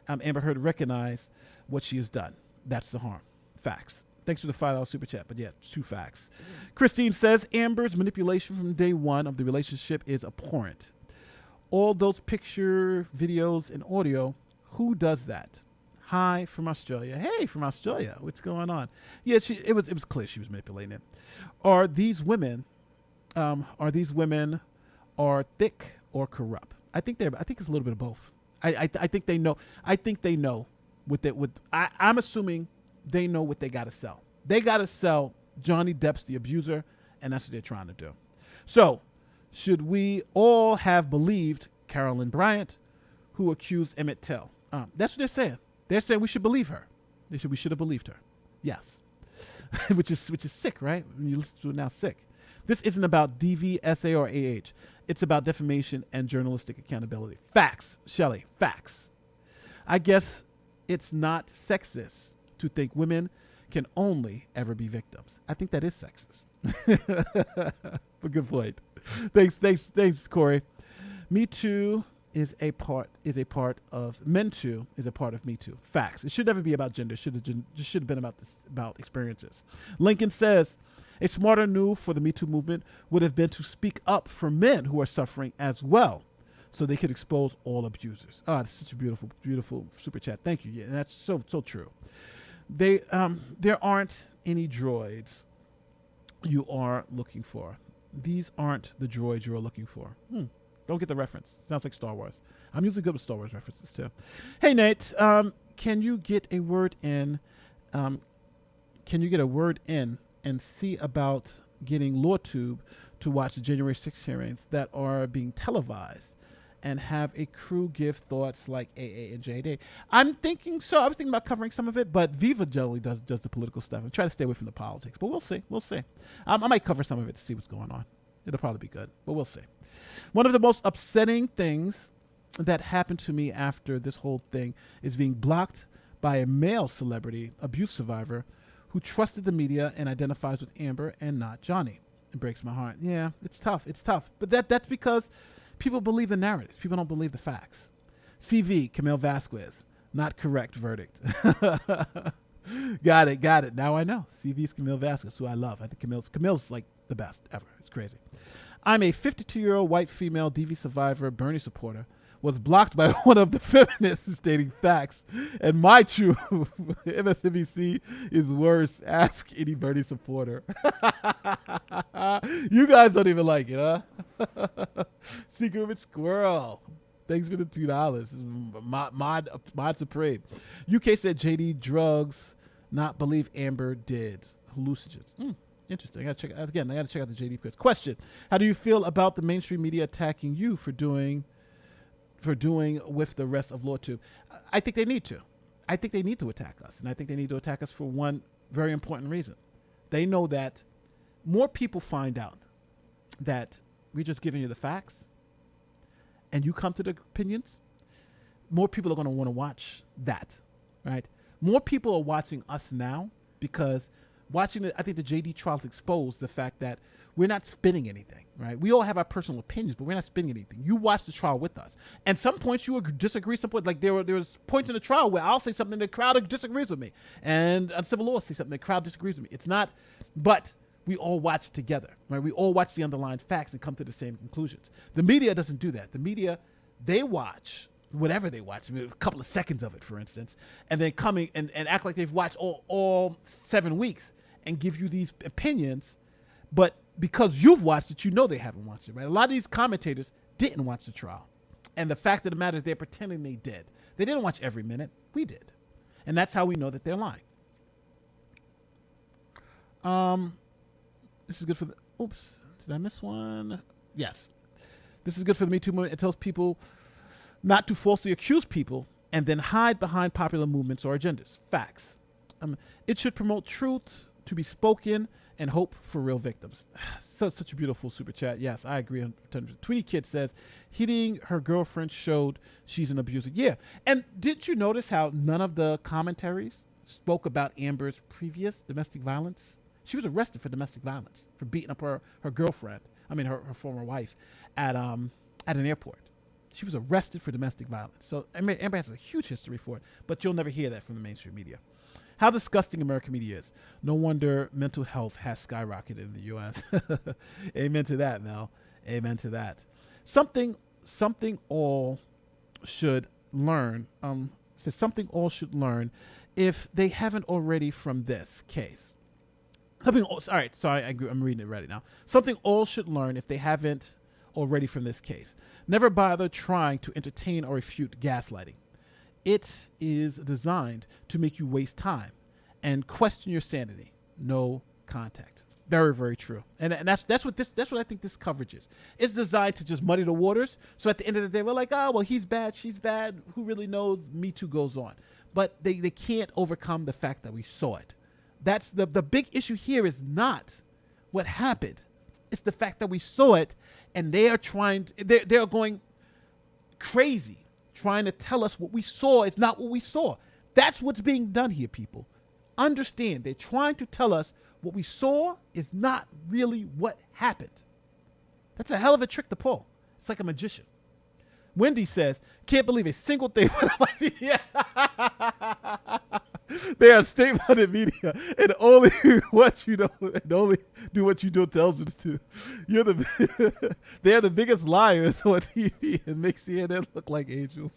Speaker 1: Amber Heard recognize what she has done. That's the harm. Facts. Thanks for the $5 super chat, but yeah, 2 facts. Christine says Amber's manipulation from day one of the relationship is abhorrent. All those picture, videos, and audio, who does that? Hi from Australia. Hey, from Australia. What's going on? Yeah, it was clear she was manipulating it. Are these women are thick or corrupt? I think it's a little bit of both. I think they know. I think they know I'm assuming they know what they got to sell. They got to sell Johnny Depp's the abuser, and that's what they're trying to do. So, should we all have believed Carolyn Bryant, who accused Emmett Till? That's what they're saying. They're saying we should believe her. We should have believed her. Yes, which is sick, right? When you listen to it now, sick. This isn't about DV, SA, or AH. It's about defamation and journalistic accountability. Facts, Shelley. Facts. I guess it's not sexist to think women can only ever be victims. I think that is sexist. But good point. Thanks, Corey. Me Too is a part of Men Too is a part of Me Too. Facts. It should never be about gender. Should have been about experiences. Lincoln says a smarter move for the Me Too movement would have been to speak up for men who are suffering as well, so they could expose all abusers. That's such a beautiful, beautiful super chat. Thank you. Yeah, that's so true. There aren't any droids you are looking for. These aren't the droids you're looking for. Don't get the reference. Sounds like Star Wars. I'm usually good with Star Wars references too. Hey Nate, can you get a word in? Can you get a word in and see about getting LawTube to watch the January 6th hearings that are being televised and have a crew give thoughts like AA and JD? I'm thinking so. I was thinking about covering some of it, but Viva generally does the political stuff. I'm trying to stay away from the politics, but we'll see. We'll see. I might cover some of it to see what's going on. It'll probably be good, but we'll see. One of the most upsetting things that happened to me after this whole thing is being blocked by a male celebrity abuse survivor who trusted the media and identifies with Amber and not Johnny. It breaks my heart. Yeah, it's tough. It's tough. But that's because people believe the narratives. People don't believe the facts. CV, Camille Vasquez, not correct verdict. Got it. Now I know. CV's Camille Vasquez, who I love. I think Camille's like the best ever. It's crazy. I'm a 52-year-old white female DV survivor, Bernie supporter, was blocked by one of the feminists stating facts. And my truth, MSNBC is worse. Ask any Bernie supporter. You guys don't even like it, huh? Secret Squirrel. Thanks for the $2. Mod Supreme. UK said JD drugs, not believe Amber did. Hallucinogens. Interesting. I gotta check out the JD quiz. Question: how do you feel about the mainstream media attacking you for doing with the rest of LawTube? I think they need to. I think they need to attack us, and I think they need to attack us for one very important reason. They know that more people find out that we're just giving you the facts, and you come to the opinions. More people are going to want to watch that, right? More people are watching us now because I think the JD trials exposed the fact that we're not spinning anything, right? We all have our personal opinions, but we're not spinning anything. You watch the trial with us. And some points you will disagree, some points, like there was points in the trial where I'll say something, the crowd disagrees with me. And on civil law, say something, the crowd disagrees with me. It's not, but we all watch together, right? We all watch the underlying facts and come to the same conclusions. The media doesn't do that. The media, they watch whatever they watch, a couple of seconds of it, for instance, and then coming and act like they've watched all 7 weeks and give you these opinions, but because you've watched it, you know they haven't watched it, right? A lot of these commentators didn't watch the trial. And the fact of the matter is they're pretending they did. They didn't watch every minute. We did. And that's how we know that they're lying. This is good for the... Oops. Did I miss one? Yes. This is good for the Me Too movement. It tells people not to falsely accuse people and then hide behind popular movements or agendas. Facts. It should promote truth to be spoken and hope for real victims. Such a beautiful super chat. Yes, I agree. Tweety Kid says, hitting her girlfriend showed she's an abuser. Yeah. And did you notice how none of the commentaries spoke about Amber's previous domestic violence? She was arrested for domestic violence, for beating up her girlfriend, her former wife, at an airport. She was arrested for domestic violence. So Amber has a huge history for it, but you'll never hear that from the mainstream media. How disgusting American media is. No wonder mental health has skyrocketed in the U.S. Amen to that, Mel. Amen to that. Something all should learn. Says something all should learn if they haven't already from this case. All right, sorry, I'm reading it right now. Something all should learn if they haven't already from this case. Never bother trying to entertain or refute gaslighting. It is designed to make you waste time and question your sanity. No contact. Very, very true. And that's what I think this coverage is. It's designed to just muddy the waters. So at the end of the day, we're like, oh, well, he's bad, she's bad. Who really knows? Me Too goes on. But they can't overcome the fact that we saw it. That's the big issue here is not what happened. It's the fact that we saw it, and they're going crazy trying to tell us what we saw is not what we saw. That's what's being done here, people. Understand, they're trying to tell us what we saw is not really what happened. That's a hell of a trick to pull. It's like a magician. Wendy says, can't believe a single thing. They are state-funded media and only what you know and only do what you know tells them to. They're the biggest liars on TV and make CNN look like angels.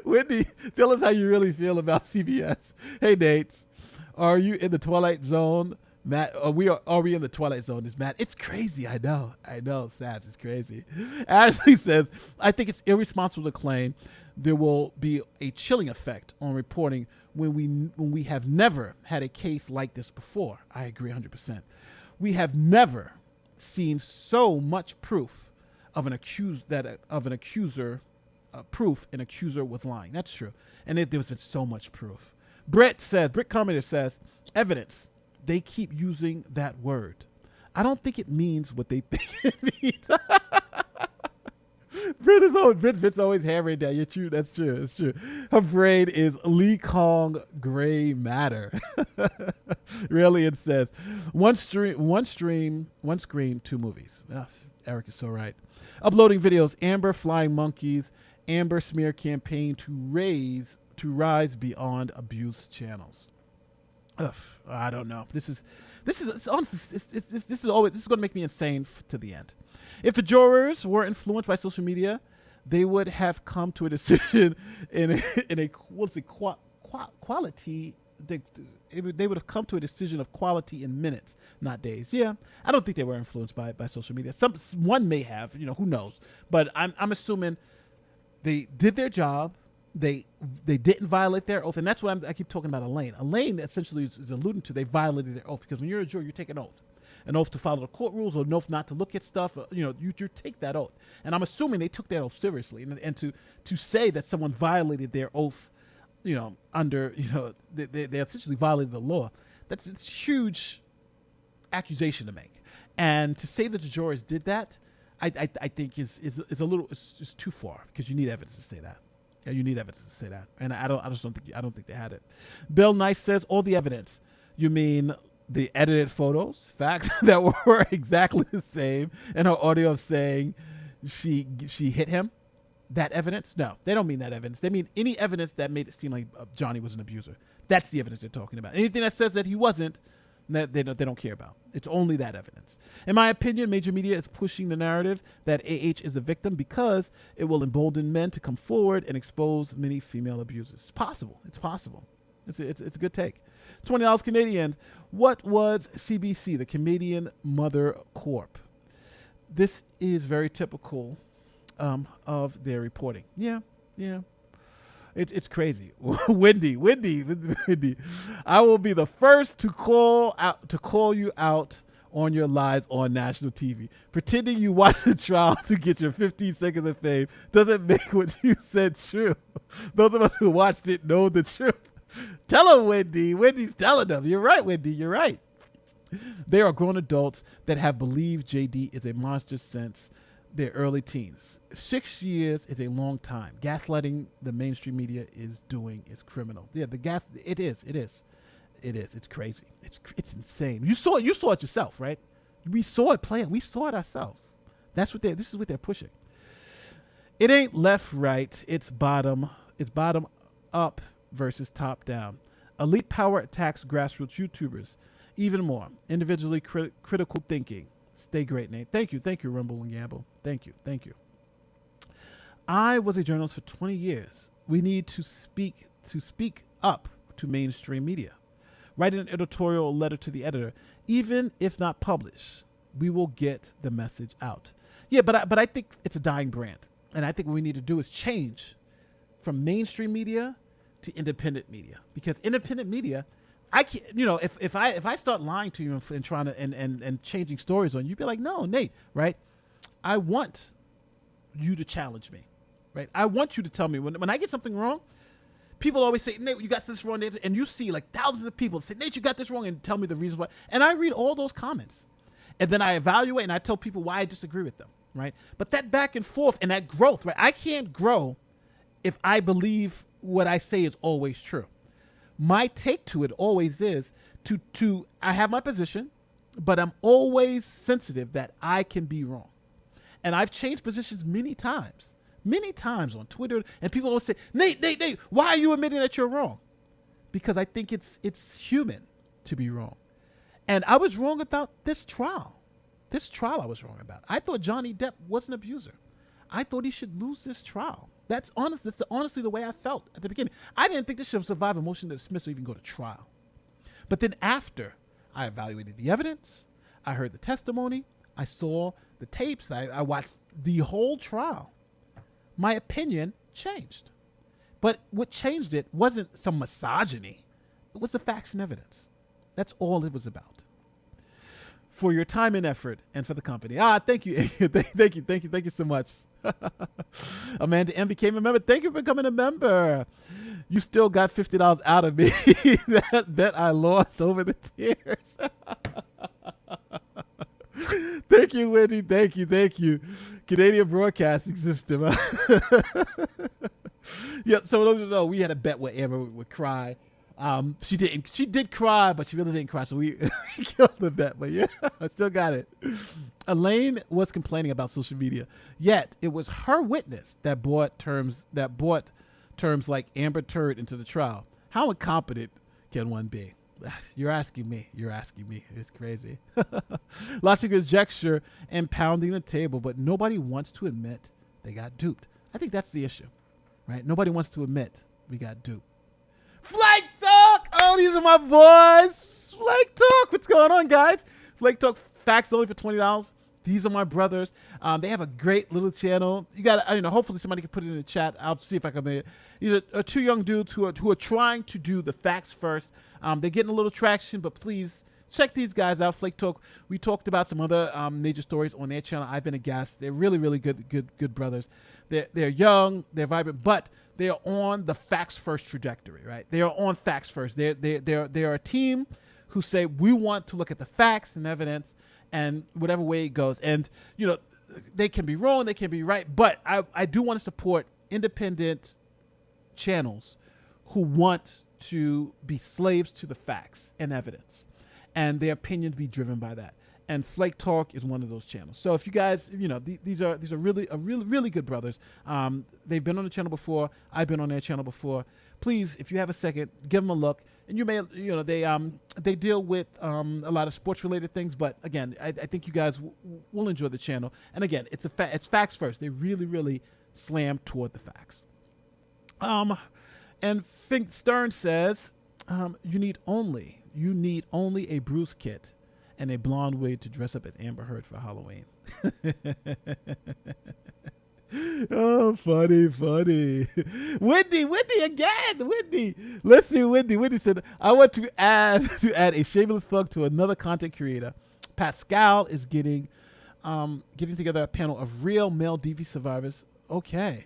Speaker 1: Wendy, tell us how you really feel about CBS. Hey, Nate, are you in the Twilight Zone Matt, are we in the Twilight Zone? Is Matt? It's crazy. I know. Sabs, it's crazy. Ashley says, I think it's irresponsible to claim there will be a chilling effect on reporting when we have never had a case like this before. I agree 100%. We have never seen so much proof of an accuser was lying. That's true. And there was so much proof. Britt Commenter says, evidence. They keep using that word. I don't think it means what they think it means. Britt's always hammering down. You're true. That's true. It's true. Her brain is Lee Kong gray matter. Really, it says one screen, two movies. Oh, Eric is so right. Uploading videos. Amber Flying Monkeys. Amber smear campaign to rise beyond abuse channels. Ugh, I don't know. This is honestly this is going to make me insane to the end. If the jurors were influenced by social media, they would have come to a decision in a quality. They would have come to a decision of quality in minutes, not days. Yeah, I don't think they were influenced by social media. One may have, who knows? But I'm assuming they did their job. They didn't violate their oath, and that's what I keep talking about. Elaine essentially is alluding to they violated their oath, because when you're a juror, you take an oath to follow the court rules, or an oath not to look at stuff. You take that oath, and I'm assuming they took that oath seriously. And to say that someone violated their oath, they essentially violated the law. It's a huge accusation to make, and to say that the jurors did that, I think is a little is too far, because you need evidence to say that. Yeah, you need evidence to say that, and I don't think they had it. Bill Nice says, all the evidence. You mean the edited photos, facts that were exactly the same, and her audio of saying she hit him? That evidence? No, they don't mean that evidence. They mean any evidence that made it seem like Johnny was an abuser. That's the evidence they're talking about. Anything that says that he wasn't, that they don't care about. It's only that evidence. In my opinion, major media is pushing the narrative that AH is a victim because it will embolden men to come forward and expose many female abusers. It's possible. It's a good take. $20 Canadian. What was CBC, the Canadian Mother Corp? This is very typical of their reporting. Yeah. It's crazy. Wendy. I will be the first to call you out on your lies on national TV. Pretending you watch the trial to get your 15 seconds of fame doesn't make what you said true. Those of us who watched it know the truth. Tell them, Wendy. Wendy's telling them. You're right, Wendy. You're right. They are grown adults that have believed JD is a monster since their early teens. 6 years is a long time. Gaslighting the mainstream media is criminal. Yeah, it is. It's crazy. It's insane. You saw it yourself, right? We saw it play. We saw it ourselves. This is what they're pushing. It ain't left right. It's bottom up versus top down. Elite power attacks grassroots YouTubers. Even more. Individually critical thinking. Stay great, Nate. Thank you, Rumble and Gamble. Thank you. I was a journalist for 20 years. We need to speak up to mainstream media. Write an editorial letter to the editor, even if not published. We will get the message out. Yeah, but I think it's a dying brand, and I think what we need to do is change from mainstream media to independent media, because independent media, I can't, if I start lying to you and trying to and changing stories on you, you'd be like, no, Nate, right? I want you to challenge me, right? I want you to tell me when I get something wrong. People always say, Nate, you got this wrong, Nate, and you see like thousands of people say, Nate, you got this wrong, and tell me the reasons why. And I read all those comments, and then I evaluate and I tell people why I disagree with them, right? But that back and forth and that growth, right? I can't grow if I believe what I say is always true. My take to it always is to I have my position, but I'm always sensitive that I can be wrong. And I've changed positions many times on Twitter, and people always say, Nate, why are you admitting that you're wrong? Because I think it's human to be wrong. And I was wrong about this trial. I was wrong about. I thought Johnny Depp was an abuser. I thought he should lose this trial. That's honestly the way I felt at the beginning. I didn't think this should survive a motion to dismiss or even go to trial. But then after, I evaluated the evidence. I heard the testimony. I saw the tapes. I watched the whole trial. My opinion changed. But what changed it wasn't some misogyny. It was the facts and evidence. That's all it was about. For your time and effort and for the company. Thank you. Thank you so much. Amanda M became a member. Thank you for becoming a member. You still got $50 out of me. that I lost over the tears. Thank you, Wendy. Thank you. Canadian Broadcasting System. Yeah, so those who know, we had a bet where Amber would cry. She did cry, but she really didn't cry, so we killed the bet. But yeah, I still got it. Elaine was complaining about social media, yet it was her witness that brought terms like Amber Turd into the trial. How incompetent can one be? You're asking me. It's crazy. Lots of conjecture and pounding the table, but nobody wants to admit they got duped. I think that's the issue, right? Nobody wants to admit we got duped. Flake Talk! Oh, these are my boys. Flake Talk. What's going on, guys? Flake Talk facts only for $20. These are my brothers. They have a great little channel. You got, hopefully somebody can put it in the chat. I'll see if I can make it. These are two young dudes who are trying to do the facts first. They're getting a little traction, but please check these guys out. Flake Talk. We talked about some other major stories on their channel. I've been a guest. They're really, really good brothers. They're young. They're vibrant, but they are on the facts first trajectory, right? They are on facts first. They're a team who say we want to look at the facts and evidence and whatever way it goes. And they can be wrong, they can be right, but I do want to support independent channels who want to be slaves to the facts and evidence, and their opinions be driven by that. And Flake Talk is one of those channels. So if you guys, these are really good brothers. They've been on the channel before. I've been on their channel before. Please, if you have a second, give them a look. And you may, they deal with a lot of sports related things. But again, I think you guys will enjoy the channel. And again, it's facts first. They really slam toward the facts. And Fink Stern says, you need only a Bruce kit and a blonde wig to dress up as Amber Heard for Halloween. Oh, funny. Wendy again. Let's see, Wendy said, I want to add a shameless plug to another content creator. Pascal is getting together a panel of real male DV survivors. Okay.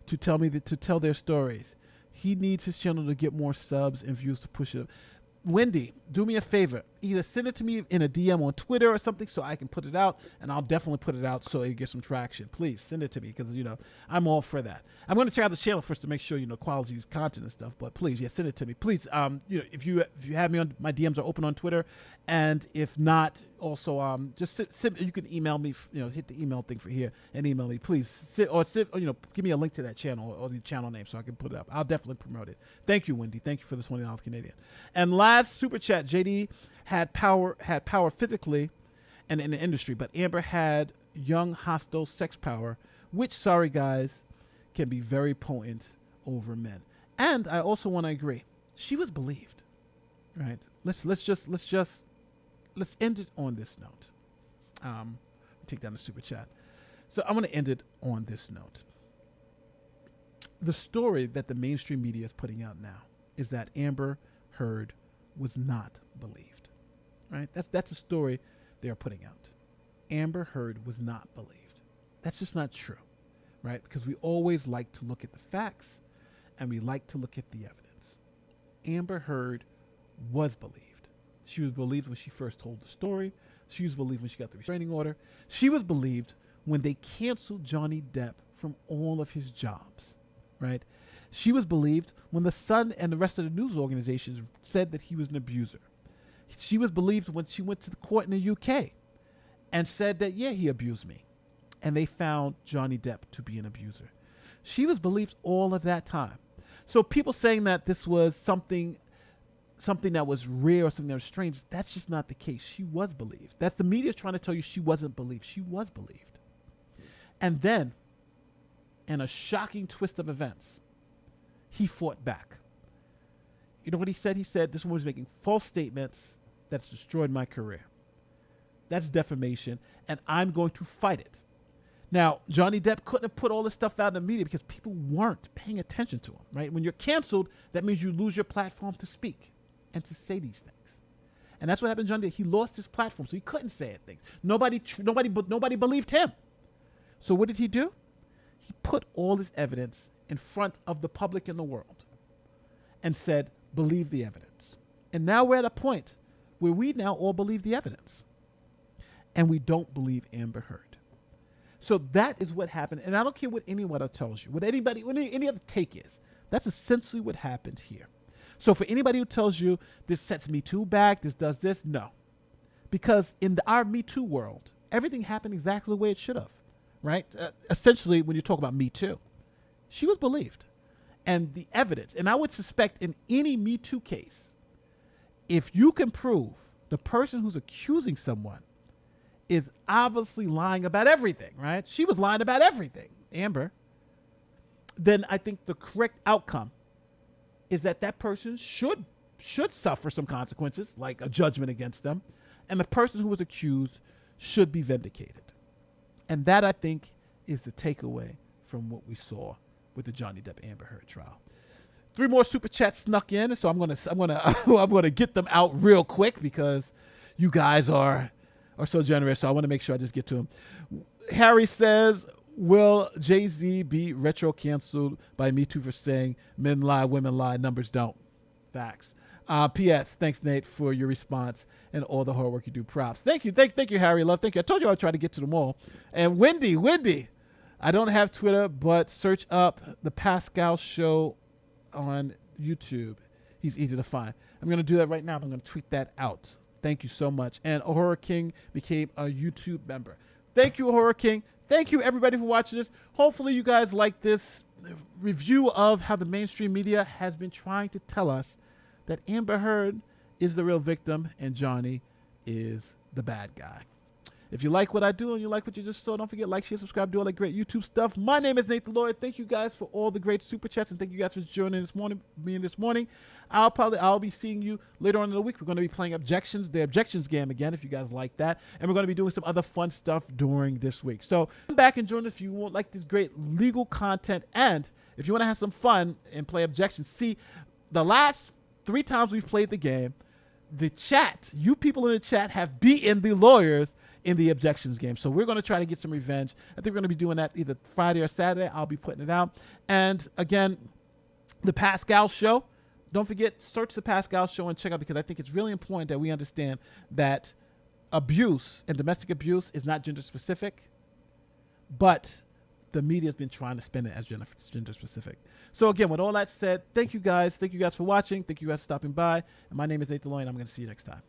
Speaker 1: To tell their stories. He needs his channel to get more subs and views to push it. Wendy, do me a favor. Either send it to me in a DM on Twitter or something so I can put it out, and I'll definitely put it out so it gets some traction. Please send it to me because, I'm all for that. I'm going to check out the channel first to make sure, quality is content and stuff, but please, send it to me. Please, if you have me on, my DMs are open on Twitter, and if not, also, just you can email me, hit the email thing for here and email me. Please, give me a link to that channel or the channel name so I can put it up. I'll definitely promote it. Thank you, Wendy. Thank you for the $20 Canadian. And last super chat, JD had power physically and in the industry, but Amber had young, hostile sex power, which, sorry guys, can be very potent over men. And I also want to agree, she was believed, right? Let's end it on this note. Take down the super chat. So I'm going to end it on this note. The story that the mainstream media is putting out now is that Amber Heard was not believed, right? That's a story they're putting out. Amber Heard was not believed. That's just not true, right? Because we always like to look at the facts and we like to look at the evidence. Amber Heard was believed. She was believed when she first told the story. She was believed when she got the restraining order. She was believed when they canceled Johnny Depp from all of his jobs, right? She was believed when the Sun and the rest of the news organizations said that he was an abuser. She was believed when she went to the court in the UK and said that, yeah, he abused me. And they found Johnny Depp to be an abuser. She was believed all of that time. So people saying that this was something that was rare or something that was strange, that's just not the case. She was believed. That's the media trying to tell you she wasn't believed. She was believed. And then, in a shocking twist of events, he fought back. You know what he said? He said this woman was making false statements that's destroyed my career. That's defamation, and I'm going to fight it. Now, Johnny Depp couldn't have put all this stuff out in the media because people weren't paying attention to him, right? When you're canceled, that means you lose your platform to speak and to say these things. And that's what happened to Johnny Depp. He lost his platform, so he couldn't say things. Nobody believed him. So what did he do? He put all this evidence in front of the public and the world and said, believe the evidence. And now we're at a point where we now all believe the evidence. And we don't believe Amber Heard. So that is what happened. And I don't care what anyone else tells you, what any other take is. That's essentially what happened here. So for anybody who tells you this sets Me Too back, this does this, no. Because in our Me Too world, everything happened exactly the way it should have, right? Essentially, when you talk about Me Too, she was believed. And the evidence, and I would suspect in any Me Too case, if you can prove the person who's accusing someone is obviously lying about everything, right? She was lying about everything, Amber. Then I think the correct outcome is that person should suffer some consequences, like a judgment against them, and the person who was accused should be vindicated. And that, I think, is the takeaway from what we saw with the Johnny Depp Amber Heard trial. 3 more super chats snuck in, so I'm gonna get them out real quick because you guys are so generous. So I want to make sure I just get to them. Harry says, will Jay-Z be retro canceled by Me Too for saying men lie, women lie, numbers don't? Facts. P.S. Thanks, Nate, for your response and all the hard work you do. Props. Thank you, Harry. Love. Thank you. I told you I would try to get to them all. And Wendy. I don't have Twitter, but search up the Pascal Show on YouTube. He's easy to find. I'm going to do that right now. I'm going to tweet that out. Thank you so much. And Ahura King became a YouTube member. Thank you, Ahura King. Thank you, everybody, for watching this. Hopefully you guys like this review of how the mainstream media has been trying to tell us that Amber Heard is the real victim and Johnny is the bad guy. If you like what I do and you like what you just saw, don't forget, like, share, subscribe, do all that great YouTube stuff. My name is Nate the Lawyer. Thank you guys for all the great super chats, and thank you guys for joining me this morning. I'll be seeing you later on in the week. We're going to be playing the objections game again, if you guys like that, and we're going to be doing some other fun stuff during this week. So come back and join us if you want like this great legal content, and if you want to have some fun and play objections. See, the last 3 times we've played the game, the chat, you people in the chat have beaten the lawyers in the objections game. So we're going to try to get some revenge. I think we're going to be doing that either Friday or Saturday. I'll be putting it out. And again, the Pascal Show. Don't forget, search the Pascal Show and check out, because I think it's really important that we understand that abuse and domestic abuse is not gender specific, but the media has been trying to spin it as gender specific. So again, with all that said, thank you guys. Thank you guys for watching. Thank you guys for stopping by. And my name is Nate DeLoy, and I'm going to see you next time.